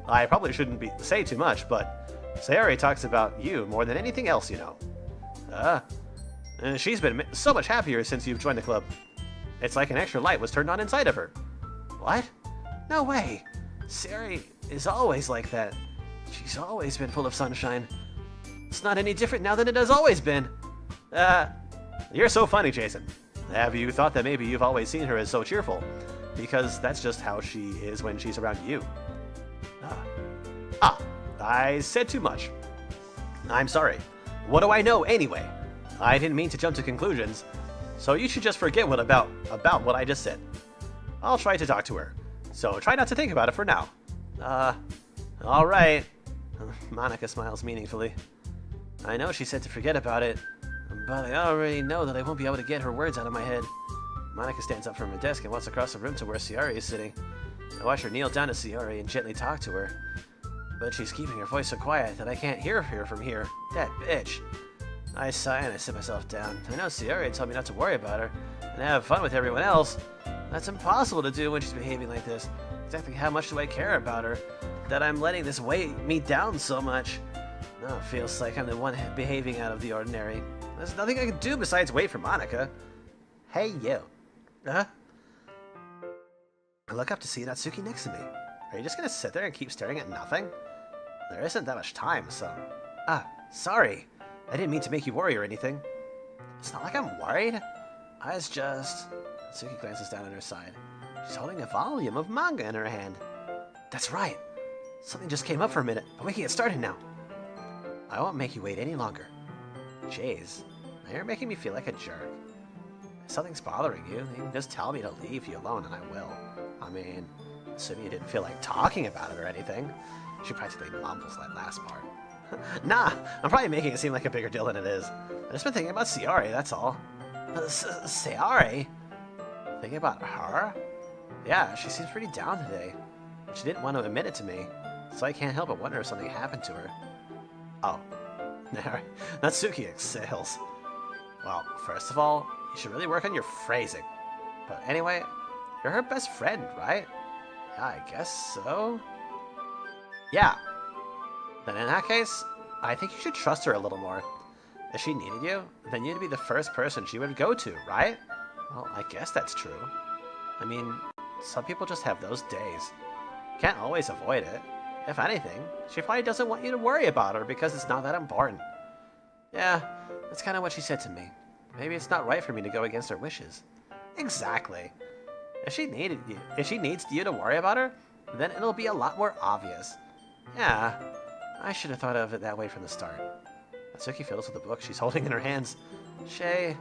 I probably shouldn't say too much, but Sayori talks about you more than anything else, you know. She's been so much happier since you've joined the club. It's like an extra light was turned on inside of her. What? No way. Sayori is always like that. She's always been full of sunshine. It's not any different now than it has always been. You're so funny, Jason. Have you thought that maybe you've always seen her as so cheerful? Because that's just how she is when she's around you. I said too much. I'm sorry. What do I know anyway? I didn't mean to jump to conclusions, so you should just forget about what I just said. I'll try to talk to her, so try not to think about it for now. Alright. Monika smiles meaningfully. I know she said to forget about it, but I already know that I won't be able to get her words out of my head. Monika stands up from her desk and walks across the room to where Sayori is sitting. I watch her kneel down to Sayori and gently talk to her, but she's keeping her voice so quiet that I can't hear her from here. That bitch. I sigh and I sit myself down. I know Sayori told me not to worry about her and have fun with everyone else. That's impossible to do when she's behaving like this. Exactly how much do I care about her that I'm letting this weigh me down so much? No, it feels like I'm the one behaving out of the ordinary. There's nothing I can do besides wait for Monika. Hey, you. I look up to see Natsuki next to me. Are you just gonna sit there and keep staring at nothing? There isn't that much time, so... sorry. I didn't mean to make you worry or anything. It's not like I'm worried. I was just... Natsuki glances down at her side. She's holding a volume of manga in her hand. That's right. Something just came up for a minute, but we can get started now. I won't make you wait any longer. Jeez, now you're making me feel like a jerk. If something's bothering you, you can just tell me to leave you alone and I will. I mean, assuming you didn't feel like talking about it or anything. She practically mumbles that last part. Nah, I'm probably making it seem like a bigger deal than it is. I've just been thinking about Sayori, that's all. Sayori? Thinking about her? Yeah, she seems pretty down today. She didn't want to admit it to me, so I can't help but wonder if something happened to her. Oh, Natsuki exhales. Well, first of all, you should really work on your phrasing. But anyway, you're her best friend, right? Yeah, I guess so. Yeah. Then in that case, I think you should trust her a little more. If she needed you, then you'd be the first person she would go to, right? Well, I guess that's true. I mean, some people just have those days. Can't always avoid it. If anything, she probably doesn't want you to worry about her because it's not that important. Yeah, that's kind of what she said to me. Maybe it's not right for me to go against her wishes. Exactly. If she needs you to worry about her, then it'll be a lot more obvious. Yeah, I should have thought of it that way from the start. Natsuki fiddles with the book she's holding in her hands. Shay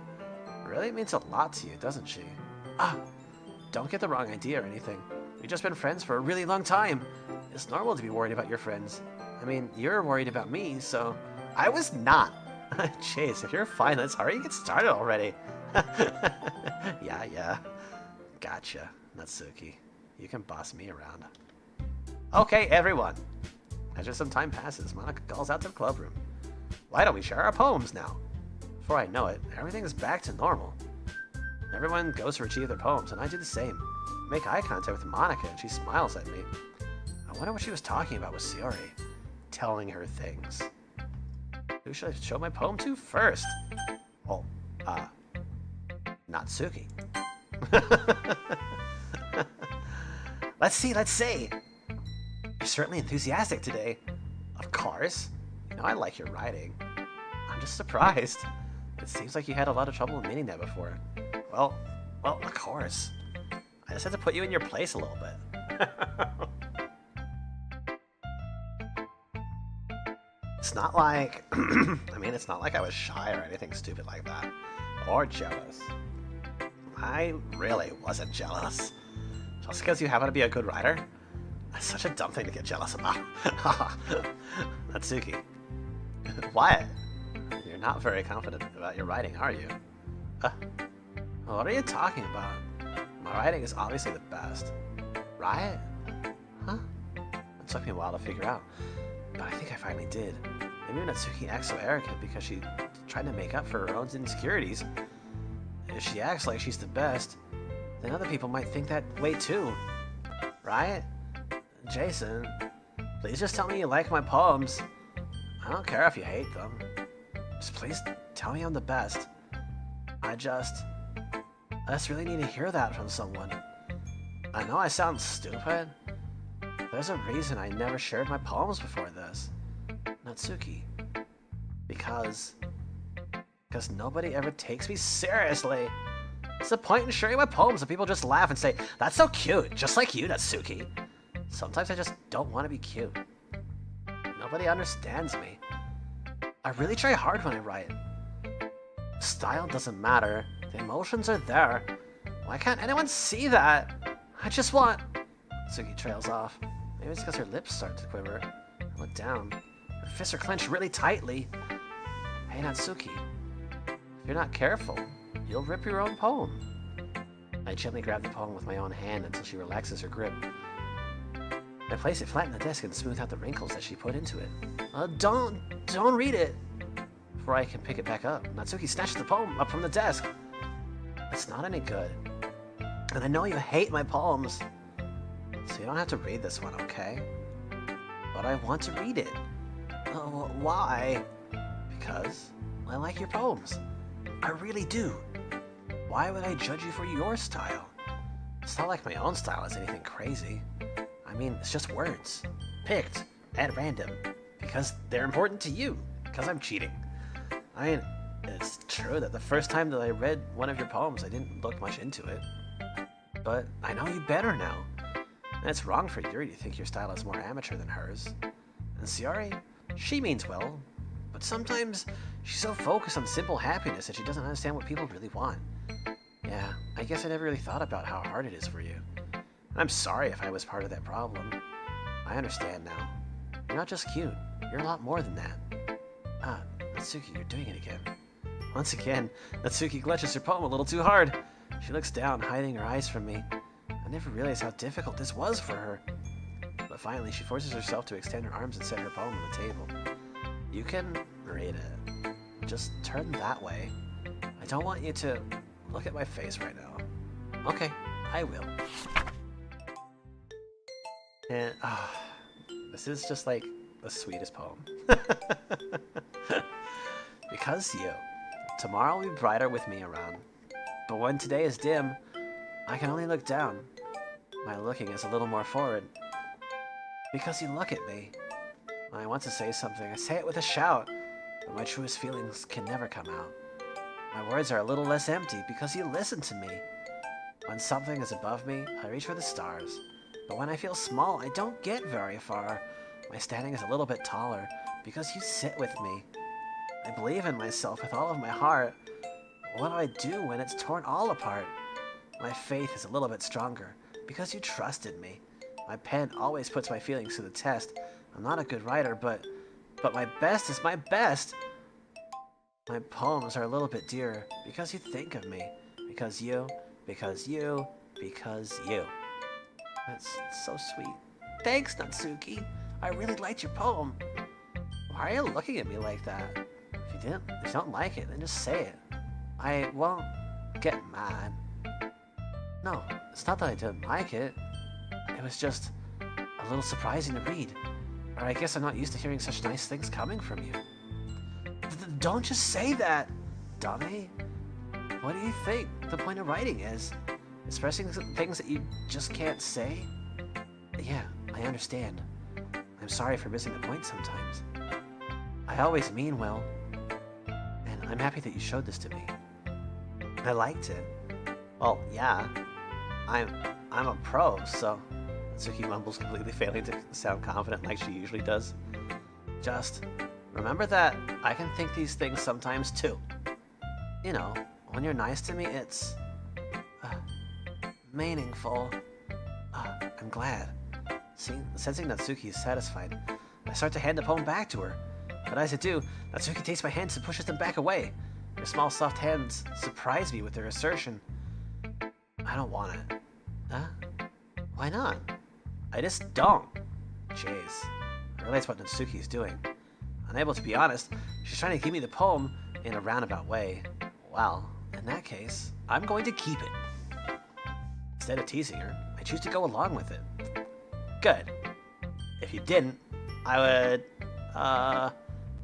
really means a lot to you, doesn't she? Don't get the wrong idea or anything. We've just been friends for a really long time. It's normal to be worried about your friends. I mean, you're worried about me, so... I was not. Chase, if you're fine, let's hurry and get started already. Yeah. Gotcha, Natsuki. You can boss me around. Okay, everyone. After some time passes, Monika calls out to the club room. Why don't we share our poems now? Before I know it, everything is back to normal. Everyone goes to retrieve their poems, and I do the same. I make eye contact with Monika, and she smiles at me. I wonder what she was talking about with Sayori. Telling her things. Who should I show my poem to first? Oh, Natsuki. Let's see. You're certainly enthusiastic today. Of course. You know I like your writing. I'm just surprised. It seems like you had a lot of trouble admitting that before. Well, of course. I just had to put you in your place a little bit. It's not like... it's not like I was shy or anything stupid like that. Or jealous. I really wasn't jealous. Just because you happen to be a good writer? That's such a dumb thing to get jealous about. Natsuki. What? You're not very confident about your writing, are you? What are you talking about? My writing is obviously the best. Right? Huh? It took me a while to figure out, but I think I finally did. Maybe Natsuki acts so arrogant because she tried to make up for her own insecurities. if she acts like she's the best, then other people might think that way too. Right? Jason, please just tell me you like my poems. I don't care if you hate them. Just please tell me I'm the best. I just really need to hear that from someone. I know I sound stupid. There's a reason I never shared my poems before this. Natsuki. Because nobody ever takes me seriously. What's the point in sharing my poems if people just laugh and say, "That's so cute, just like you, Natsuki"? Sometimes I just don't want to be cute. Nobody understands me. I really try hard when I write. Style doesn't matter. The emotions are there. Why can't anyone see that? I just want... Natsuki trails off. Maybe it's because her lips start to quiver. I look down. Her fists are clenched really tightly. Hey, Natsuki. If you're not careful, you'll rip your own poem. I gently grab the poem with my own hand until she relaxes her grip. I place it flat in the desk and smooth out the wrinkles that she put into it. Don't read it! Before I can pick it back up, Natsuki snatches the poem up from the desk. It's not any good. And I know you hate my poems. So you don't have to read this one, okay? But I want to read it. Why? Because I like your poems. I really do. Why would I judge you for your style? It's not like my own style is anything crazy. I mean, it's just words. Picked at random. Because they're important to you. Because I'm cheating. I mean, it's true that the first time that I read one of your poems, I didn't look much into it. But I know you better now. And it's wrong for Yuri to think your style is more amateur than hers. And Sayori, she means well. But sometimes she's so focused on simple happiness that she doesn't understand what people really want. Yeah, I guess I never really thought about how hard it is for you. I'm sorry if I was part of that problem. I understand now. You're not just cute. You're a lot more than that. Natsuki, you're doing it again. Once again, Natsuki clutches her poem a little too hard. She looks down, hiding her eyes from me. I never realized how difficult this was for her. But finally, she forces herself to extend her arms and set her poem on the table. You can read it. Just turn that way. I don't want you to look at my face right now. Okay, I will. And, this is just like the sweetest poem. Because you. Tomorrow will be brighter with me around. But when today is dim, I can only look down. My looking is a little more forward. Because you look at me. When I want to say something, I say it with a shout. But my truest feelings can never come out. My words are a little less empty because you listen to me. When something is above me, I reach for the stars. But when I feel small, I don't get very far. My standing is a little bit taller because you sit with me. I believe in myself with all of my heart. What do I do when it's torn all apart? My faith is a little bit stronger because you trusted me. My pen always puts my feelings to the test. I'm not a good writer, but my best is my best. My poems are a little bit dearer because you think of me. Because you. That's so sweet. Thanks, Natsuki. I really liked your poem. Why are you looking at me like that? If you don't like it, then just say it. I won't get mad. No, it's not that I didn't like it. It was just a little surprising to read. Or I guess I'm not used to hearing such nice things coming from you. Don't just say that, dummy. What do you think the point of writing is? Expressing things that you just can't say? Yeah, I understand. I'm sorry for missing the point sometimes. I always mean well. And I'm happy that you showed this to me. I liked it. Well, yeah. I'm a pro, so... Natsuki mumbles, completely failing to sound confident like she usually does. Just remember that I can think these things sometimes too. You know, when you're nice to me, it's... meaningful. I'm glad. Sensing Natsuki is satisfied, I start to hand the poem back to her. But as I do, Natsuki takes my hands and pushes them back away. Her small, soft hands surprise me with their assertion. I don't want it. Why not? I just don't. Jeez. I realize what Natsuki is doing. Unable to be honest, she's trying to give me the poem in a roundabout way. Well, in In that case, I'm going to keep it. Instead of teasing her, I choose to go along with it. Good. If you didn't, I would,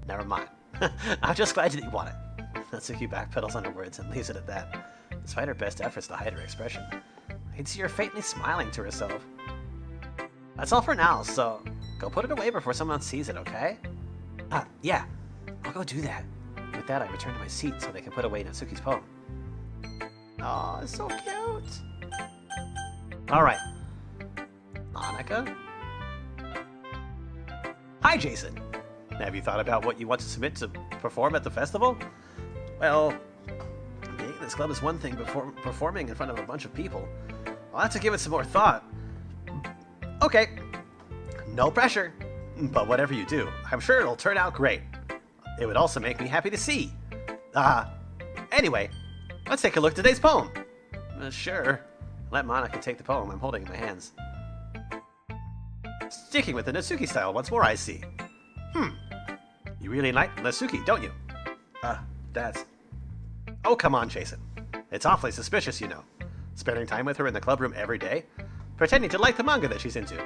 never mind. I'm just glad that you want it. Natsuki backpedals on her words and leaves it at that. Despite her best efforts to hide her expression, I can see her faintly smiling to herself. That's all for now, so go put it away before someone sees it, okay? Yeah, I'll go do that. With that, I return to my seat so they can put away Natsuki's poem. Aw, so cute. Alright. Monika? Hi, Jason. Have you thought about what you want to submit to perform at the festival? Well, being in this club is one thing, but performing in front of a bunch of people, I'll have to give it some more thought. Okay. No pressure. But whatever you do, I'm sure it'll turn out great. It would also make me happy to see. Anyway, let's take a look at today's poem. Sure. Let Monika take the poem I'm holding in my hands. Sticking with the Natsuki style once more, I see. You really like Natsuki, don't you? That's... Oh, come on, Jason. It's awfully suspicious, you know. Spending time with her in the clubroom every day, pretending to like the manga that she's into.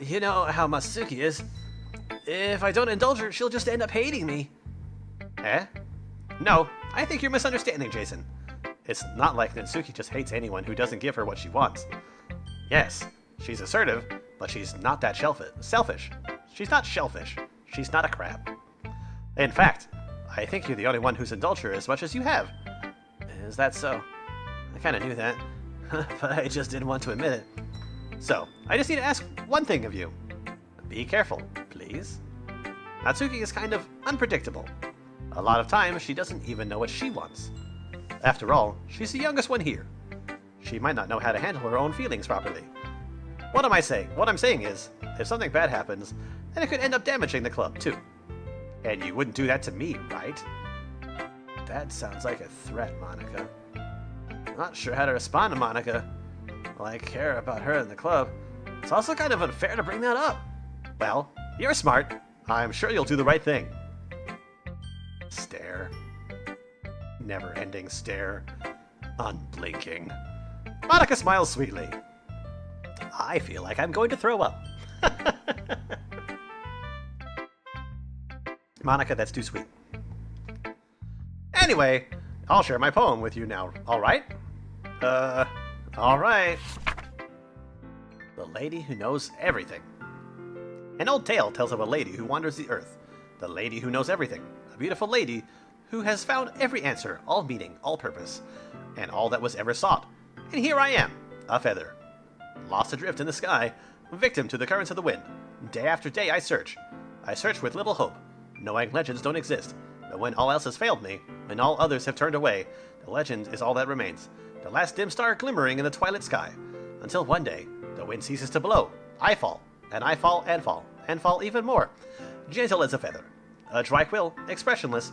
You know how Natsuki is. If I don't indulge her, she'll just end up hating me. Eh? No, I think you're misunderstanding, Jason. It's not like Natsuki just hates anyone who doesn't give her what she wants. Yes, she's assertive, but she's not that selfish. She's not shellfish. She's not a crab. In fact, I think you're the only one who's indulged her as much as you have. Is that so? I kinda knew that, but I just didn't want to admit it. So, I just need to ask one thing of you. Be careful, please. Natsuki is kind of unpredictable. A lot of times, she doesn't even know what she wants. After all, she's the youngest one here. She might not know how to handle her own feelings properly. What am I saying? What I'm saying is, if something bad happens, then it could end up damaging the club, too. And you wouldn't do that to me, right? That sounds like a threat, Monika. I'm not sure how to respond to Monika. Well, I care about her in the club. It's also kind of unfair to bring that up. Well, you're smart. I'm sure you'll do the right thing. Stare. Never-ending stare. Unblinking. Monika smiles sweetly. I feel like I'm going to throw up. Monika, that's too sweet. Anyway, I'll share my poem with you now, alright? Alright. The Lady Who Knows Everything. An old tale tells of a lady who wanders the earth. The lady who knows everything. A beautiful lady who has found every answer, all meaning, all purpose, and all that was ever sought. And here I am, a feather. Lost adrift in the sky, victim to the currents of the wind. Day after day I search. I search with little hope, knowing legends don't exist. But when all else has failed me, when all others have turned away, the legend is all that remains. The last dim star glimmering in the twilight sky. Until one day, the wind ceases to blow. I fall, and I fall, and fall, and fall even more. Gentle as a feather. A dry quill, expressionless.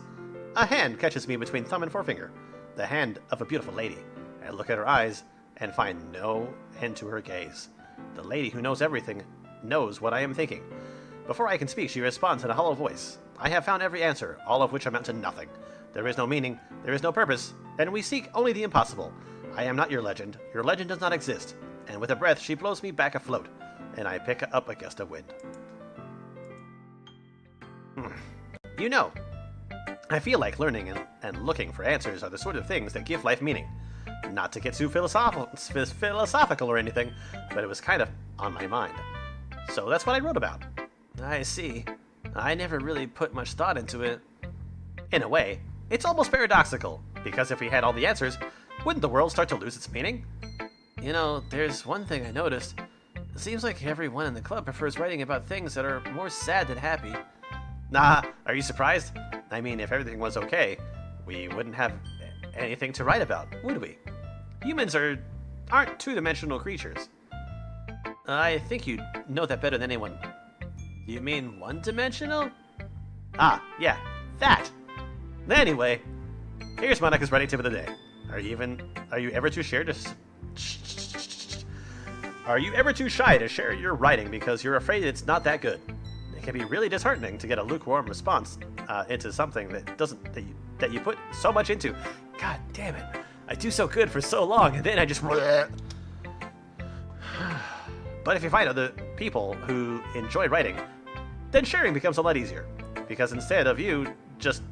A hand catches me between thumb and forefinger. The hand of a beautiful lady. I look at her eyes, and find no end to her gaze. The lady who knows everything knows what I am thinking. Before I can speak, she responds in a hollow voice. I have found every answer, all of which amount to nothing. There is no meaning, there is no purpose, and we seek only the impossible. I am not your legend does not exist. And with a breath, she blows me back afloat, and I pick up a gust of wind. You know, I feel like learning and looking for answers are the sort of things that give life meaning. Not to get too philosophical or anything, but it was kind of on my mind. So that's what I wrote about. I see. I never really put much thought into it. In a way, it's almost paradoxical, because if we had all the answers, wouldn't the world start to lose its meaning? You know, there's one thing I noticed. It seems like everyone in the club prefers writing about things that are more sad than happy. Nah, are you surprised? I mean, if everything was okay, we wouldn't have anything to write about, would we? Humans aren't two-dimensional creatures. I think you know that better than anyone. You mean one-dimensional? Ah, yeah, that! Anyway, here's Monika's writing tip of the day. Are you ever too shy to share your writing because you're afraid it's not that good? It can be really disheartening to get a lukewarm response into something that you put so much into. God damn it. I do so good for so long, and then I just... But if you find other people who enjoy writing, then sharing becomes a lot easier. Because instead of just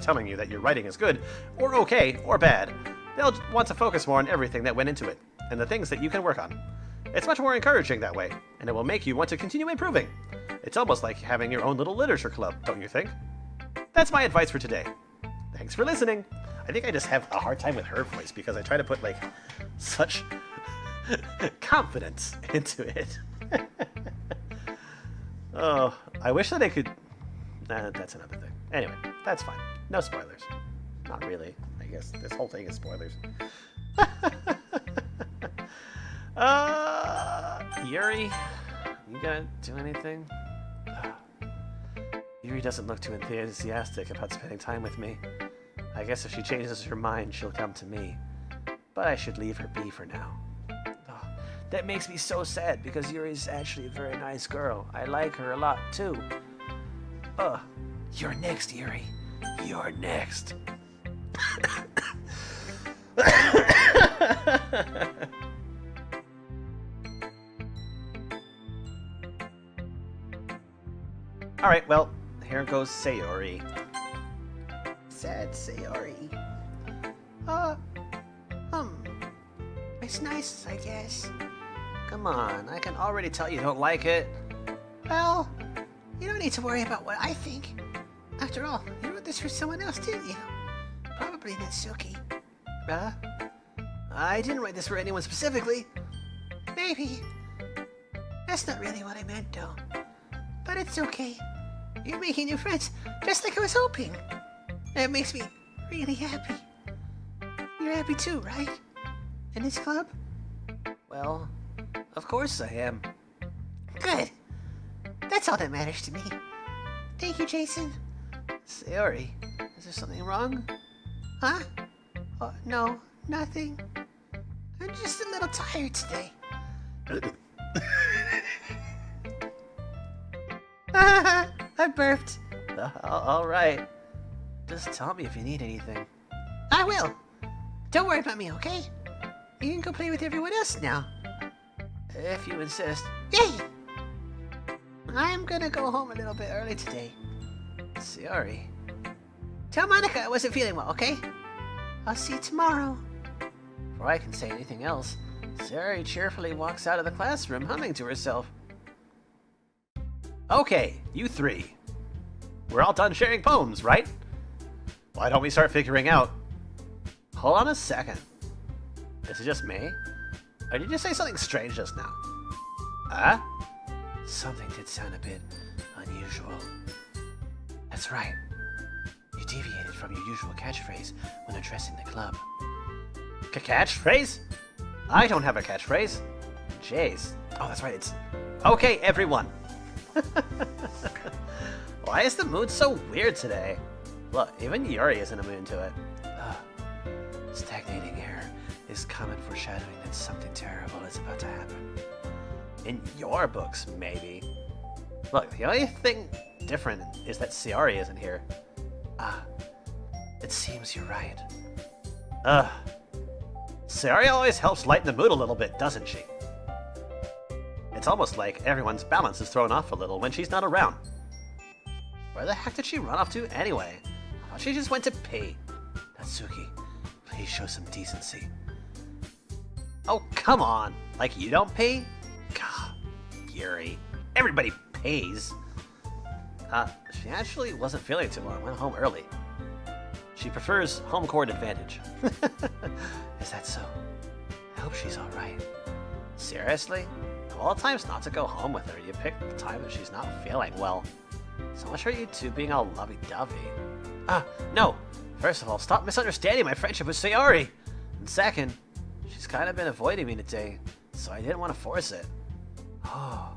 telling you that your writing is good, or okay, or bad, they'll want to focus more on everything that went into it, and the things that you can work on. It's much more encouraging that way, and it will make you want to continue improving. It's almost like having your own little literature club, don't you think? That's my advice for today. Thanks for listening. I think I just have a hard time with her voice because I try to put, like, such confidence into it. Oh, I wish that I could... that's another thing. Anyway, that's fine. No spoilers. Not really. I guess this whole thing is spoilers. Yuri, you gonna do anything? Yuri doesn't look too enthusiastic about spending time with me. I guess if she changes her mind, she'll come to me. But I should leave her be for now. Oh, that makes me so sad because Yuri's actually a very nice girl. I like her a lot too. You're next, Yuri. You're next. Alright, well, here goes Sayori. Sad Sayori. It's nice, I guess. Come on, I can already tell you don't like it. Well, you don't need to worry about what I think. After all, you wrote this for someone else, didn't you? Probably Natsuki. I didn't write this for anyone specifically. Maybe. That's not really what I meant, though. But it's okay. You're making new friends, just like I was hoping. That makes me really happy. You're happy too, right? In this club? Well, of course I am. Good. That's all that matters to me. Thank you, Jason. Sayori, is there something wrong? Huh? Oh, no, nothing. I'm just a little tired today. I burped. Alright. Just tell me if you need anything. I will. Don't worry about me, okay? You can go play with everyone else now. If you insist. Yay! I'm gonna go home a little bit early today. Sayori. Tell Monica I wasn't feeling well, okay? I'll see you tomorrow. Before I can say anything else, Sayori cheerfully walks out of the classroom humming to herself. Okay, you three. We're all done sharing poems, right? Why don't we start figuring out... Hold on a second. Is it just me? Or did you say something strange just now? Huh? Something did sound a bit unusual. That's right. You deviated from your usual catchphrase when addressing the club. Catchphrase? I don't have a catchphrase. Jace. Oh, that's right, it's... Okay, everyone. Why is the mood so weird today? Look, even Yuri is in a mood to it. Stagnating air is common foreshadowing that something terrible is about to happen. In your books, maybe. Look, the only thing different is that Sayori isn't here. It seems you're right. Sayori always helps lighten the mood a little bit, doesn't she? It's almost like everyone's balance is thrown off a little when she's not around. Where the heck did she run off to anyway? I thought she just went to pee. Natsuki, please show some decency. Oh, come on. Like you don't pee? God, Yuri. Everybody pays. She actually wasn't feeling too well. Went home early. She prefers home court advantage. Is that so? I hope she's alright. Seriously? Of all times not to go home with her, you pick the time that she's not feeling well. So much for you two being all lovey-dovey. No! First of all, stop misunderstanding my friendship with Sayori! And second, she's kind of been avoiding me today, so I didn't want to force it. Oh,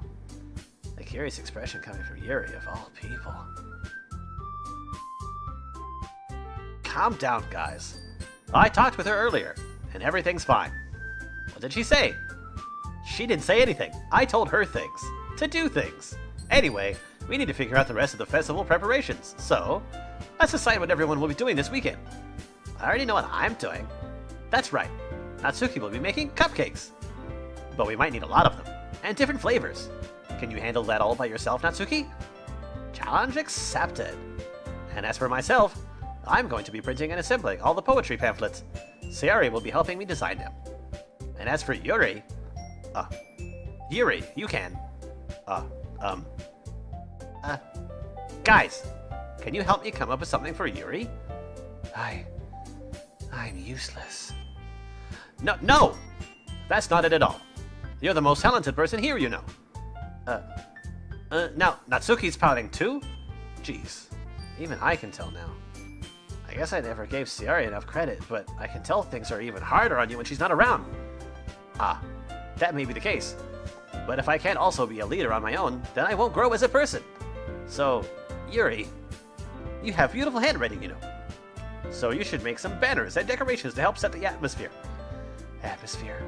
a curious expression coming from Yuri of all people. Calm down, guys. I talked with her earlier, and everything's fine. What did she say? She didn't say anything. I told her things. To do things. Anyway, we need to figure out the rest of the festival preparations, so let's decide what everyone will be doing this weekend. I already know what I'm doing. That's right. Natsuki will be making cupcakes. But we might need a lot of them, and different flavors. Can you handle that all by yourself, Natsuki? Challenge accepted. And as for myself, I'm going to be printing and assembling all the poetry pamphlets. Sayori will be helping me design them. And as for Yuri, you can. Guys, can you help me come up with something for Yuri? I'm useless. No! That's not it at all. You're the most talented person here, you know. Now, Natsuki's pouting too? Jeez, even I can tell now. I guess I never gave Sayori enough credit, but I can tell things are even harder on you when she's not around. Ah, that may be the case. But if I can't also be a leader on my own, then I won't grow as a person. So, Yuri, you have beautiful handwriting, you know. So you should make some banners and decorations to help set the atmosphere. Atmosphere.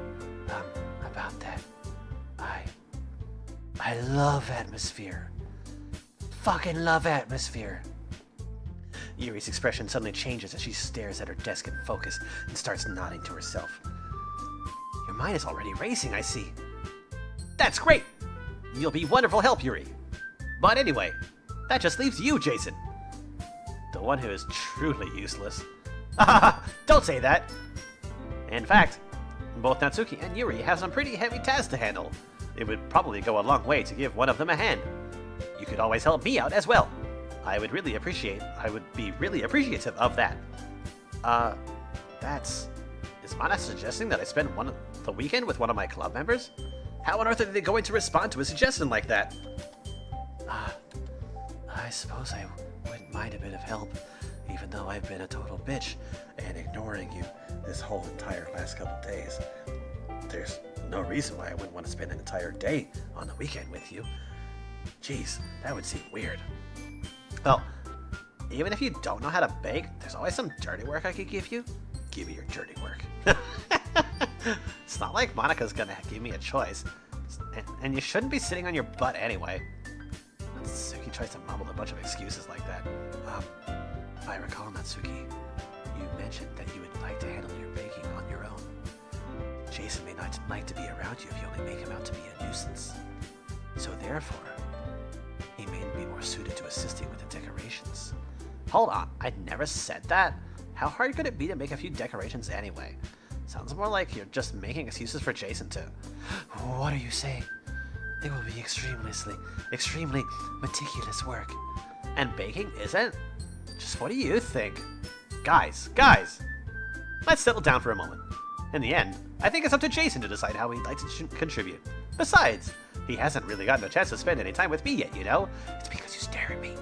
About that. I love atmosphere. Fucking love atmosphere. Yuri's expression suddenly changes as she stares at her desk in focus and starts nodding to herself. Your mind is already racing, I see. That's great! You'll be wonderful help, Yuri. But anyway, that just leaves you, Jason. The one who is truly useless. Don't say that! In fact, both Natsuki and Yuri have some pretty heavy tasks to handle. It would probably go a long way to give one of them a hand. You could always help me out as well. I would be really appreciative of that. Is Mana suggesting that I spend the weekend with one of my club members? How on earth are they going to respond to a suggestion like that? I suppose I wouldn't mind a bit of help, even though I've been a total bitch and ignoring you this whole entire last couple days. There's no reason why I wouldn't want to spend an entire day on the weekend with you. Jeez, that would seem weird. Well, even if you don't know how to bake, there's always some dirty work I could give you. Give me your dirty work. It's not like Monika's gonna give me a choice. And you shouldn't be sitting on your butt anyway. Natsuki tries to mumble a bunch of excuses like that. If I recall, Natsuki, you mentioned that you would like to handle your baking on your own. Jason may not like to be around you if you only make him out to be a nuisance. So therefore, he may be more suited to assisting with the decorations. Hold on, I never said that. How hard could it be to make a few decorations anyway? Sounds more like you're just making excuses for Jason to. What are you saying? It will be extremely meticulous work. And baking isn't? Just what do you think? Guys! Let's settle down for a moment. In the end, I think it's up to Jason to decide how he'd like to contribute. Besides, he hasn't really gotten a chance to spend any time with me yet, you know? It's because you stare at me,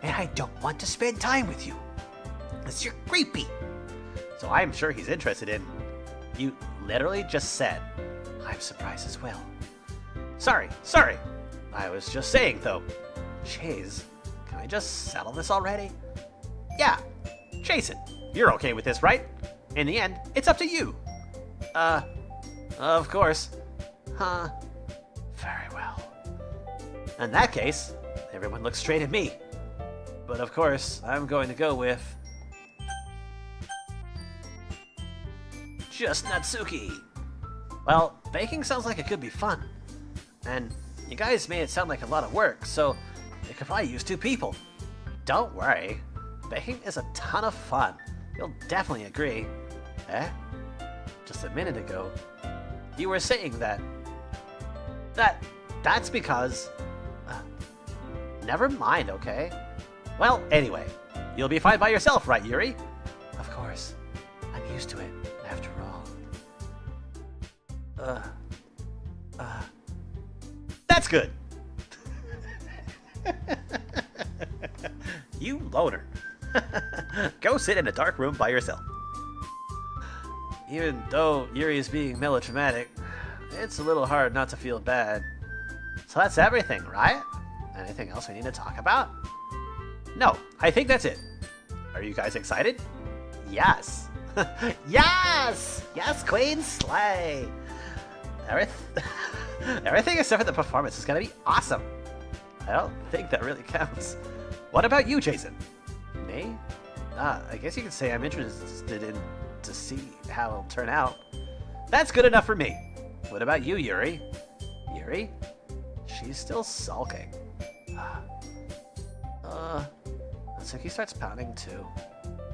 and I don't want to spend time with you. Because you're creepy. So I'm sure he's interested in... You literally just said. I'm surprised as well. Sorry. I was just saying, though. Jeez, can we just settle this already? Yeah, Jason, you're okay with this, right? In the end, it's up to you. Of course. Huh. Very well. In that case, everyone looks straight at me. But of course, I'm going to go with... just Natsuki. Well, baking sounds like it could be fun. And you guys made it sound like a lot of work, so it could probably use 2 people. Don't worry, baking is a ton of fun. You'll definitely agree. Eh? Just a minute ago, you were saying that... That's because... never mind, okay? Well, anyway, you'll be fine by yourself, right, Yuri? Of course. I'm used to it, after all. That's good! You loner. Go sit in a dark room by yourself. Even though Yuri is being melodramatic, it's a little hard not to feel bad. So that's everything, right? Anything else we need to talk about? No, I think that's it. Are you guys excited? Yes! Yes! Yes, Queen Slay! Everything except for the performance is gonna be awesome. I don't think that really counts. What about you, Jason? Me? I guess you could say I'm interested in to see how it'll turn out. That's good enough for me. What about you, Yuri? Yuri? She's still sulking. Natsuki starts pouting too.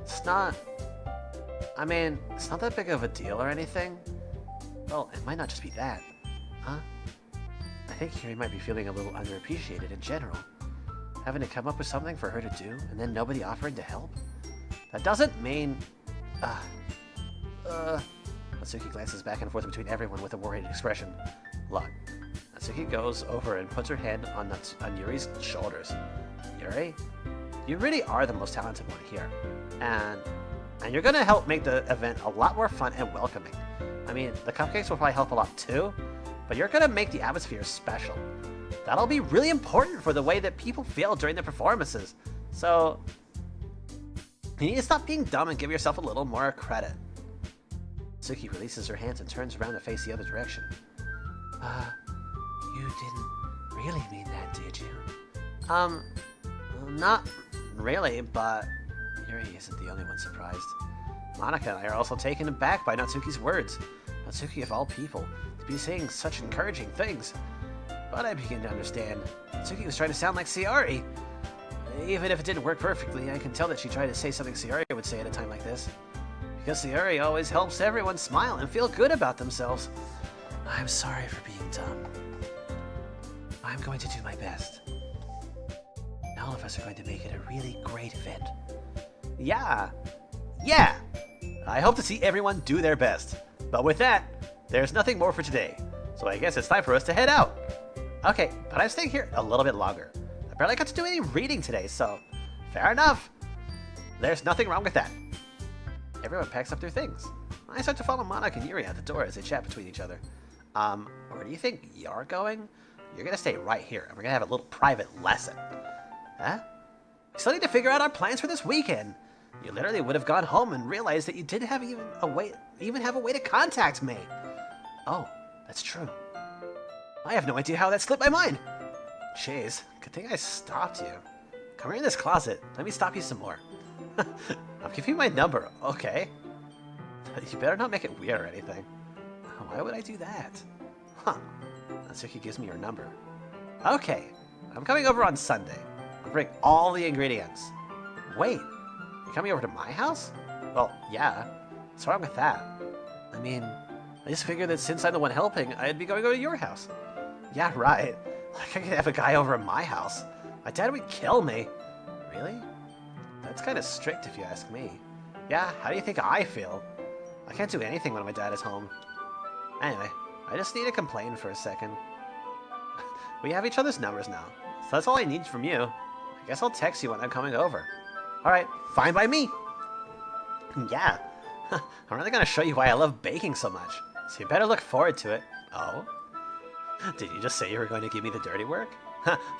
It's not that big of a deal or anything. Well, it might not just be that. Huh? I think Yuri might be feeling a little underappreciated in general. Having to come up with something for her to do, and then nobody offering to help? That doesn't mean... Natsuki glances back and forth between everyone with a worried expression. Look, Natsuki goes over and puts her hand on Yuri's shoulders. Yuri, you really are the most talented one here. And you're gonna help make the event a lot more fun and welcoming. I mean, the cupcakes will probably help a lot too, but you're gonna make the atmosphere special. That'll be really important for the way that people feel during the performances. So, you need to stop being dumb and give yourself a little more credit. Natsuki releases her hands and turns around to face the other direction. You didn't really mean that, did you? Not really, but Yuri isn't the only one surprised. Monica and I are also taken aback by Natsuki's words. Natsuki, of all people, to be saying such encouraging things. But I begin to understand. Natsuki was trying to sound like Sayori. Even if it didn't work perfectly, I can tell that she tried to say something Sayori would say at a time like this. Because Sayori always helps everyone smile and feel good about themselves. I'm sorry for being dumb. I'm going to do my best. All of us are going to make it a really great event. Yeah! I hope to see everyone do their best. But with that, there's nothing more for today. So I guess it's time for us to head out. Okay, but I'm staying here a little bit longer. I barely got to do any reading today, so fair enough. There's nothing wrong with that. Everyone packs up their things. I start to follow Monica and Yuri out the door as they chat between each other. Where do you think you're going? You're gonna stay right here, and we're gonna have a little private lesson. Huh? We still need to figure out our plans for this weekend. You literally would have gone home and realized that you didn't have even have a way to contact me. Oh, that's true. I have no idea how that slipped my mind. Jeez, good thing I stopped you. Come here in this closet. Let me stop you some more. I'll give you my number, okay? You better not make it weird or anything. Why would I do that? Huh. Natsuki gives me your number. Okay, I'm coming over on Sunday. I'll bring all the ingredients. Wait, you're coming over to my house? Well, yeah. What's wrong with that? I mean, I just figured that since I'm the one helping, I'd be going over to your house. Yeah, right. Like I could have a guy over at my house. My dad would kill me. Really? That's kind of strict if you ask me. Yeah, how do you think I feel? I can't do anything when my dad is home. Anyway, I just need to complain for a second. We have each other's numbers now, so that's all I need from you. I guess I'll text you when I'm coming over. Alright, fine by me! Yeah, I'm really gonna show you why I love baking so much, so you better look forward to it. Oh? Did you just say you were going to give me the dirty work?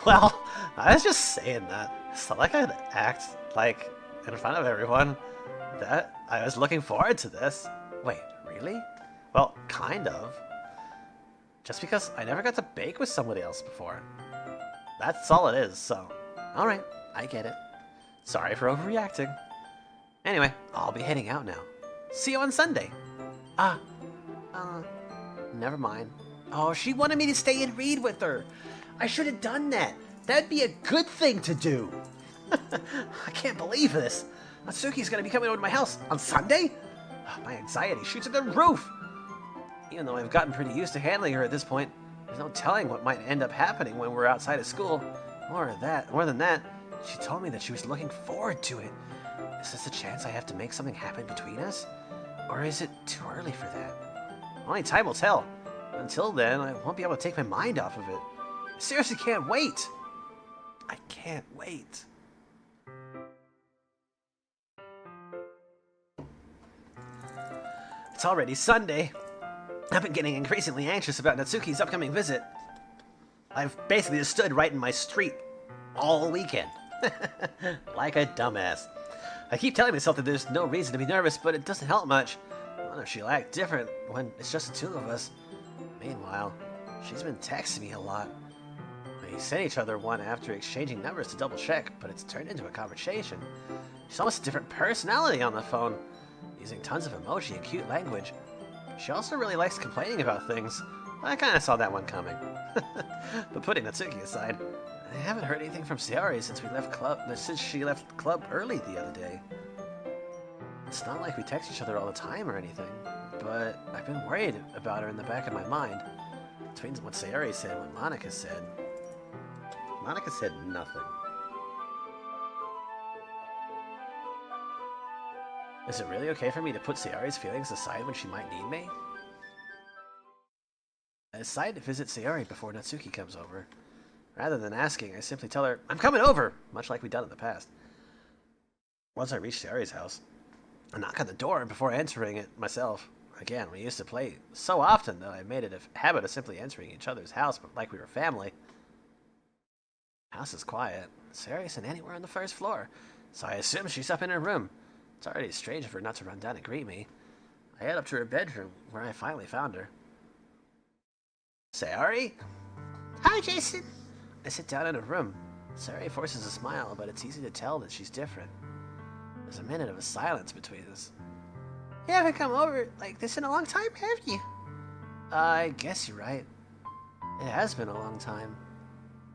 Well, I was just saying that, so like I'd act, like, in front of everyone, that I was looking forward to this. Wait, really? Well, kind of. Just because I never got to bake with somebody else before. That's all it is, so... Alright, I get it. Sorry for overreacting. Anyway, I'll be heading out now. See you on Sunday. Never mind. Oh, she wanted me to stay and read with her. I should have done that. That'd be a good thing to do. I can't believe this. Natsuki's gonna be coming over to my house on Sunday? My anxiety shoots at the roof. Even though I've gotten pretty used to handling her at this point, there's no telling what might end up happening when we're outside of school. More than that, she told me that she was looking forward to it. Is this a chance I have to make something happen between us? Or is it too early for that? Only time will tell. Until then, I won't be able to take my mind off of it. I seriously can't wait. I can't wait. It's already Sunday. I've been getting increasingly anxious about Natsuki's upcoming visit. I've basically just stood right in my street all weekend. Like a dumbass. I keep telling myself that there's no reason to be nervous, but it doesn't help much. I wonder if she'll act different when it's just the two of us. Meanwhile, she's been texting me a lot. We sent each other one after exchanging numbers to double check, but it's turned into a conversation. She's almost a different personality on the phone, using tons of emoji and cute language. She also really likes complaining about things. I kinda saw that one coming. But putting Natsuki aside, I haven't heard anything from Sayori since she left club early the other day. It's not like we text each other all the time or anything, but I've been worried about her in the back of my mind. Between what Sayori said and what Monica said. Monica said nothing. Is it really okay for me to put Sayori's feelings aside when she might need me? I decide to visit Sayori before Natsuki comes over. Rather than asking, I simply tell her, I'm coming over! Much like we've done in the past. Once I reach Sayori's house, I knock on the door before answering it myself. Again, we used to play so often that I made it a habit of simply entering each other's house like we were family. The house is quiet. Sayori isn't anywhere on the first floor, so I assume she's up in her room. It's already strange of her not to run down and greet me. I head up to her bedroom, where I finally found her. Sayori? Hi, Jason. I sit down in her room. Sayori forces a smile, but it's easy to tell that she's different. There's a minute of a silence between us. You haven't come over like this in a long time, have you? I guess you're right. It has been a long time.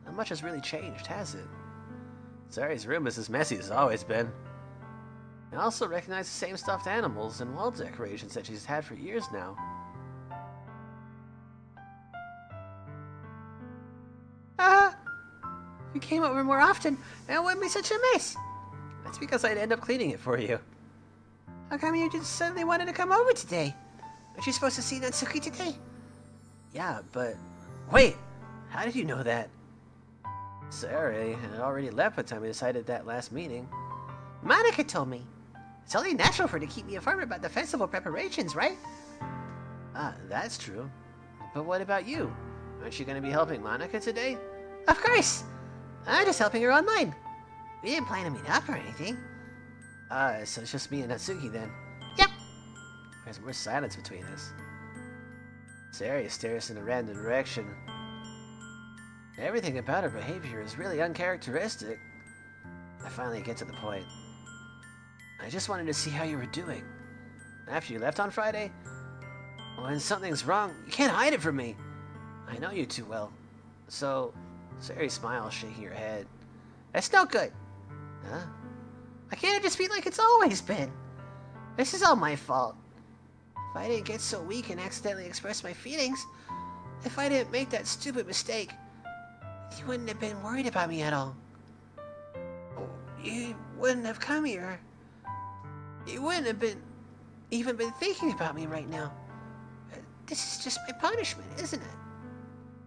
Not much has really changed, has it? Sayori's room is as messy as it's always been. I also recognize the same stuffed animals and wall decorations that she's had for years now. If you came over more often, it wouldn't be such a mess. That's because I'd end up cleaning it for you. How come you just suddenly wanted to come over today? Aren't you supposed to see Natsuki today? Yeah, but... Wait! How did you know that? Sayori had already left by the time we decided that last meeting. Monica told me. It's only natural for her to keep me informed about the festival preparations, right? Ah, that's true. But what about you? Aren't you going to be helping Monica today? Of course! I'm just helping her online. We didn't plan to meet up or anything. So it's just me and Natsuki then. Yep. There's more silence between us. Sayori stares in a random direction. Everything about her behavior is really uncharacteristic. I finally get to the point. I just wanted to see how you were doing. After you left on Friday, when something's wrong, you can't hide it from me. I know you too well. So, Sayori smiles, shaking her head. That's no good. Huh? I can't just be like it's always been. This is all my fault. If I didn't get so weak and accidentally express my feelings, if I didn't make that stupid mistake, you wouldn't have been worried about me at all. You wouldn't have come here. You wouldn't have even been thinking about me right now. This is just my punishment, isn't it?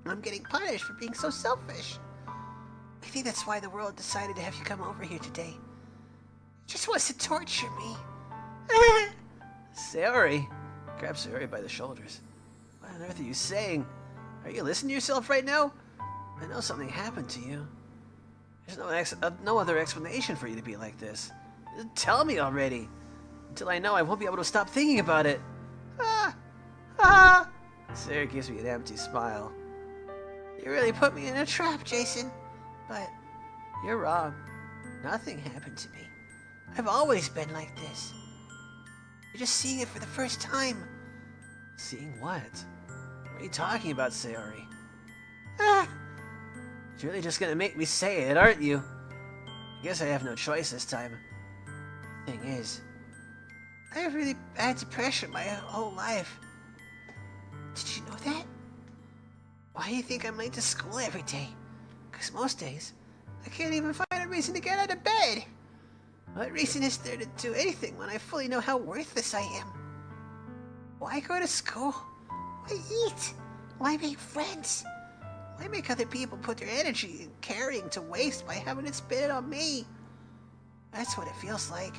I'm getting punished for being so selfish. I think that's why the world decided to have you come over here today. It just wants to torture me. Sayori! Grab Sayori by the shoulders. What on earth are you saying? Are you listening to yourself right now? I know something happened to you. There's no other explanation for you to be like this. Tell me already. Until I know, I won't be able to stop thinking about it. Sayori gives me an empty smile. You really put me in a trap, Jason. But you're wrong. Nothing happened to me. I've always been like this. You're just seeing it for the first time. Seeing what? What are you talking about, Sayori? You're really just gonna make me say it, aren't you? I guess I have no choice this time. Thing is, I have really bad depression my whole life. Did you know that? Why do you think I'm late to school every day? Because most days, I can't even find a reason to get out of bed. What reason is there to do anything when I fully know how worthless I am? Why go to school? Why eat? Why make friends? Why make other people put their energy and caring to waste by having it spent on me? That's what it feels like.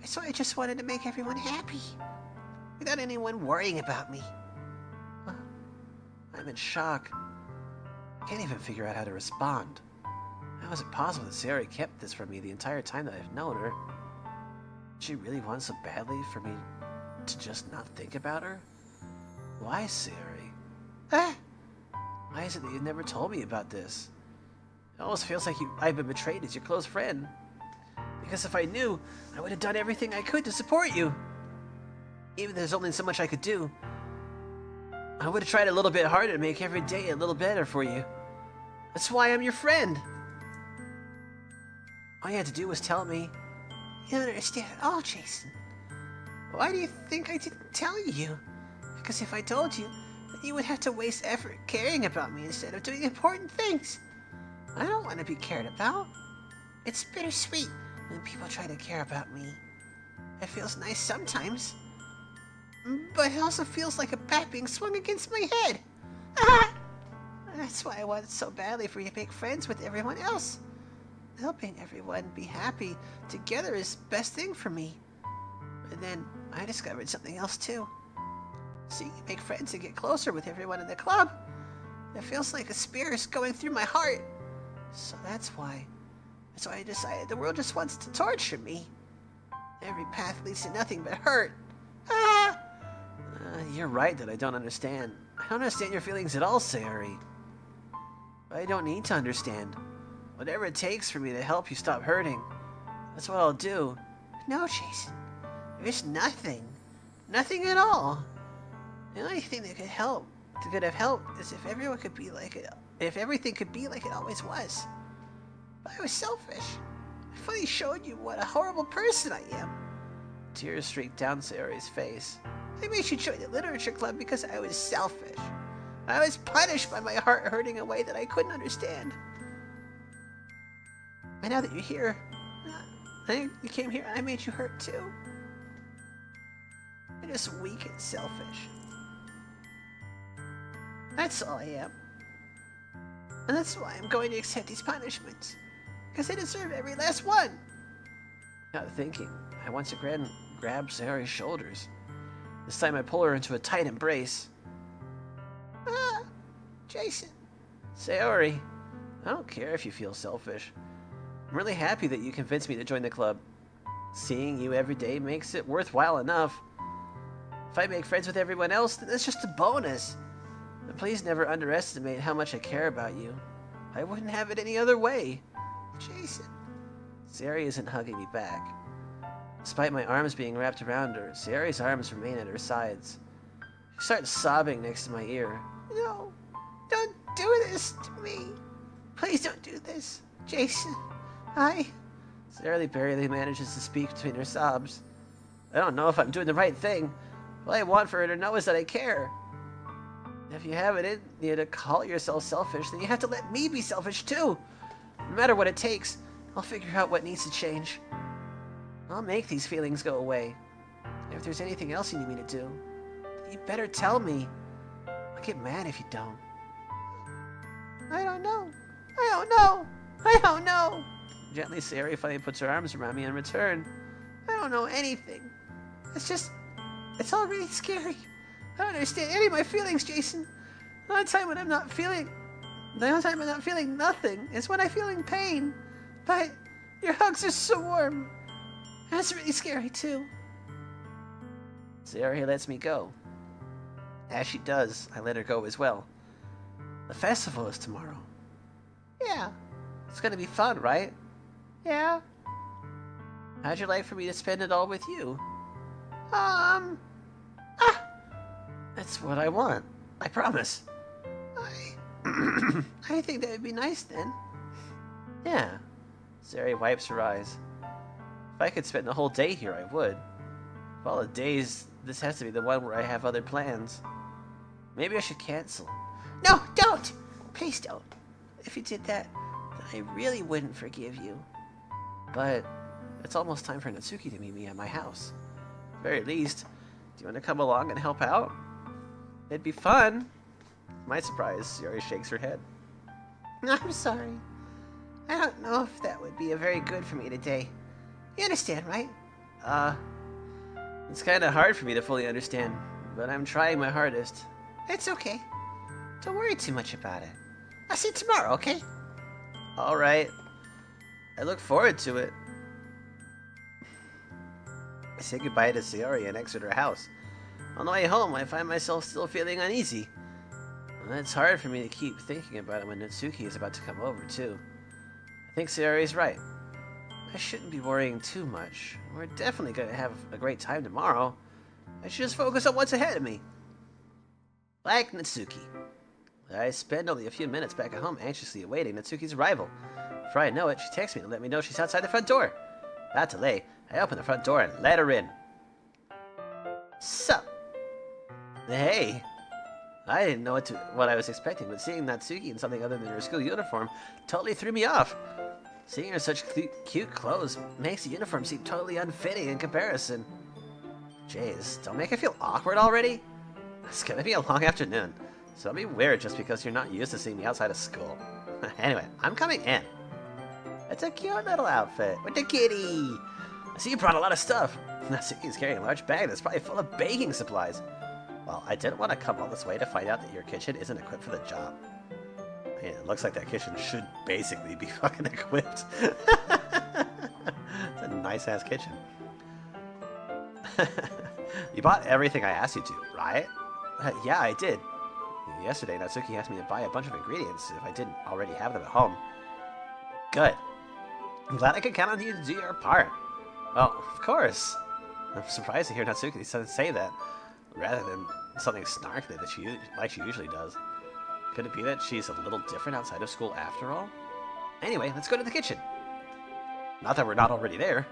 So I just wanted to make everyone happy, without anyone worrying about me. I'm in shock. I can't even figure out how to respond. How is it possible that Sayori kept this from me the entire time that I've known her? Did she really want so badly for me to just not think about her? Why, Sayori? Why is it that you've never told me about this? It almost feels like I've been betrayed as your close friend. Because if I knew, I would have done everything I could to support you. Even if there's only so much I could do, I would have tried a little bit harder to make every day a little better for you. That's why I'm your friend. All you had to do was tell me. You don't understand at all, Jason. Why do you think I didn't tell you? Because if I told you, then you would have to waste effort caring about me instead of doing important things. I don't want to be cared about. It's bittersweet when people try to care about me. It feels nice sometimes, but it also feels like a bat being swung against my head. Ah! That's why I wanted so badly for you to make friends with everyone else. Helping everyone be happy together is the best thing for me. And then I discovered something else too. See, you make friends and get closer with everyone in the club. It feels like a spear is going through my heart. So that's why I decided the world just wants to torture me. Every path leads to nothing but hurt. Ah! You're right that I don't understand. I don't understand your feelings at all, Sayori. I don't need to understand. Whatever it takes for me to help you stop hurting, that's what I'll do. No, Jason. There's nothing. Nothing at all. The only thing that could have helped is if everyone could be like it, if everything could be like it always was. But I was selfish. I finally showed you what a horrible person I am. Tears streaked down Sayori's face. I made you join the literature club because I was selfish. I was punished by my heart hurting in a way that I couldn't understand. And now that you're here, you came here, I made you hurt too. You're just weak and selfish. That's all I am. And that's why I'm going to accept these punishments. Because I deserve every last one. Not thinking, I once again grabbed Sayori's shoulders. This time I pull her into a tight embrace. Ah, Jason. Sayori, I don't care if you feel selfish. I'm really happy that you convinced me to join the club. Seeing you every day makes it worthwhile enough. If I make friends with everyone else, then that's just a bonus. But please never underestimate how much I care about you. I wouldn't have it any other way. Jason. Sayori isn't hugging me back. Despite my arms being wrapped around her, Sayori's arms remain at her sides. She starts sobbing next to my ear. No, don't do this to me. Please don't do this, Jason. Sayori barely manages to speak between her sobs. I don't know if I'm doing the right thing. All I want for her to know is that I care. If you have it in you to call yourself selfish, then you have to let me be selfish too. No matter what it takes, I'll figure out what needs to change. I'll make these feelings go away. If there's anything else you need me to do, you better tell me. I'll get mad if you don't. I don't know. I don't know. I don't know. Gently, Sayori finally puts her arms around me in return. I don't know anything. It's all really scary. I don't understand any of my feelings, Jason. The only time I'm not feeling nothing is when I'm feeling pain. But your hugs are so warm. That's really scary too. Sayori lets me go. As she does, I let her go as well. The festival is tomorrow. Yeah. It's gonna be fun, right? Yeah. How'd you like for me to spend it all with you? That's what I want. I promise. I think that would be nice then. Yeah. Sayori wipes her eyes. If I could spend the whole day here, I would. Of all the days, this has to be the one where I have other plans. Maybe I should cancel. No, don't! Please don't. If you did that, then I really wouldn't forgive you. But it's almost time for Natsuki to meet me at my house. At the very least, do you want to come along and help out? It'd be fun. To my surprise, Sayori shakes her head. I'm sorry. I don't know if that would be a very good for me today. You understand, right? It's kind of hard for me to fully understand, but I'm trying my hardest. It's okay. Don't worry too much about it. I'll see you tomorrow, okay? Alright. I look forward to it. I say goodbye to Sayori and exit her house. On the way home, I find myself still feeling uneasy. And it's hard for me to keep thinking about it when Natsuki is about to come over, too. I think Sayori's right. I shouldn't be worrying too much. We're definitely going to have a great time tomorrow. I should just focus on what's ahead of me. Like Natsuki. I spend only a few minutes back at home anxiously awaiting Natsuki's arrival. Before I know it, she texts me to let me know she's outside the front door. Without delay, I open the front door and let her in. Sup? Hey. I didn't know what I was expecting, but seeing Natsuki in something other than her school uniform totally threw me off. Seeing her in such cute clothes makes the uniform seem totally unfitting in comparison. Jeez, don't make it feel awkward already? It's gonna be a long afternoon, so don't be weird just because you're not used to seeing me outside of school. Anyway, I'm coming in. It's a cute little outfit with the kitty. I see you brought a lot of stuff. Natsuki's carrying a large bag that's probably full of baking supplies. Well, I didn't want to come all this way to find out that your kitchen isn't equipped for the job. Man, it looks like that kitchen should basically be fucking equipped. It's a nice-ass kitchen. You bought everything I asked you to, right? Yeah, I did. Yesterday, Natsuki asked me to buy a bunch of ingredients if I didn't already have them at home. Good. I'm glad I could count on you to do your part. Oh, of course. I'm surprised to hear Natsuki say that, rather than something snarky that she usually does. Could it be that she's a little different outside of school after all? Anyway, let's go to the kitchen. Not that we're not already there.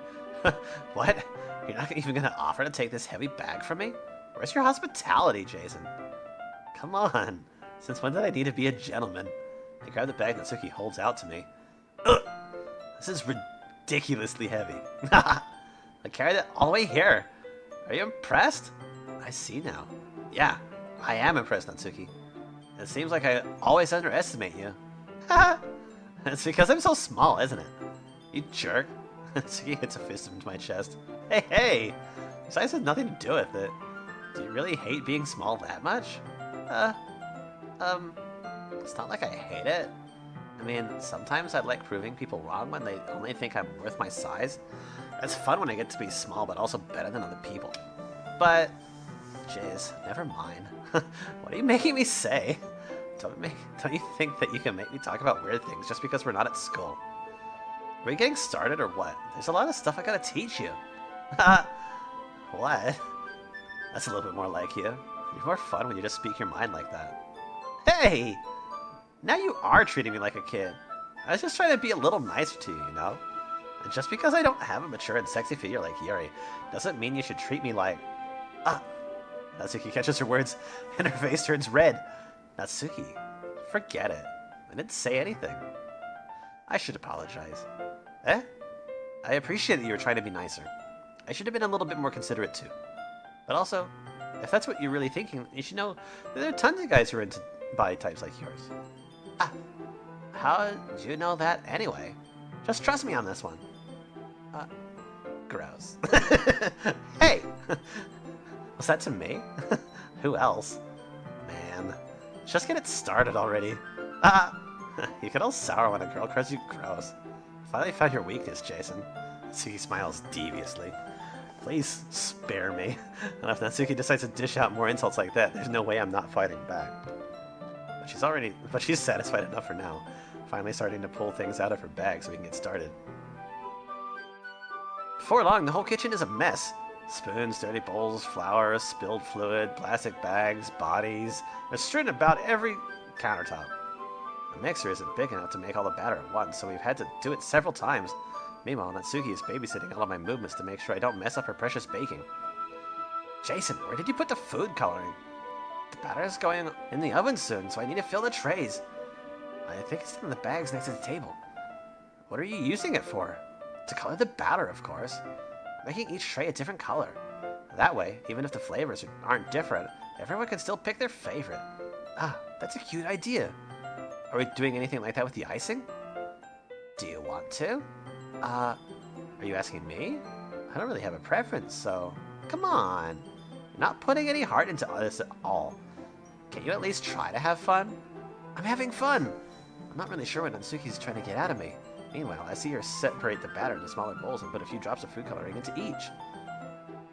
What? You're not even gonna offer to take this heavy bag from me? Where's your hospitality, Jason? Come on. Since when did I need to be a gentleman? I grab the bag Natsuki holds out to me. Ugh! This is ridiculously heavy. I carried it all the way here. Are you impressed? I see now. Yeah, I am impressed, Natsuki. It seems like I always underestimate you. Haha! It's because I'm so small, isn't it? You jerk. Natsuki hits a fist into my chest. Hey, hey! Besides, has nothing to do with it. Do you really hate being small that much? It's not like I hate it. I mean, sometimes I like proving people wrong when they only think I'm worth my size. It's fun when I get to be small, but also better than other people. But, jeez, never mind. What are you making me say? Don't you think that you can make me talk about weird things just because we're not at school? Are we getting started or what? There's a lot of stuff I gotta teach you. What? That's a little bit more like you. You're more fun when you just speak your mind like that. Hey! Now you are treating me like a kid. I was just trying to be a little nicer to you, you know? And just because I don't have a mature and sexy figure like Yuri, doesn't mean you should treat me like... Natsuki catches her words, and her face turns red. Natsuki, forget it. I didn't say anything. I should apologize. Eh? I appreciate that you were trying to be nicer. I should have been a little bit more considerate too. But also, if that's what you're really thinking, you should know that there are tons of guys who are into body types like yours. How do you know that anyway? Just trust me on this one. Gross. Hey! Was that to me? Who else? Man, just get it started already. You get all sour when a girl calls you gross. Finally found your weakness, Jason. Natsuki smiles deviously. Please spare me. And if Natsuki decides to dish out more insults like that, there's no way I'm not fighting back. But she's satisfied enough for now. Finally starting to pull things out of her bag so we can get started. Before long, the whole kitchen is a mess. Spoons, dirty bowls, flour, spilled fluid, plastic bags, bodies. They're strewn about every countertop. The mixer isn't big enough to make all the batter at once, so we've had to do it several times. Meanwhile, Natsuki is babysitting all of my movements to make sure I don't mess up her precious baking. Jason, where did you put the food coloring? The batter is going in the oven soon, so I need to fill the trays. I think it's in the bags next to the table. What are you using it for? To color the batter, of course. Making each tray a different color. That way, even if the flavors aren't different, everyone can still pick their favorite. That's a cute idea. Are we doing anything like that with the icing? Do you want to? Are you asking me? I don't really have a preference, so... Come on! You're not putting any heart into this at all. Can you at least try to have fun? I'm having fun! I'm not really sure what Natsuki's trying to get out of me. Meanwhile, I see her separate the batter into smaller bowls and put a few drops of food coloring into each.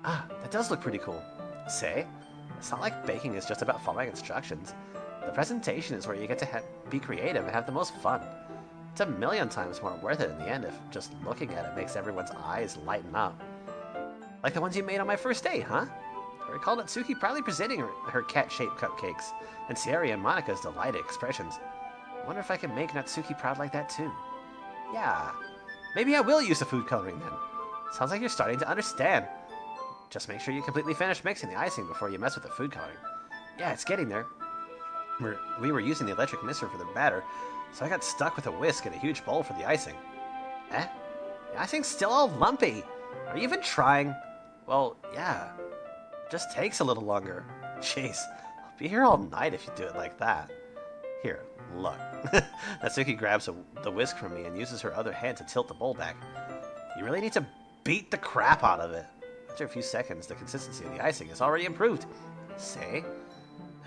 That does look pretty cool. Say, it's not like baking is just about following instructions. The presentation is where you get to be creative and have the most fun. It's a million times more worth it in the end if just looking at it makes everyone's eyes lighten up. Like the ones you made on my first date, huh? I recall Natsuki proudly presenting her cat-shaped cupcakes, and Sayori and Monika's delighted expressions. I wonder if I can make Natsuki proud like that too. Yeah, maybe I will use the food coloring then. Sounds like you're starting to understand. Just make sure you completely finish mixing the icing before you mess with the food coloring. Yeah, it's getting there. We were using the electric mixer for the batter, so I got stuck with a whisk and a huge bowl for the icing. Eh? The icing's still all lumpy. Are you even trying? Well, yeah. It just takes a little longer. Jeez, I'll be here all night if you do it like that. Here, look. Natsuki grabs the whisk from me and uses her other hand to tilt the bowl back. You really need to beat the crap out of it. After a few seconds, the consistency of the icing is already improved. Say?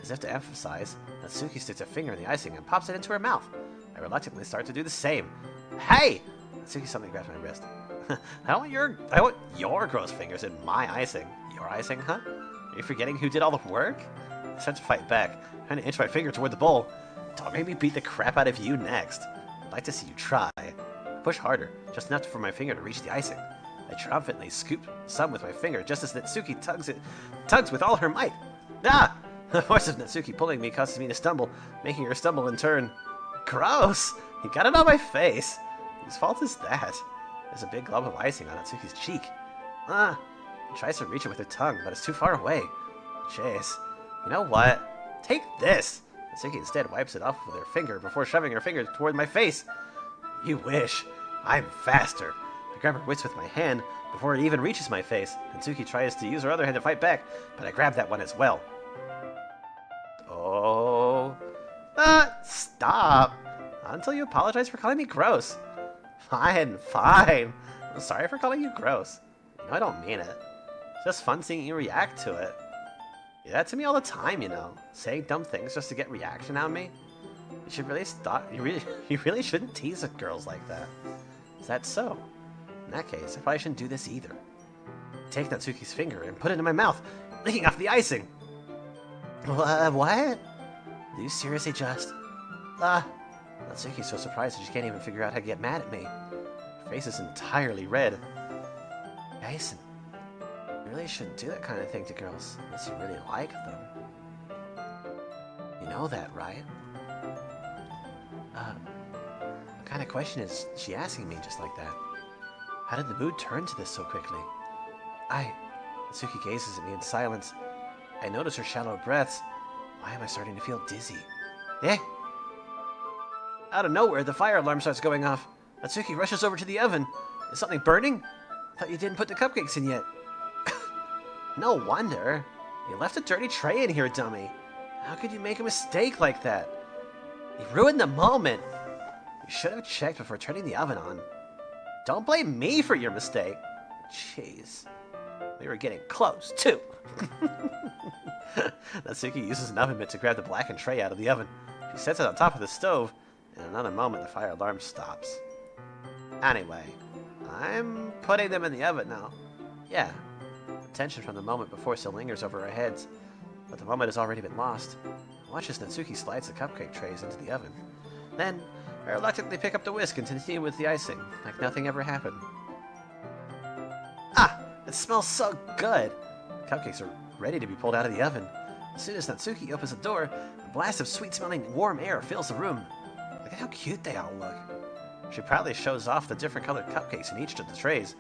As if to emphasize, Natsuki sticks a finger in the icing and pops it into her mouth. I reluctantly start to do the same. Hey! Natsuki suddenly grabs my wrist. I want your gross fingers in my icing. Your icing, huh? Are you forgetting who did all the work? I start to fight back, trying to inch my finger toward the bowl. Don't make me beat the crap out of you next. I'd like to see you try. I push harder, just enough for my finger to reach the icing. I triumphantly scoop some with my finger, just as Natsuki tugs with all her might. Ah! The force of Natsuki pulling me causes me to stumble, making her stumble in turn. Gross! You got it on my face! Whose fault is that? There's a big glob of icing on Natsuki's cheek. She tries to reach it with her tongue, but it's too far away. Jeez. You know what? Take this! Natsuki instead wipes it off with her finger before shoving her finger toward my face. You wish. I'm faster. I grab her wrist with my hand before it even reaches my face. Natsuki tries to use her other hand to fight back, but I grab that one as well. Oh. Stop. Not until you apologize for calling me gross. Fine. I'm sorry for calling you gross. You know I don't mean it. It's just fun seeing you react to it. You do that to me all the time, you know. Saying dumb things just to get reaction out of me. You should really stop. You really shouldn't tease girls like that. Is that so? In that case, I probably shouldn't do this either. Take Natsuki's finger and put it in my mouth, licking off the icing. What? Do you seriously just... Natsuki's so surprised that she can't even figure out how to get mad at me. Her face is entirely red. Jason, you really shouldn't do that kind of thing to girls unless you really like them. You know that, right? What kind of question is she asking me just like that? How did the mood turn to this so quickly? Natsuki gazes at me in silence. I notice her shallow breaths. Why am I starting to feel dizzy? Eh? Out of nowhere, the fire alarm starts going off. Natsuki rushes over to the oven. Is something burning? I thought you didn't put the cupcakes in yet. No wonder. You left a dirty tray in here, dummy. How could you make a mistake like that? You ruined the moment. You should have checked before turning the oven on. Don't blame me for your mistake. Jeez. We were getting close, too. Natsuki uses an oven mitt to grab the blackened tray out of the oven. She sets it on top of the stove. In another moment, the fire alarm stops. Anyway, I'm putting them in the oven now. Yeah, the tension from the moment before still lingers over our heads, but the moment has already been lost. I watch as Natsuki slides the cupcake trays into the oven. Then, I reluctantly pick up the whisk and continue with the icing, like nothing ever happened. It smells so good! The cupcakes are ready to be pulled out of the oven. As soon as Natsuki opens the door, a blast of sweet-smelling warm air fills the room. Look at how cute they all look. She proudly shows off the different colored cupcakes in each of the trays.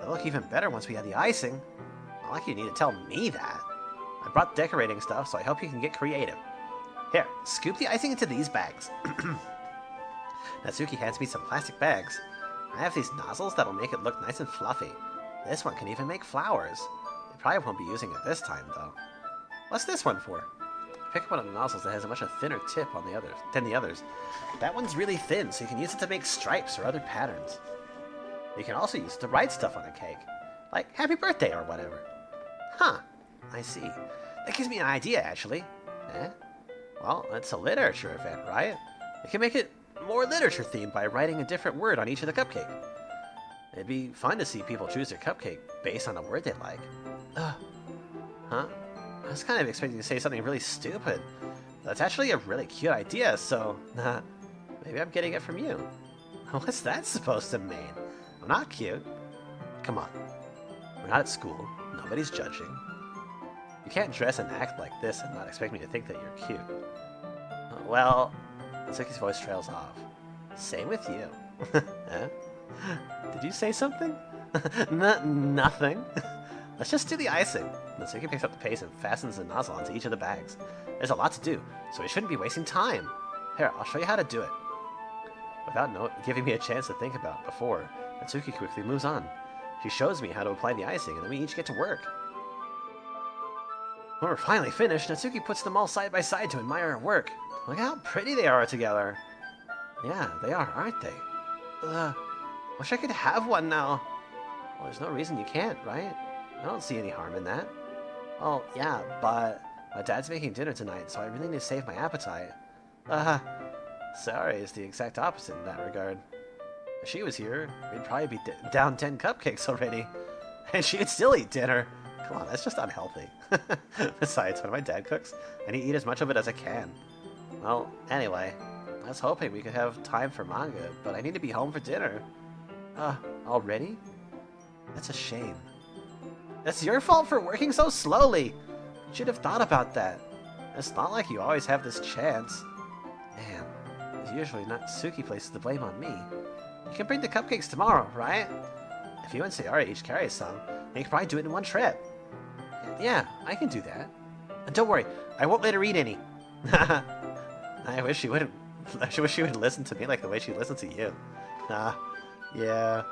They look even better once we add the icing. Not like you need to tell me that. I brought decorating stuff, so I hope you can get creative. Here, scoop the icing into these bags. Natsuki hands me some plastic bags. I have these nozzles that'll make it look nice and fluffy. This one can even make flowers. They probably won't be using it this time, though. What's this one for? I pick up one of the nozzles that has a much thinner tip on than the others. That one's really thin, so you can use it to make stripes or other patterns. You can also use it to write stuff on a cake, like Happy Birthday or whatever. Huh, I see. That gives me an idea, actually. Eh? Well, it's a literature event, right? You can make it more literature-themed by writing a different word on each of the cupcake. It'd be fun to see people choose their cupcake based on a word they like. Huh? I was kind of expecting to say something really stupid. That's actually a really cute idea, so maybe I'm getting it from you. What's that supposed to mean? I'm not cute. Come on. We're not at school. Nobody's judging. You can't dress and act like this and not expect me to think that you're cute. Well, Natsuki's voice trails off. Same with you. Huh? Did you say something? Nothing. Let's just do the icing. Natsuki picks up the paste and fastens the nozzle onto each of the bags. There's a lot to do, so we shouldn't be wasting time. Here, I'll show you how to do it. Without giving me a chance to think about it before, Natsuki quickly moves on. She shows me how to apply the icing, and then we each get to work. When we're finally finished, Natsuki puts them all side by side to admire her work. Look how pretty they are together. Yeah, they are, aren't they? Wish I could have one now. Well, there's no reason you can't, right? I don't see any harm in that. Oh, yeah, but my dad's making dinner tonight, so I really need to save my appetite. Sayori is the exact opposite in that regard. If she was here, we'd probably be down 10 cupcakes already. And she would still eat dinner. Come on, that's just unhealthy. Besides, when my dad cooks, I need to eat as much of it as I can. Well, anyway, I was hoping we could have time for manga, but I need to be home for dinner. Already? That's a shame. That's your fault for working so slowly. You should have thought about that. It's not like you always have this chance. Man, it's usually Natsuki places the blame on me. You can bring the cupcakes tomorrow, right? If you and Sayori each carry some, you can probably do it in one trip. Yeah, I can do that. And don't worry, I won't let her eat any. I wish she wouldn't. I wish she would listen to me like the way she listens to you. Yeah.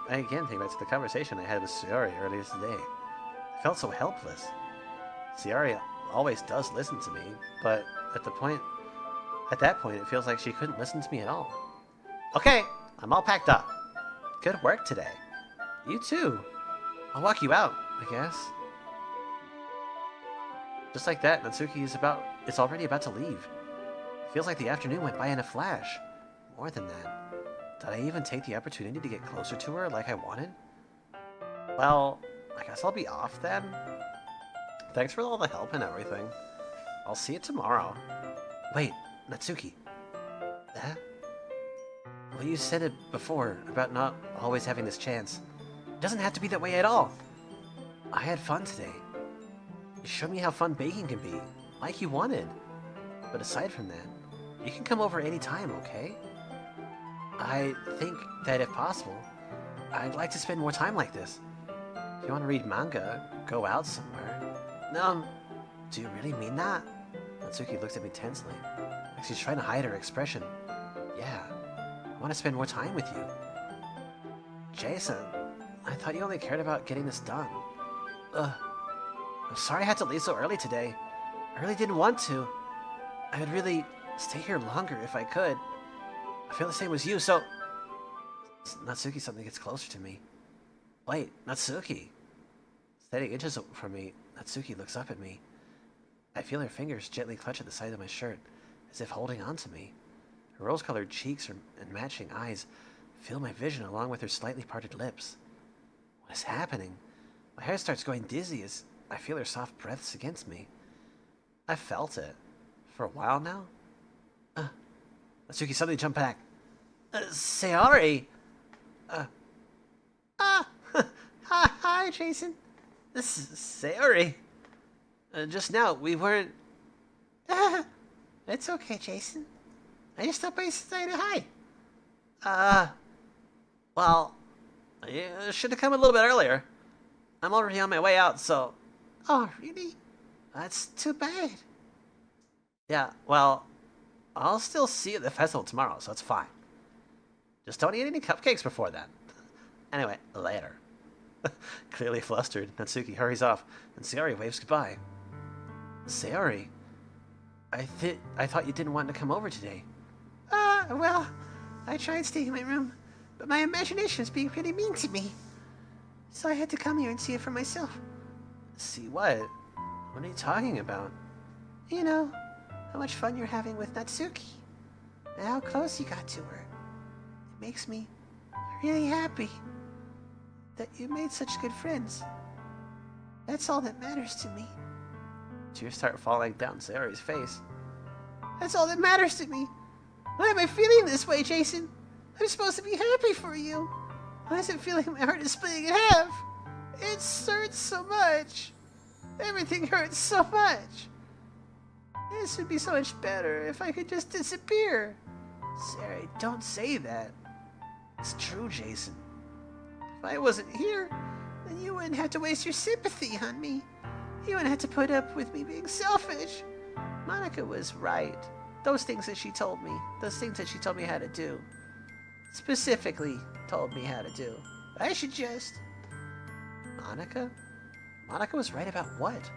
I again think back to the conversation I had with Sayori earlier today. I felt so helpless. Sayori always does listen to me, but at that point, it feels like she couldn't listen to me at all. Okay, I'm all packed up. Good work today. You too. I'll walk you out, I guess. Just like that, Natsuki is already about to leave. It feels like the afternoon went by in a flash. More than that. Did I even take the opportunity to get closer to her like I wanted? Well, I guess I'll be off then. Thanks for all the help and everything. I'll see you tomorrow. Wait, Natsuki. Well, you said it before about not always having this chance. It doesn't have to be that way at all. I had fun today. You showed me how fun baking can be, like you wanted. But aside from that, you can come over anytime, okay? I think that if possible, I'd like to spend more time like this. If you want to read manga, go out somewhere. No, do you really mean that? Natsuki looked at me tensely, like she's trying to hide her expression. Yeah, I want to spend more time with you. Jason, I thought you only cared about getting this done. I'm sorry I had to leave so early today. I really didn't want to. I would really stay here longer if I could. I feel the same as you, so... Natsuki suddenly gets closer to me. Wait, Natsuki. Standing inches from me, Natsuki looks up at me. I feel her fingers gently clutch at the side of my shirt, as if holding on to me. Her rose-colored cheeks and matching eyes fill my vision along with her slightly parted lips. What is happening? My hair starts going dizzy as I feel her soft breaths against me. I've felt it. For a while now? Natsuki suddenly jumped back. Sayori! Hi, Jason. This is Sayori. Just now, we weren't... It's okay, Jason. I just stopped by to say hi. Well, you should have come a little bit earlier. I'm already on my way out, so... Oh, really? That's too bad. Yeah, well, I'll still see you at the festival tomorrow, so it's fine. Just don't eat any cupcakes before then. Anyway, later. Clearly flustered, Natsuki hurries off, and Sayori waves goodbye. Sayori, I thought you didn't want to come over today. Well, I tried staying in my room, but my imagination is being pretty mean to me. So I had to come here and see it for myself. See what? What are you talking about? You know, how much fun you're having with Natsuki, and how close you got to her. It makes me really happy that you made such good friends. That's all that matters to me. Tears start falling down Sayori's face. That's all that matters to me. Why am I feeling this way, Jason? I'm supposed to be happy for you. Why does it feel like my heart is splitting in half? It hurts so much. Everything hurts so much. This would be so much better if I could just disappear. Sayori, don't say that. It's true, Jason. If I wasn't here, then you wouldn't have to waste your sympathy on me. You wouldn't have to put up with me being selfish. Monica was right. Those things that she told me how to do, specifically told me how to do. I should just... Monica? Monica was right about what?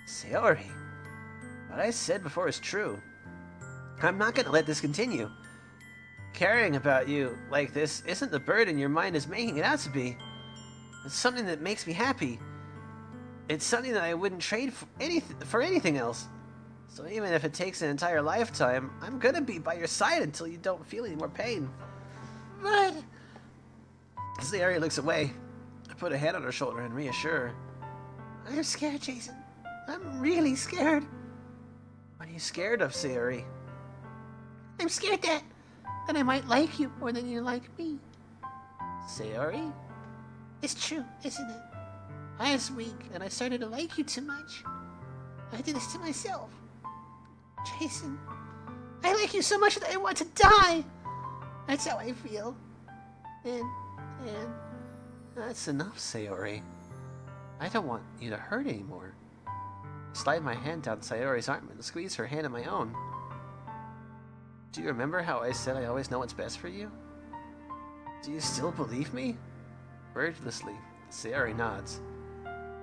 Sayori, what I said before is true. I'm not gonna let this continue. Caring about you like this isn't the burden your mind is making it out to be. It's something that makes me happy. It's something that I wouldn't trade for anything else. So even if it takes an entire lifetime, I'm gonna be by your side until you don't feel any more pain. But... Sayori looks away. I put a hand on her shoulder and reassure her. I'm scared, Jason. I'm really scared. What are you scared of, Sayori? I'm scared that I might like you more than you like me. Sayori? It's true, isn't it? I was weak and I started to like you too much. I did this to myself. Jason, I like you so much that I want to die. That's how I feel. And That's enough, Sayori. I don't want you to hurt anymore. I slide my hand down Sayori's arm and squeeze her hand in my own. Do you remember how I said I always know what's best for you? Do you still believe me? Wordlessly, Sayori nods.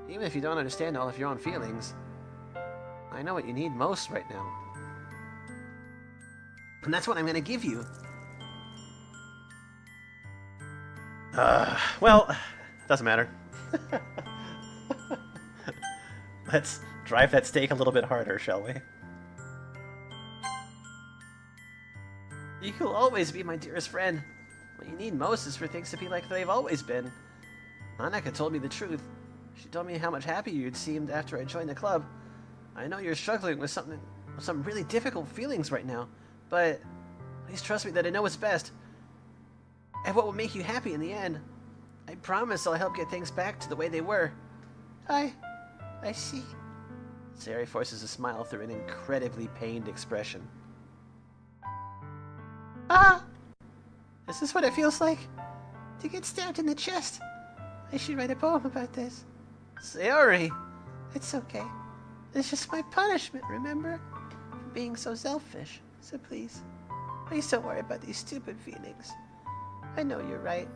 Even if you don't understand all of your own feelings, I know what you need most right now. And that's what I'm gonna give you. Well, doesn't matter. Let's drive that stake a little bit harder, shall we? You'll always be my dearest friend. What you need most is for things to be like they've always been. Monica told me the truth. She told me how much happier you'd seemed after I joined the club. I know you're struggling with some really difficult feelings right now, but please trust me that I know what's best and what will make you happy in the end. I promise I'll help get things back to the way they were. I see. Sayori forces a smile through an incredibly pained expression. Is this what it feels like? To get stabbed in the chest? I should write a poem about this. Sayori! It's okay. It's just my punishment, remember? For being so selfish. So please don't worry about these stupid feelings. I know you're right.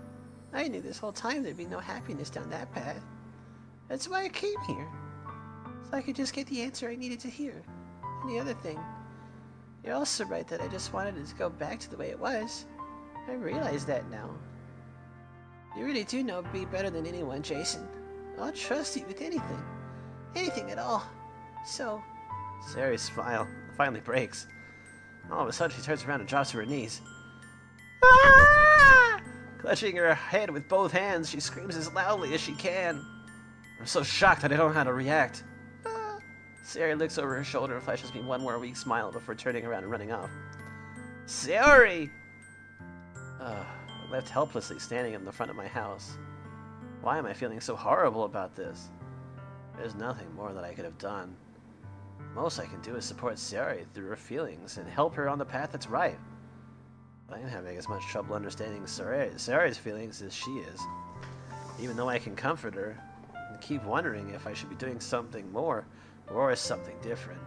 I knew this whole time there'd be no happiness down that path. That's why I came here. So I could just get the answer I needed to hear. And the other thing, you're also right that I just wanted it to go back to the way it was. I realize that now. You really do know me better than anyone, Jason. I'll trust you with anything. Anything at all. So... Sayori's smile finally breaks. All of a sudden she turns around and drops to her knees. Ah! Clutching her head with both hands, she screams as loudly as she can. I'm so shocked that I don't know how to react. Sayori looks over her shoulder and flashes me one more weak smile before turning around and running off. Sayori! Left helplessly standing in the front of my house. Why am I feeling so horrible about this? There's nothing more that I could have done. Most I can do is support Sayori through her feelings and help her on the path that's right. I'm having as much trouble understanding Sayori's feelings as she is. Even though I can comfort her, I keep wondering if I should be doing something more or something different.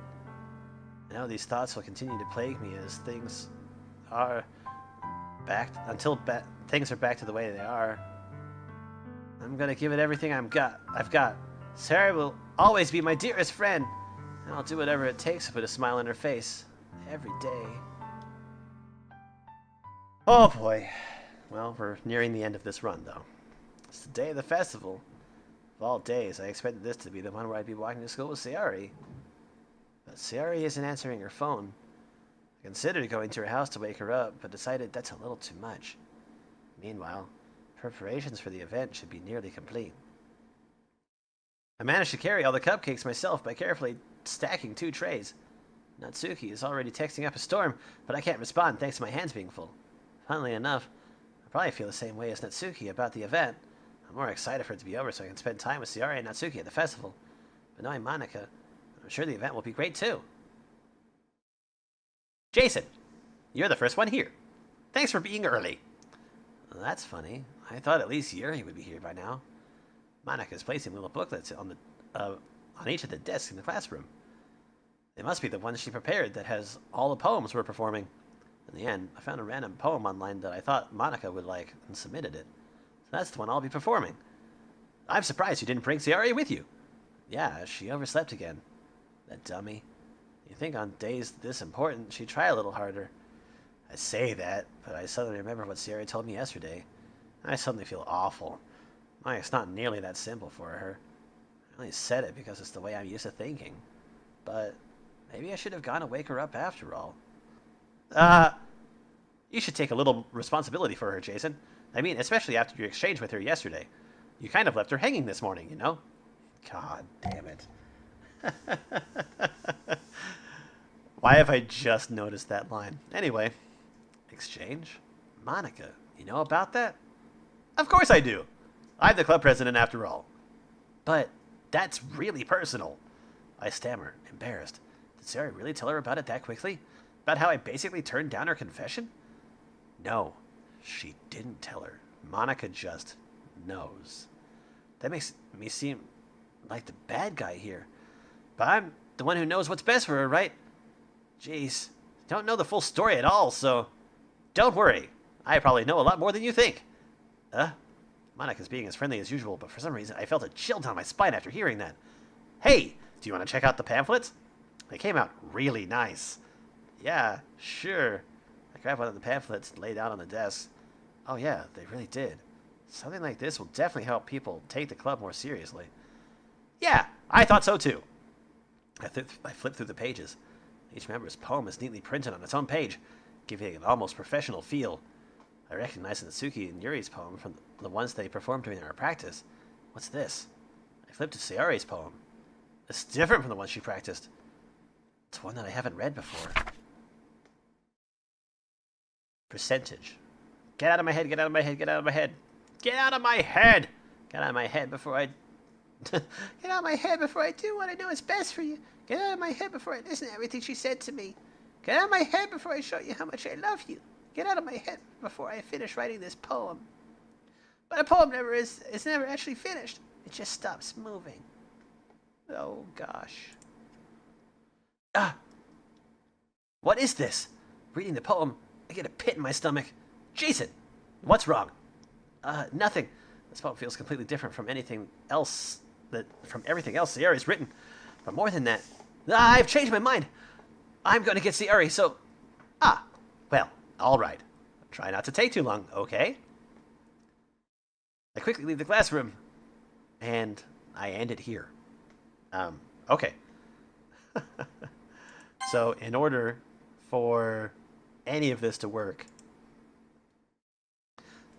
I know these thoughts will continue to plague me as things are back things are back to the way they are. I'm gonna give it everything I've got. Sayori will always be my dearest friend, and I'll do whatever it takes to put a smile on her face every day. Oh boy. Well, we're nearing the end of this run, though. It's the day of the festival. Of all days, I expected this to be the one where I'd be walking to school with Sayori. But Sayori isn't answering her phone. I considered going to her house to wake her up, but decided that's a little too much. Meanwhile, preparations for the event should be nearly complete. I managed to carry all the cupcakes myself by carefully stacking 2 trays. Natsuki is already texting up a storm, but I can't respond thanks to my hands being full. Funnily enough, I probably feel the same way as Natsuki about the event. I'm more excited for it to be over so I can spend time with Sayori and Natsuki at the festival. But knowing Monica, I'm sure the event will be great too. Jason, you're the first one here. Thanks for being early. Well, that's funny. I thought at least Yuri would be here by now. Monica's placing little booklets on each of the desks in the classroom. They must be the ones she prepared that has all the poems we're performing. In the end, I found a random poem online that I thought Monica would like and submitted it. So that's the one I'll be performing. I'm surprised you didn't bring Sayori with you. Yeah, she overslept again. That dummy. You'd think on days this important, she'd try a little harder. I say that, but I suddenly remember what Sayori told me yesterday. I suddenly feel awful. It's not nearly that simple for her. I only said it because it's the way I'm used to thinking. But maybe I should have gone and wake her up after all. You should take a little responsibility for her, Jason. I mean, especially after your exchange with her yesterday. You kind of left her hanging this morning, you know? God damn it. Why have I just noticed that line? Anyway. Exchange? Monica, you know about that? Of course I do. I'm the club president after all. But that's really personal. I stammer, embarrassed. Did Sayori really tell her about it that quickly? About how I basically turned down her confession? No, she didn't tell her. Monica just knows. That makes me seem like the bad guy here. But I'm the one who knows what's best for her, right? Jeez, don't know the full story at all, so... Don't worry. I probably know a lot more than you think. Monica's being as friendly as usual, but for some reason I felt a chill down my spine after hearing that. Hey, do you want to check out the pamphlets? They came out really nice. Yeah, sure. I grabbed one of the pamphlets and lay down on the desk. Oh yeah, they really did. Something like this will definitely help people take the club more seriously. Yeah, I thought so too. I flipped through the pages. Each member's poem is neatly printed on its own page, giving it an almost professional feel. I recognized Natsuki and Yuri's poem from the ones they performed during our practice. What's this? I flipped to Sayori's poem. It's different from the one she practiced. It's one that I haven't read before. Percentage. Get out of my head, get out of my head, get out of my head. Get out of my head! Get out of my head before I... Get out of my head before I do what I know is best for you. Get out of my head before I listen to everything she said to me. Get out of my head before I show you how much I love you. Get out of my head before I finish writing this poem. But a poem is never actually finished. It just stops moving. Oh, gosh. What is this? Reading the poem, I get a pit in my stomach. Jason, what's wrong? Nothing. This poem feels completely different from everything else Sayori's written. But more than that, I've changed my mind. I'm going to get Sayori, so... Well, all right. Try not to take too long, okay? I quickly leave the classroom, and I end it here. Okay. So, in order for any of this to work,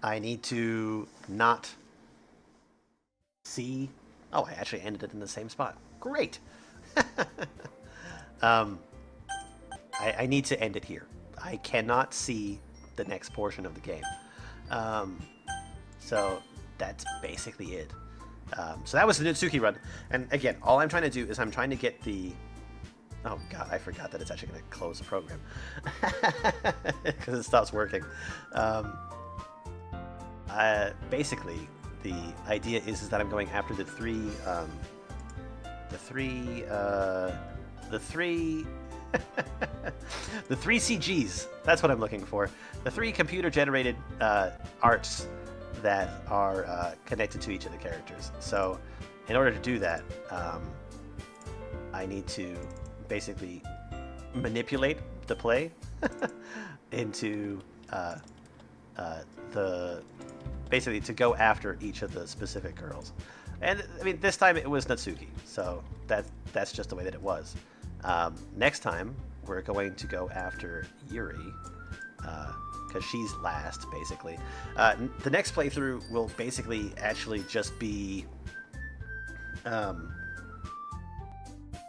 I need to not see... Oh, I actually ended it in the same spot. Great! I need to end it here. I cannot see the next portion of the game. So that's basically it. So that was the Natsuki run. And again, all I'm trying to do is I'm trying to get the... Oh god, I forgot that it's actually going to close the program. Because it stops working. Basically, the idea is that I'm going after the three CGs. That's what I'm looking for. The 3 computer-generated arts that are connected to each of the characters. So, in order to do that, I need to basically manipulate the play into basically to go after each of the specific girls. And I mean, this time it was Natsuki, so that's just the way that it was. Next time we're going to go after Yuri, because she's last, basically. The next playthrough will basically actually just be...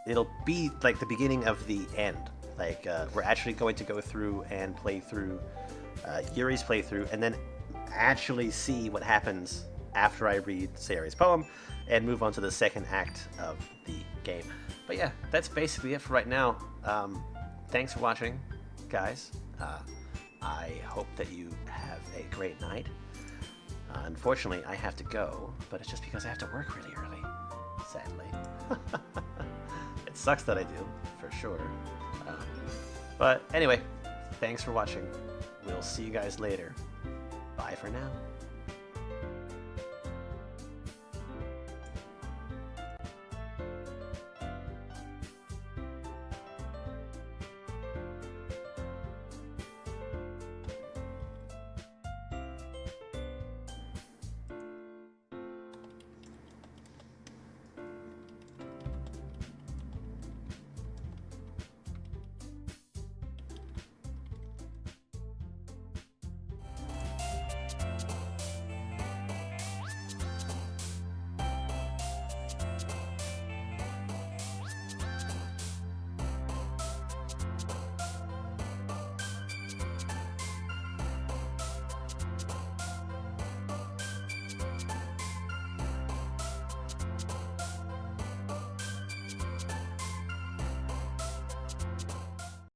it'll be like the beginning of the end. Like, we're actually going to go through and play through Yuri's playthrough, and then actually see what happens after I read Sayori's poem and move on to the second act of the game. But yeah, that's basically it for right now. Thanks for watching, guys. I hope that you have a great night. Unfortunately, I have to go, but it's just because I have to work really early, sadly. It sucks that I do, for sure. But anyway, thanks for watching. We'll see you guys later. Bye for now.